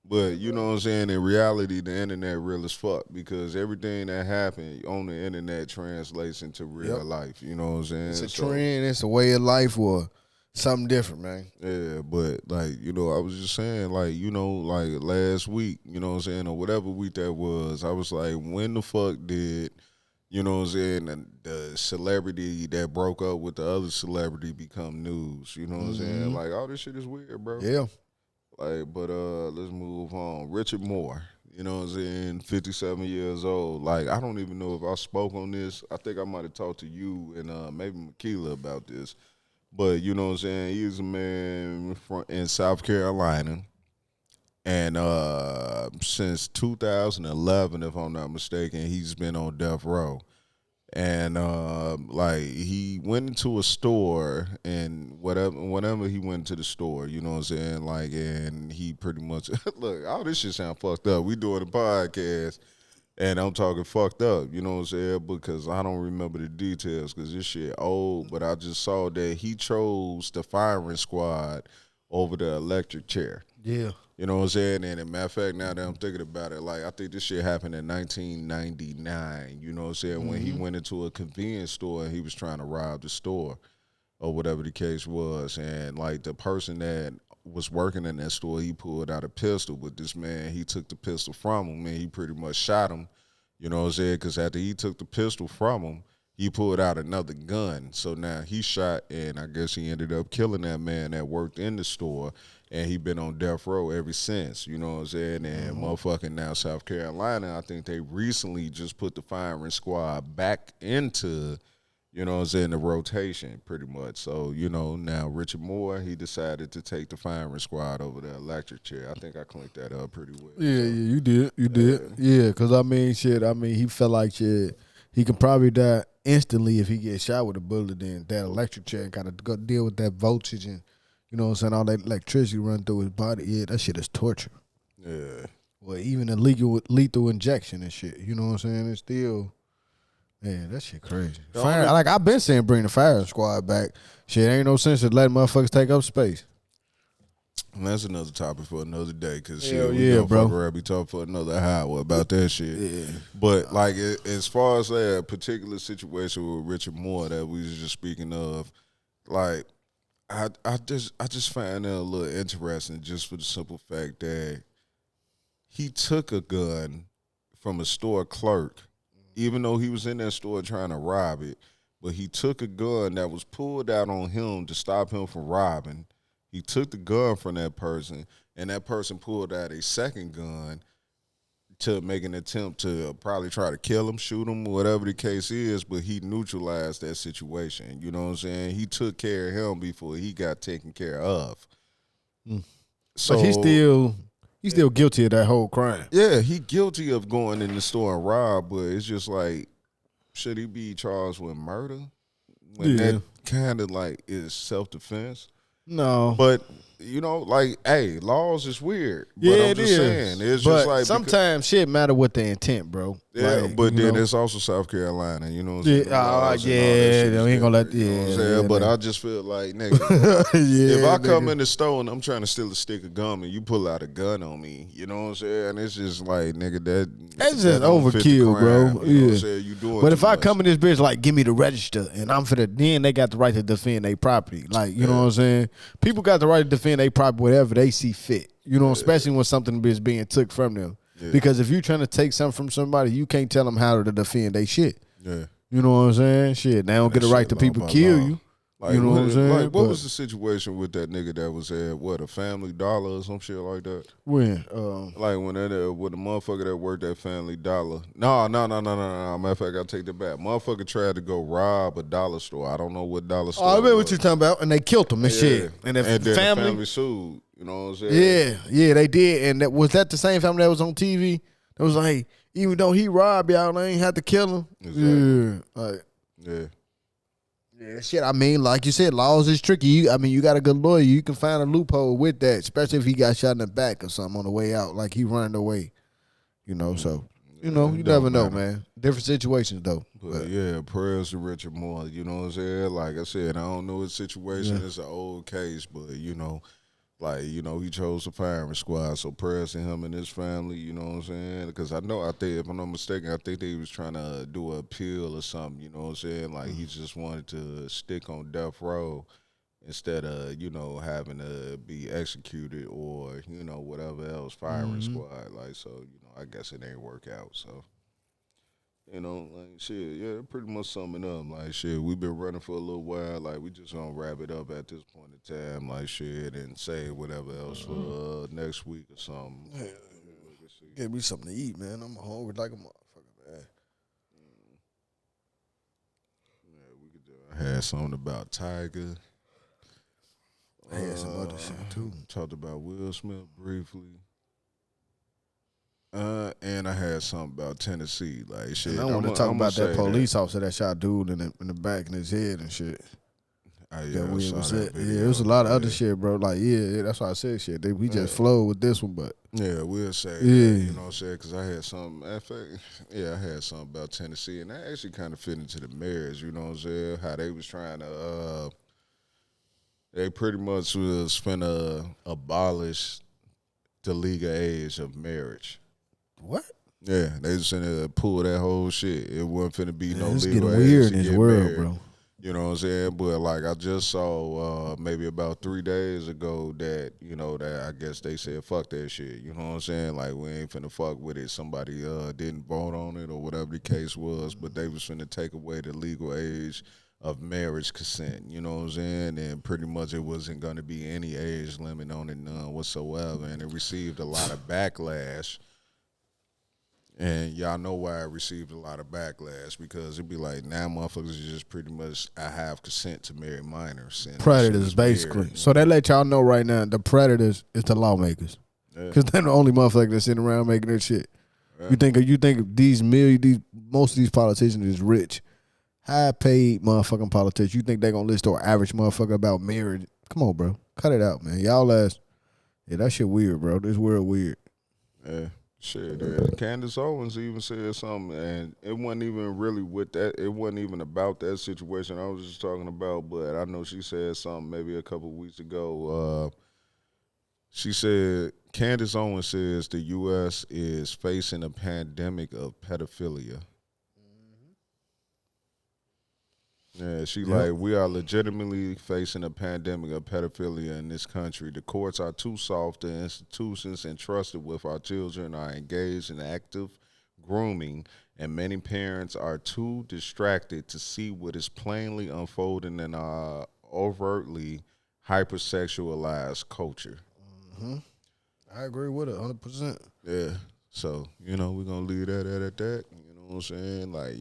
Speaker 1: But you know what I'm saying? In reality, the internet real as fuck because everything that happened on the internet translates into real life. You know what I'm saying?
Speaker 2: It's a trend, it's a way of life or something different, man.
Speaker 1: Yeah, but like, you know, I was just saying, like, you know, like last week, you know what I'm saying, or whatever week that was, I was like, when the fuck did, you know what I'm saying, the celebrity that broke up with the other celebrity become news? You know what I'm saying? Like, all this shit is weird, bro.
Speaker 2: Yeah.
Speaker 1: Like, but let's move on. Richard Moore, you know what I'm saying, 57 years old. Like, I don't even know if I spoke on this. I think I might have talked to you and maybe Makila about this. But, you know what I'm saying, he's a man in South Carolina. And since 2011, if I'm not mistaken, he's been on death row. And like he went into a store and whenever he went to the store, you know what I'm saying, like, and he pretty much look, all this shit sound fucked up. We doing a podcast and I'm talking fucked up, you know what I'm saying, because I don't remember the details because this shit old, but I just saw that he chose the firing squad over the electric chair.
Speaker 2: Yeah.
Speaker 1: You know what I'm saying? And as a matter of fact, now that I'm thinking about it, like, I think this shit happened in 1999, you know what I'm saying, when he went into a convenience store and he was trying to rob the store or whatever the case was. And, like, the person that was working in that store, he pulled out a pistol. But this man, he took the pistol from him, and he pretty much shot him. You know what I'm saying? Because after he took the pistol from him, he pulled out another gun. So now he shot, and I guess he ended up killing that man that worked in the store, and he been on death row ever since. You know what I'm saying? And motherfucking now South Carolina, I think they recently just put the firing squad back into, you know what I'm saying, the rotation pretty much. So, you know, now Richard Moore, he decided to take the firing squad over the electric chair. I think I cleaned that up pretty well.
Speaker 2: Yeah, you did. You did. Yeah, because, I mean, he felt like he can probably die instantly if he gets shot with a bullet. Then that electric chair got to go deal with that voltage and, you know what I'm saying, all that electricity run through his body. Yeah, that shit is torture.
Speaker 1: Yeah.
Speaker 2: Well, even a lethal injection and shit. You know what I'm saying? It's still, man, that shit crazy. Like, I've been saying bring the firing squad back. Shit, ain't no sense in letting motherfuckers take up space.
Speaker 1: And that's another topic for another day, because
Speaker 2: Hell
Speaker 1: shit, we
Speaker 2: yeah,
Speaker 1: gonna
Speaker 2: bro.
Speaker 1: fuck around, be talking for another hour about that shit.
Speaker 2: Yeah.
Speaker 1: But like, as far as that particular situation with Richard Moore that we was just speaking of, like, I just find that a little interesting, just for the simple fact that he took a gun from a store clerk, even though he was in that store trying to rob it. But he took a gun that was pulled out on him to stop him from robbing. He took the gun from that person, and that person pulled out a second gun to make an attempt to probably try to kill him, shoot him, whatever the case is, but he neutralized that situation. You know what I'm saying? He took care of him before he got taken care of. So
Speaker 2: But he's still guilty of that whole crime.
Speaker 1: yeah, he guilty of going in the store and rob, but it's just like, should he be charged with murder? When that kind of like is self-defense?
Speaker 2: No.
Speaker 1: But, you know, like, hey, laws is weird. But
Speaker 2: Yeah,
Speaker 1: I'm
Speaker 2: it
Speaker 1: just
Speaker 2: is.
Speaker 1: saying. It's
Speaker 2: but
Speaker 1: just like,
Speaker 2: sometimes shit matter with the intent, bro.
Speaker 1: yeah,
Speaker 2: Like,
Speaker 1: but
Speaker 2: you
Speaker 1: then
Speaker 2: know?
Speaker 1: it's also South Carolina, you know what I'm
Speaker 2: Yeah,
Speaker 1: saying? The laws and all that
Speaker 2: yeah,
Speaker 1: shit is
Speaker 2: we ain't gonna let-
Speaker 1: different, you know what I'm
Speaker 2: yeah,
Speaker 1: saying?
Speaker 2: yeah,
Speaker 1: But
Speaker 2: nigga.
Speaker 1: I just feel like, nigga,
Speaker 2: Yeah,
Speaker 1: if I come
Speaker 2: nigga.
Speaker 1: in the store and I'm trying to steal a stick of gum and you pull out a gun on me, you know what I'm saying? It's just like, nigga,
Speaker 2: That's
Speaker 1: that
Speaker 2: just
Speaker 1: don't fit the
Speaker 2: overkill, bro.
Speaker 1: crime, you know what
Speaker 2: Yeah.
Speaker 1: I'm saying? You doing
Speaker 2: But if
Speaker 1: too
Speaker 2: I
Speaker 1: much.
Speaker 2: come in this bitch like, give me the register, and I'm finna, then they got the right to defend their property. Like, you know what I'm saying? People got the right to defend their property whatever they see fit. You know, especially when something is being took from them.
Speaker 1: Yeah.
Speaker 2: Because if you trying to take something from somebody, you can't tell them how to defend their shit.
Speaker 1: Yeah.
Speaker 2: You know what I'm saying? Shit, they don't get
Speaker 1: That
Speaker 2: the right
Speaker 1: shit
Speaker 2: to
Speaker 1: law
Speaker 2: people
Speaker 1: by
Speaker 2: kill
Speaker 1: law.
Speaker 2: you.
Speaker 1: Like,
Speaker 2: You know what I'm saying?
Speaker 1: Like, what
Speaker 2: But-
Speaker 1: was the situation with that nigga that was at, a Family Dollar or some shit like that?
Speaker 2: When?
Speaker 1: Like, when the motherfucker that worked at Family Dollar. No. Matter of fact, I take that back. Motherfucker tried to go rob a dollar store. I don't know what dollar store
Speaker 2: Oh, I remember
Speaker 1: it
Speaker 2: what
Speaker 1: was.
Speaker 2: you're talking about. And they killed him and
Speaker 1: Yeah.
Speaker 2: shit. And the
Speaker 1: then the
Speaker 2: family.
Speaker 1: family sued. You know what I'm saying?
Speaker 2: Yeah, they did. And was that the same family that was on TV? That was like, even though he robbed y'all, they ain't have to kill him.
Speaker 1: Exactly.
Speaker 2: Yeah. Like,
Speaker 1: Yeah.
Speaker 2: yeah, shit. I mean, like you said, laws is tricky. You got a good lawyer. You can find a loophole with that, especially if he got shot in the back or something on the way out, like he running away. You know, so you know, you
Speaker 1: it
Speaker 2: never
Speaker 1: don't
Speaker 2: know,
Speaker 1: matter.
Speaker 2: man. Different situations though.
Speaker 1: But yeah, prayers to Richard Moore. You know what I'm saying? Like I said, I don't know his situation.
Speaker 2: Yeah.
Speaker 1: It's an old case, but you know, like, you know, he chose the firing squad. So prayers to him and his family. You know what I'm saying? Because I think, if I'm not mistaken, I think they was trying to do an appeal or something. You know what I'm saying? Like he just wanted to stick on death row instead of, you know, having to be executed or, you know, whatever else, firing squad. Like, so, you know, I guess it ain't work out. So, you know, like, shit, yeah, pretty much summing up. Like, shit, we've been running for a little while. Like, we just gonna wrap it up at this point in time. Like, shit, and say whatever else for next week or something.
Speaker 2: Give me something to eat, man. I'm hungry like a motherfucker, man.
Speaker 1: Yeah, we could do. I had something about Tiger.
Speaker 2: I had some other shit too.
Speaker 1: Talked about Will Smith briefly. And I had something about Tennessee. Like, shit.
Speaker 2: And I want to talk
Speaker 1: I'ma
Speaker 2: about
Speaker 1: say
Speaker 2: that police officer that shot dude in the back in his head and shit.
Speaker 1: Yeah,
Speaker 2: That
Speaker 1: I
Speaker 2: we
Speaker 1: saw
Speaker 2: was
Speaker 1: that
Speaker 2: it. Yeah,
Speaker 1: video.
Speaker 2: it was a lot of other
Speaker 1: Yeah.
Speaker 2: shit, bro. Like, yeah, that's why I said shit. We just flowed with this one, but
Speaker 1: Yeah, we'll say that,
Speaker 2: Yeah.
Speaker 1: you know what I'm saying? Because I had something, in fact, I had something about Tennessee, and that actually kind of fit into the marriage, you know what I'm saying? How they was trying to, they pretty much was finna abolish the legal age of marriage.
Speaker 2: what?
Speaker 1: Yeah, they just finna pull that whole shit. It wasn't finna be no
Speaker 2: It's
Speaker 1: legal
Speaker 2: getting
Speaker 1: age
Speaker 2: weird
Speaker 1: to
Speaker 2: in this
Speaker 1: get
Speaker 2: world,
Speaker 1: married.
Speaker 2: bro.
Speaker 1: You know what I'm saying? But like I just saw maybe about 3 days ago that, that I guess they said fuck that shit. You know what I'm saying? Like we ain't finna fuck with it. Somebody didn't vote on it or whatever the case was, but they was finna take away the legal age of marriage consent. You know what I'm saying? And pretty much it wasn't gonna be any age limit on it, none whatsoever. And it received a lot of backlash. And y'all know why I received a lot of backlash, because it'd be like, now motherfuckers is just pretty much, I have consent to marry minors. And that shit
Speaker 2: Predators,
Speaker 1: is
Speaker 2: basically.
Speaker 1: weird.
Speaker 2: So they let y'all know right now, the predators is the lawmakers. Because they're the only motherfucker that's sitting around making that shit. Yeah. You think most of these politicians is rich, high paid motherfucking politicians. You think they gonna listen to an average motherfucker about marriage? Come on, bro. Cut it out, man. Y'all ass. Yeah, that shit weird, bro. This world weird.
Speaker 1: Yeah. Shit, yeah. Candace Owens even said something, and it wasn't even really with that. It wasn't even about that situation I was just talking about, but I know she said something maybe a couple of weeks ago. She said, Candace Owens says the U.S. is facing a pandemic of pedophilia. Yeah, like, we are legitimately facing a pandemic of pedophilia in this country. The courts are too soft. The institutions entrusted with our children are engaged in active grooming, and many parents are too distracted to see what is plainly unfolding in our overtly hypersexualized culture.
Speaker 2: Mm-hmm. I agree with it 100%.
Speaker 1: Yeah. So, we're going to leave that at that. You know what I'm saying? Like,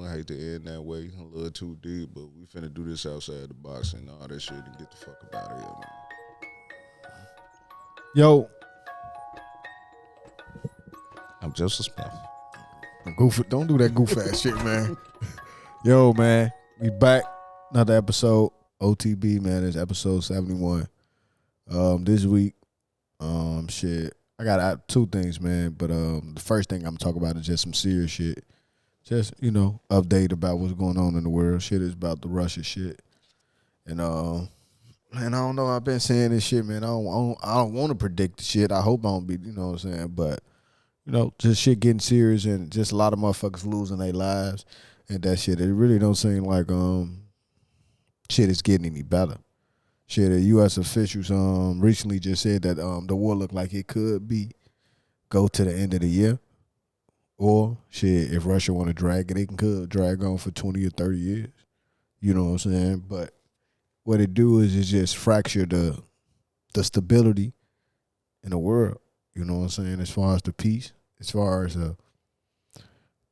Speaker 1: I hate to end that way a little too deep, but we finna do this outside the box and all that shit and get the fuck up out of here, man.
Speaker 2: Yo.
Speaker 1: I'm Joseph Smith.
Speaker 2: Don't do that goof ass shit, man. Yo, man. We back. Another episode. OTB, man. It's episode 71. This week, shit. I got two things, man. But the first thing I'm talking about is just some serious shit. Just, update about what's going on in the world. Shit is about the Russia shit. And man, I don't know. I've been saying this shit, man. I don't want to predict the shit. I hope I don't be, you know what I'm saying? But, just shit getting serious and just a lot of motherfuckers losing their lives and that shit. It really don't seem like shit is getting any better. Shit, the U.S. officials recently just said that the war looked like it could go to the end of the year. Or, shit, if Russia want to drag it, could drag on for 20 or 30 years. You know what I'm saying? But what it do is it just fracture the stability in the world. You know what I'm saying? As far as the peace, as far as the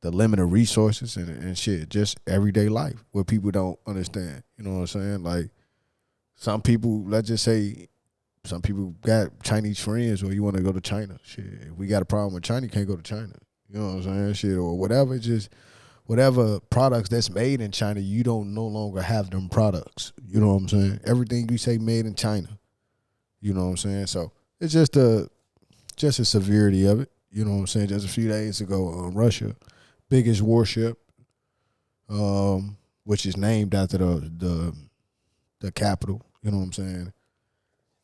Speaker 2: limited resources and shit, just everyday life where people don't understand. You know what I'm saying? Like, some people, let's just say, some people got Chinese friends or you want to go to China. Shit, if we got a problem with China, you can't go to China. You know what I'm saying? Shit, or whatever, just whatever products that's made in China, you don't no longer have them products. You know what I'm saying? Everything you say made in China. You know what I'm saying? So it's just a severity of it. You know what I'm saying? Just a few days ago, Russia, biggest warship, which is named after the capital, you know what I'm saying,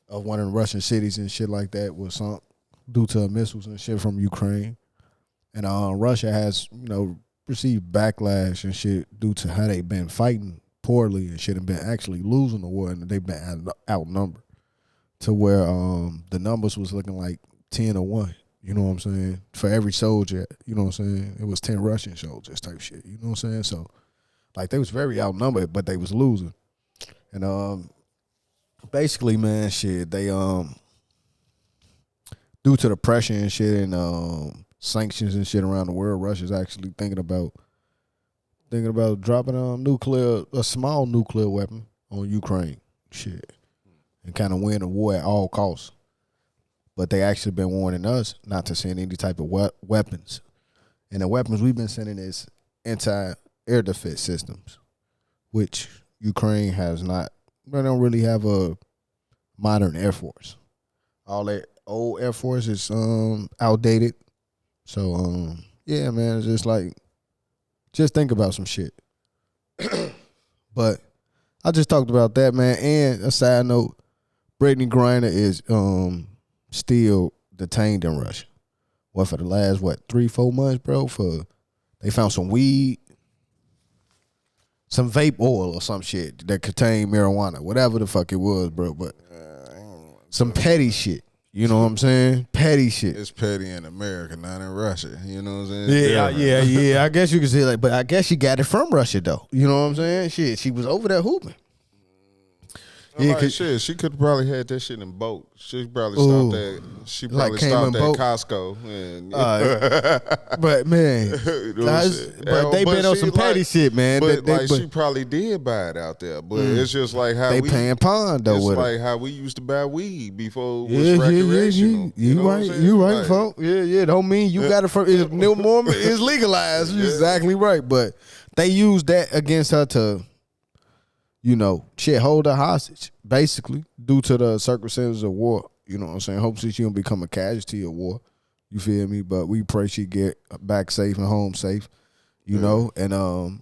Speaker 2: of one of the Russian cities and shit like that, was sunk due to missiles and shit from Ukraine. And Russia has, received backlash and shit due to how they've been fighting poorly and shit and been actually losing the war, and they've been outnumbered to where the numbers was looking like 10-1. You know what I'm saying? For every soldier, you know what I'm saying? It was 10 Russian soldiers type shit. You know what I'm saying? So, like, they was very outnumbered, but they was losing. And basically, man, shit, they due to the pressure and shit and sanctions and shit around the world, Russia's actually thinking about dropping a small nuclear weapon on Ukraine, shit, and kind of win the war at all costs. But they actually been warning us not to send any type of weapons, and the weapons we've been sending is anti-air defense systems, which Ukraine has not. They don't really have a modern Air Force. All that old Air Force is outdated. So yeah, man, it's just like, just think about some shit. But I just talked about that, man. And a side note, Brittany Griner is still detained in Russia. What, for the last 3-4 months, bro? They found some weed. some vape oil or some shit that contained marijuana, whatever the fuck it was, bro. But some petty shit. You know what I'm saying? Petty shit.
Speaker 1: It's petty in America, not in Russia. You know what I'm saying?
Speaker 2: Yeah. I guess you could say like, but I guess she got it from Russia though. You know what I'm saying? Shit, she was over there hooping.
Speaker 1: Yeah, like, shit, she could have probably had that shit in boat. She probably stopped at. She probably stopped at Costco. And,
Speaker 2: but man, but they been on some petty shit, man.
Speaker 1: But she probably did buy it out there. But it's just like how
Speaker 2: they paying pond though.
Speaker 1: It's
Speaker 2: with
Speaker 1: like how we used to buy weed before it was recreational.
Speaker 2: You right, folks. Yeah. Don't mean you got it from. It's new Mormon. It's legalized. You're exactly right. But they used that against her to, hold her hostage, basically, due to the circumstances of war. You know what I'm saying? Hopefully she don't become a casualty of war. You feel me? But we pray she get back safe and home safe. You know, and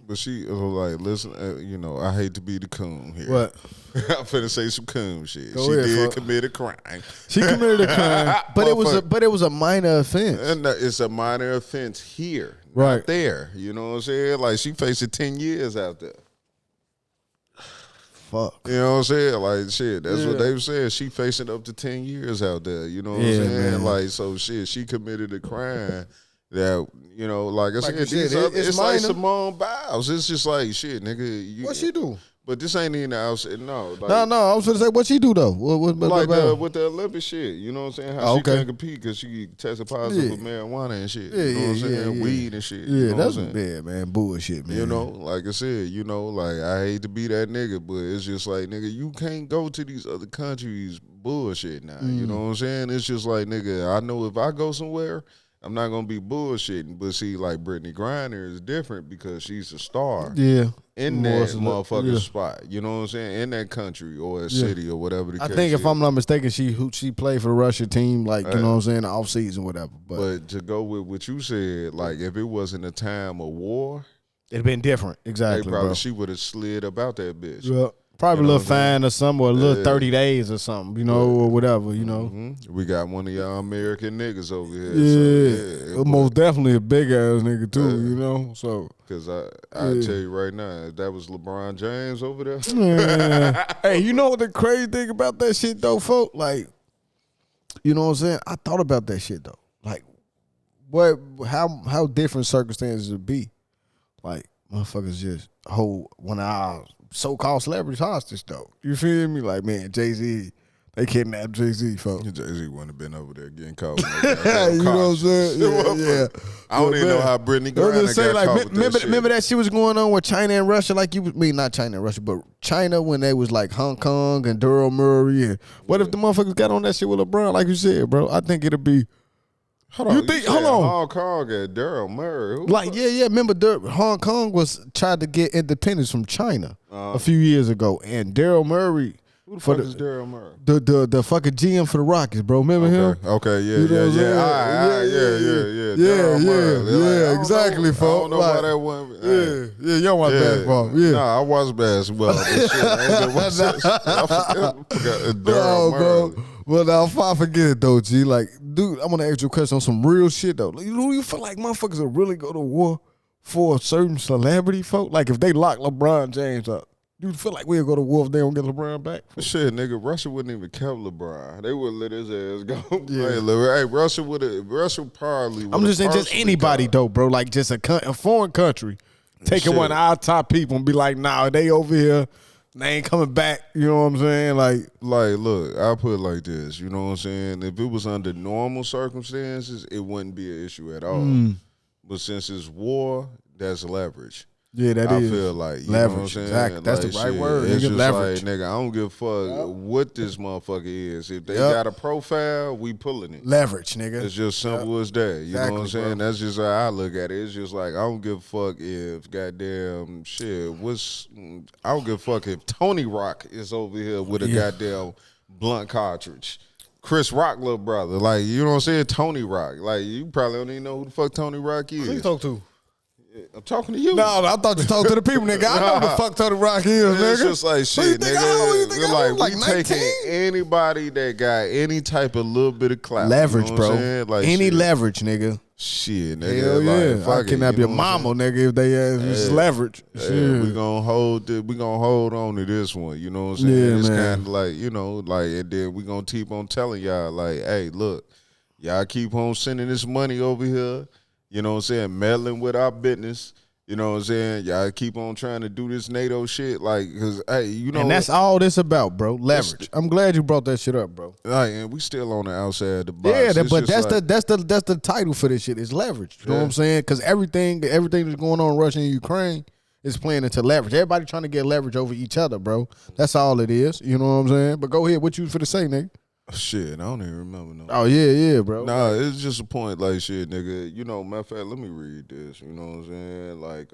Speaker 1: but she like, listen, I hate to be the coon here.
Speaker 2: What?
Speaker 1: I'm finna say some coon shit.
Speaker 2: Go
Speaker 1: she
Speaker 2: ahead,
Speaker 1: did
Speaker 2: fuck.
Speaker 1: commit a crime.
Speaker 2: She committed a crime, but it was a minor offense.
Speaker 1: And it's a minor offense here,
Speaker 2: right
Speaker 1: not there. You know what I'm saying? Like she facing 10 years out there.
Speaker 2: Fuck.
Speaker 1: You know what I'm saying? Like shit, that's what they said. She facing up to 10 years out there. You know what I'm saying?
Speaker 2: Man.
Speaker 1: Like so shit, she committed a crime that, like I said,
Speaker 2: it's
Speaker 1: like
Speaker 2: minor.
Speaker 1: Simone Biles. It's just like shit, nigga.
Speaker 2: What she do?
Speaker 1: But this ain't even the outside. No, like,
Speaker 2: no. I was gonna say, what she do though? What
Speaker 1: with the Olympic shit, you know what I'm saying? How she
Speaker 2: okay.
Speaker 1: couldn't compete because she tested positive for marijuana and shit. You know what I'm saying? Weed and shit.
Speaker 2: Yeah,
Speaker 1: you know
Speaker 2: that's
Speaker 1: what I'm saying?
Speaker 2: bad, man. Bullshit, man.
Speaker 1: You know, like I said, like I hate to be that nigga, but it's just like, nigga, you can't go to these other countries bullshit now. You know what I'm saying? It's just like, nigga, I know if I go somewhere, I'm not gonna be bullshitting. But see, like Brittany Griner is different because she's a star.
Speaker 2: Yeah.
Speaker 1: In that motherfucking spot, you know what I'm saying? In that country or a city or whatever the case.
Speaker 2: I think if I'm not mistaken, she played for the Russian team, like, you know what I'm saying, off season, whatever.
Speaker 1: But to go with what you said, like if it wasn't a time of war,
Speaker 2: it'd been different. Exactly.
Speaker 1: She would have slid about that bitch.
Speaker 2: Yeah. Probably a little fine or something, or a little 30 days or something, or whatever,
Speaker 1: We got one of y'all American niggas over here.
Speaker 2: Yeah, most definitely a big ass nigga too, So,
Speaker 1: because I tell you right now, if that was LeBron James over there.
Speaker 2: Hey, you know what the crazy thing about that shit though, folk? Like, you know what I'm saying? I thought about that shit though. Like, how different circumstances would be. Like, motherfuckers just hold one of our so-called celebrities hostage though. You feel me? Like, man, Jay-Z, they kidnapped Jay-Z, folks.
Speaker 1: Jay-Z wouldn't have been over there getting caught.
Speaker 2: You know what I'm saying? Yeah.
Speaker 1: I don't even know how Brittany Griner got
Speaker 2: like,
Speaker 1: caught with that shit.
Speaker 2: Remember that shit was going on with China and Russia? Like, not China and Russia, but China when they was like Hong Kong and Daryl Murray. And what if the motherfuckers got on that shit with LeBron? Like you said, bro, I think it'll be.
Speaker 1: Hold on. Hong Kong got Daryl Murray.
Speaker 2: Remember Hong Kong tried to get independence from China a few years ago, and Daryl Murray.
Speaker 1: Who the fuck is Daryl Murray?
Speaker 2: The fucking GM for the Rockets, bro. Remember him?
Speaker 1: Okay, yeah.
Speaker 2: Yeah, exactly, folks.
Speaker 1: I don't know why that one.
Speaker 2: Yeah, you don't watch basketball. Yeah.
Speaker 1: Nah, I watch basketball. But shit, I forgot Daryl Murray.
Speaker 2: Bro. Well, now, if I forget it, though, G, like, dude, I'm going to ask you a question on some real shit, though. You feel like motherfuckers will really go to war for a certain celebrity, folk? Like, if they lock LeBron James up, you feel like we'll go to war if they don't get LeBron back?
Speaker 1: Shit, nigga, Russia wouldn't even kept LeBron. They would let his ass go. Yeah. Hey, Russia probably
Speaker 2: I'm just saying just anybody, though, bro. Like, just a foreign country taking one of our top people and be like, nah, they over here. They ain't coming back, you know what I'm saying? Like,
Speaker 1: look, I'll put it like this, you know what I'm saying? If it was under normal circumstances, it wouldn't be an issue at all. But since it's war, that's leverage.
Speaker 2: Yeah,
Speaker 1: I feel like, you
Speaker 2: leverage.
Speaker 1: Know what I'm saying?
Speaker 2: Exactly. That's the right word.
Speaker 1: It's just
Speaker 2: leverage.
Speaker 1: like, nigga, I don't give a fuck what this motherfucker is. If they got a profile, we pulling it.
Speaker 2: Leverage, nigga.
Speaker 1: It's just simple as that. You know what I'm saying? Bro. That's just how I look at it. It's just like, I don't give a fuck if goddamn shit, I don't give a fuck if Tony Rock is over here with a goddamn blunt cartridge. Chris Rock, little brother. Like, you know what I'm saying? Tony Rock. Like, you probably don't even know who the fuck Tony Rock is.
Speaker 2: Who you talk to?
Speaker 1: I'm talking to you.
Speaker 2: No, I thought you talked to the people, nigga. I know what the fuck Tony Rock is, nigga.
Speaker 1: It's just like
Speaker 2: Who you
Speaker 1: shit,
Speaker 2: think I- who you
Speaker 1: nigga.
Speaker 2: think
Speaker 1: We're
Speaker 2: I am,
Speaker 1: like we
Speaker 2: 19?
Speaker 1: taking anybody that got any type of little bit of clout.
Speaker 2: Leverage,
Speaker 1: you know what I'm
Speaker 2: bro.
Speaker 1: saying? Like
Speaker 2: Any
Speaker 1: shit.
Speaker 2: leverage, nigga.
Speaker 1: Shit, nigga.
Speaker 2: Hell yeah.
Speaker 1: Like, fuck
Speaker 2: I
Speaker 1: it,
Speaker 2: kidnap
Speaker 1: you
Speaker 2: your
Speaker 1: know what I'm
Speaker 2: mama, nigga, if they ask me. It's leverage.
Speaker 1: Yeah,
Speaker 2: Shit.
Speaker 1: we gonna hold on to this one. You know what I'm saying?
Speaker 2: Yeah,
Speaker 1: It's
Speaker 2: man.
Speaker 1: kind of like, you know, like, and then we gonna keep on telling y'all, like, hey, look, y'all keep on sending this money over here. You know what I'm saying? Meddling with our business. You know what I'm saying? Y'all keep on trying to do this NATO shit, like, cause hey, you know,
Speaker 2: And that's all this about, bro. Leverage. I'm glad you brought that shit up, bro.
Speaker 1: like, and we still on the outside of the box.
Speaker 2: Yeah,
Speaker 1: It's
Speaker 2: but
Speaker 1: just
Speaker 2: that's
Speaker 1: like,
Speaker 2: the title for this shit is leverage. You know what
Speaker 1: Yeah.
Speaker 2: I'm saying? Because everything that's going on in Russia and Ukraine is playing into leverage. Everybody trying to get leverage over each other, bro. That's all it is. You know what I'm saying? But go ahead. What you for to say, nigga?
Speaker 1: shit. I don't even remember no.
Speaker 2: Oh yeah, bro.
Speaker 1: Nah, it's just a point, like shit, nigga. You know, matter of fact, let me read this. You know what I'm saying? Like,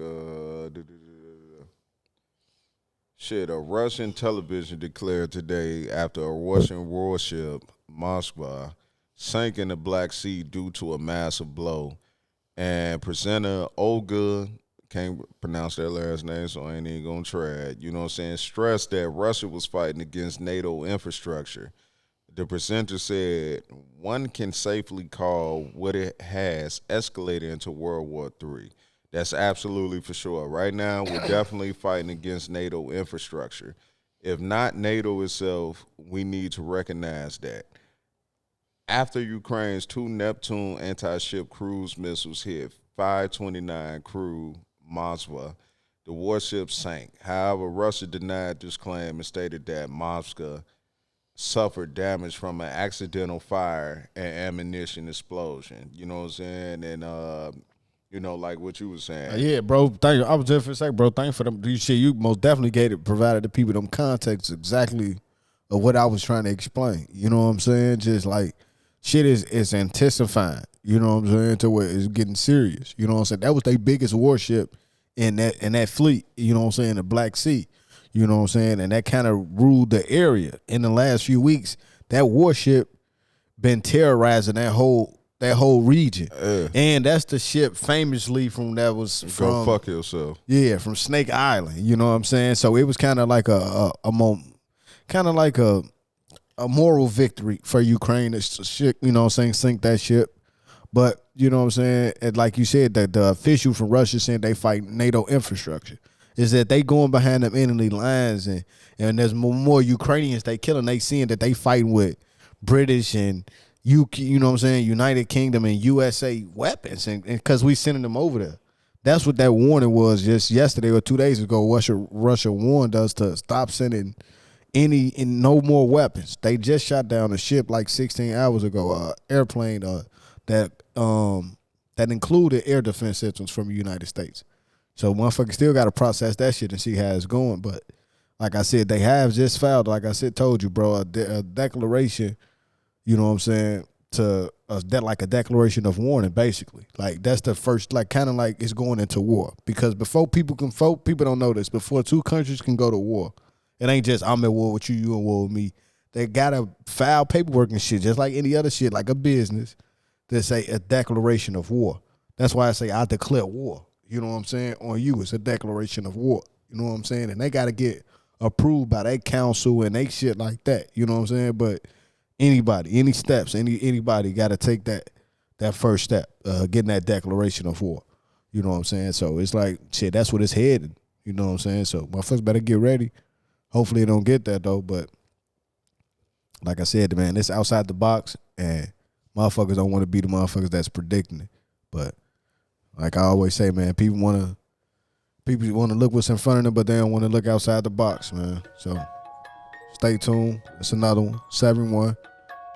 Speaker 1: shit. A Russian television declared today after a Russian warship, Moskva, sank in the Black Sea due to a massive blow, and presenter Olga, can't pronounce their last name, so I ain't even gonna try it. You know what I'm saying? Stressed that Russia was fighting against NATO infrastructure. The presenter said, one can safely call what it has escalated into World War III. That's absolutely for sure. Right now, we're definitely fighting against NATO infrastructure. If not NATO itself, we need to recognize that. After Ukraine's 2 Neptune anti-ship cruise missiles hit 529 crew Moskva, the warship sank. However, Russia denied this claim and stated that Moskva suffered damage from an accidental fire and ammunition explosion. You know what I'm saying? And you know, like what you were saying.
Speaker 2: Yeah, bro. Thank you. I was just for a sec, bro. Thank you for them. You most definitely provided the people them context exactly of what I was trying to explain. You know what I'm saying? Just like shit is intensifying. You know what I'm saying? To where it's getting serious. You know what I'm saying? That was their biggest warship in that fleet. You know what I'm saying? The Black Sea. You know what I'm saying? And that kind of ruled the area. In the last few weeks, that warship been terrorizing that whole region. And that's the ship famously from
Speaker 1: Go fuck yourself.
Speaker 2: Yeah, from Snake Island. You know what I'm saying? So it was kind of like a moral victory for Ukraine to you know what I'm saying, sink that ship. But you know what I'm saying? And like you said, that the official from Russia saying they fight NATO infrastructure. Is that they going behind them enemy lines and there's more Ukrainians they killing. They seeing that they fighting with British and you know what I'm saying, United Kingdom and USA weapons and because we sending them over there. That's what that warning was just yesterday or 2 days ago. Russia warned us to stop sending no more weapons. They just shot down a ship like 16 hours ago, airplane that included air defense systems from the United States. So motherfuckers still got to process that shit and see how it's going. But like I said, they have just filed, like I said, told you, bro, a declaration, you know what I'm saying, like a declaration of warning, basically. Like that's the first, like kind of like it's going into war. Because before people don't know this, before two countries can go to war, it ain't just I'm at war with you, you at war with me. They got to file paperwork and shit, just like any other shit, like a business, that say a declaration of war. That's why I say I declare war. You know what I'm saying? On you, it's a declaration of war. You know what I'm saying? And they got to get approved by their council and they shit like that. You know what I'm saying? But anybody, anybody got to take that first step, getting that declaration of war. You know what I'm saying? So it's like, shit, that's what it's heading. You know what I'm saying? So motherfuckers better get ready. Hopefully it don't get that though. But like I said, man, it's outside the box and motherfuckers don't want to be the motherfuckers that's predicting it. But like I always say, man, people want to look what's in front of them, but they don't want to look outside the box, man. So stay tuned. It's another one, 7-1.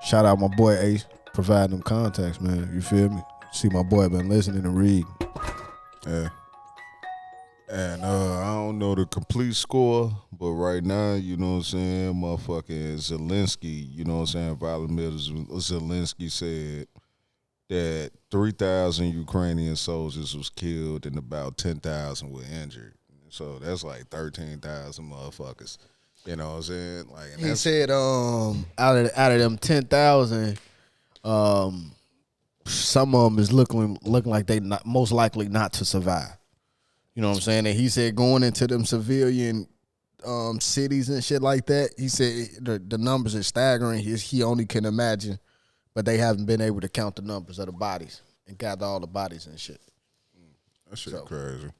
Speaker 2: Shout out my boy Ace, providing them contacts, man. You feel me? See my boy been listening and reading.
Speaker 1: Yeah. And I don't know the complete score, but right now, you know what I'm saying, motherfucking Zelensky, you know what I'm saying, Volodymyr Zelensky said that 3,000 Ukrainian soldiers was killed and about 10,000 were injured. So that's like 13,000 motherfuckers. You know what I'm saying? Like, and
Speaker 2: He said, out of them 10,000, some of them is looking like they not most likely not to survive. You know what I'm saying? And he said going into them civilian cities and shit like that, he said the numbers are staggering. He only can imagine, but they haven't been able to count the numbers of the bodies and gather all the bodies and shit.
Speaker 1: That shit crazy.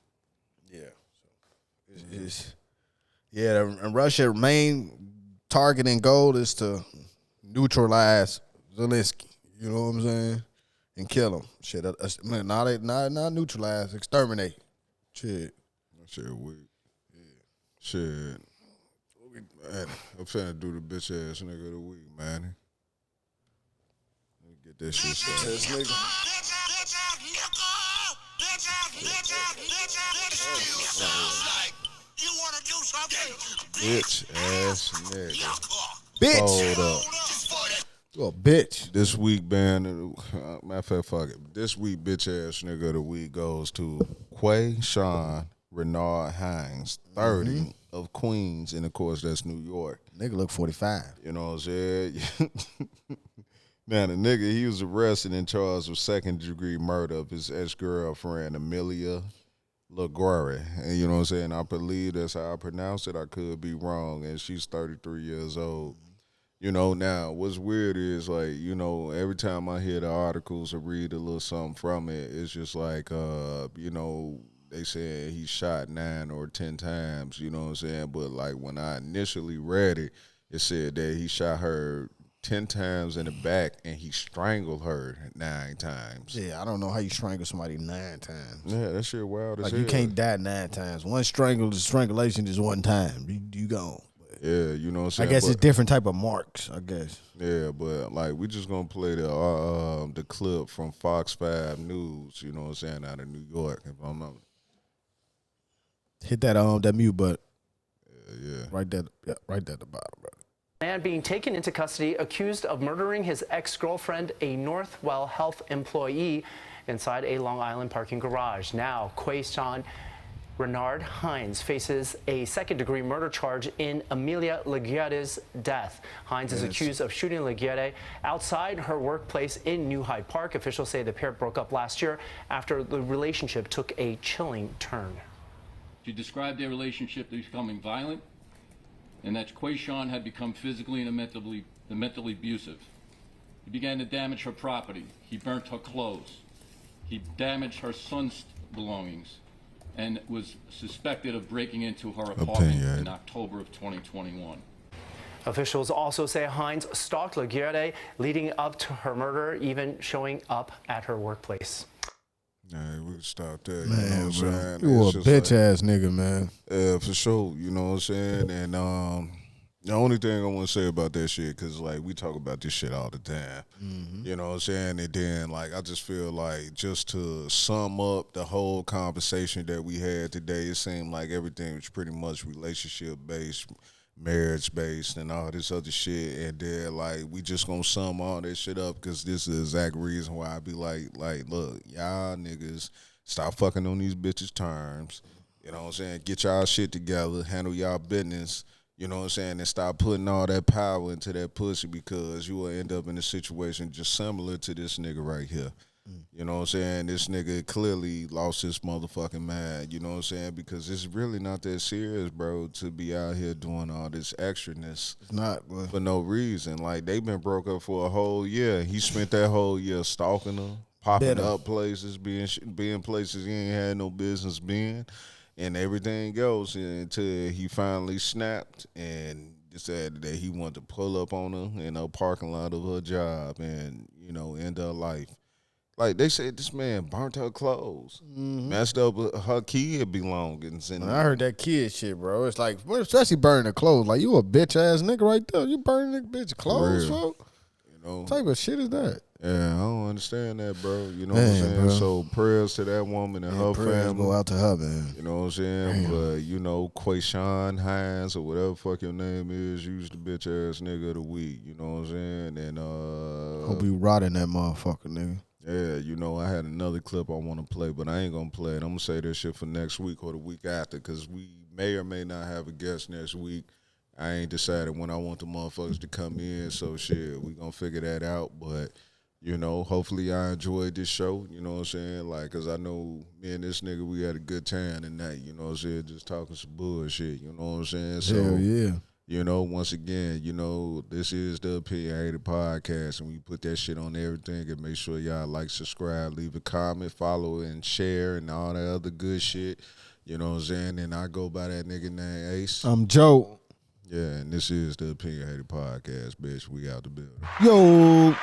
Speaker 2: Yeah. And Russia's main target and goal is to neutralize Zelensky. You know what I'm saying? And kill him. Shit, not neutralize, exterminate. Shit.
Speaker 1: That shit weak. Yeah. Shit. Man, I'm finna do the bitch ass nigga of the week, man. Let me get that shit started. Bitch ass nigga.
Speaker 2: Bitch.
Speaker 1: Hold up.
Speaker 2: You a bitch.
Speaker 1: This week, man, matter of fact, fuck it. This week, bitch ass nigga of the week goes to Quayshawn Renard Hines, 30 of Queens, and of course, that's New York.
Speaker 2: Nigga look 45.
Speaker 1: You know what I'm saying? Man, the nigga, he was arrested and charged with second-degree murder of his ex-girlfriend, Amelia LaGuerre. And you know what I'm saying? I believe that's how I pronounce it. I could be wrong. And she's 33 years old. You know, now, what's weird is, like, you know, every time I hear the articles or read a little something from it, it's just like, you know, they say he shot 9 or 10 times, you know what I'm saying? But, like, when I initially read it, it said that he shot her 10 times in the back and he strangled her 9 times.
Speaker 2: Yeah, I don't know how you strangle somebody 9 times.
Speaker 1: Yeah, that shit wild as
Speaker 2: like
Speaker 1: hell.
Speaker 2: you can't die 9 times. One strangulation is one time. You gone.
Speaker 1: Yeah, you know what I'm saying?
Speaker 2: I guess it's different type of marks, I guess.
Speaker 1: Yeah, but like we just gonna play the clip from Fox 5 News, you know what I'm saying, out of New York, if I'm not.
Speaker 2: Hit that mute button.
Speaker 1: Yeah.
Speaker 2: Right there at the bottom, brother.
Speaker 9: Man being taken into custody accused of murdering his ex-girlfriend, a Northwell Health employee, inside a Long Island parking garage. Now, Quayshawn Renard Hines faces a second-degree murder charge in Amelia LaGuerre's death. Hines is accused of shooting LaGuerre outside her workplace in New Hyde Park. Officials say the pair broke up last year after the relationship took a chilling turn.
Speaker 10: She described their relationship as becoming violent, and that Quayshawn had become physically and mentally abusive. He began to damage her property. He burnt her clothes. He damaged her son's belongings, and was suspected of breaking into her apartment in October of 2021.
Speaker 9: Officials also say Hines stalked LaGuerre leading up to her murder, even showing up at her workplace.
Speaker 1: Nah, we can stop that.
Speaker 2: Man,
Speaker 1: you know what I'm saying?
Speaker 2: You a
Speaker 1: It's just
Speaker 2: bitch ass nigga, man.
Speaker 1: Yeah, for sure. You know what I'm saying? And the only thing I want to say about that shit, because, like, we talk about this shit all the time. You know what I'm saying? And then, like, I just feel like just to sum up the whole conversation that we had today, it seemed like everything was pretty much relationship-based, marriage-based, and all this other shit. And then, like, we just gonna sum all that shit up because this is the exact reason why I be like, look, y'all niggas, stop fucking on these bitches' terms. You know what I'm saying? Get y'all shit together, handle y'all business. You know what I'm saying? And stop putting all that power into that pussy because you will end up in a situation just similar to this nigga right here. You know what I'm saying? This nigga clearly lost his motherfucking mind. You know what I'm saying? Because it's really not that serious, bro, to be out here doing all this extraness.
Speaker 2: It's not.
Speaker 1: For no reason. Like, they been broke up for a whole year. He spent that whole year stalking her, popping up places, being places he ain't had no business being. And everything goes until he finally snapped and decided that he wanted to pull up on her in a parking lot of her job and, you know, end her life. Like, they said this man burnt her clothes, messed up her kid belongings. And
Speaker 2: I heard that kid shit, bro. It's like, especially burning the clothes. Like, you a bitch ass nigga right there. You burning that bitch clothes, folk?
Speaker 1: You know,
Speaker 2: what type of shit is that?
Speaker 1: Yeah, I don't understand that, bro. You know what I'm saying?
Speaker 2: Bro.
Speaker 1: So prayers to that woman and her family.
Speaker 2: Go out to her, man.
Speaker 1: You know what I'm saying? But, you know, Quayshawn Hines or whatever fuck your name is, use the bitch ass nigga of the week. You know what I'm saying? And
Speaker 2: hope you rotting that motherfucker, nigga.
Speaker 1: Yeah, you know, I had another clip I want to play, but I ain't going to play it. I'm going to say this shit for next week or the week after because we may or may not have a guest next week. I ain't decided when I want the motherfuckers to come in, so shit, we going to figure that out. But You know, hopefully I enjoyed this show, you know what I'm saying? Like, cause I know me and this nigga, we had a good time tonight, you know what I'm saying? Just talking some bullshit, you know what I'm saying? So,
Speaker 2: Hell yeah.
Speaker 1: you know, once again, you know, this is the Opinionated Podcast, and we put that shit on everything, and make sure y'all like, subscribe, leave a comment, follow, and share, and all that other good shit, you know what I'm saying? And I go by that nigga named Ace.
Speaker 2: I'm Joe.
Speaker 1: Yeah, and this is the Opinionated Podcast, bitch. We out the building.
Speaker 2: Yo.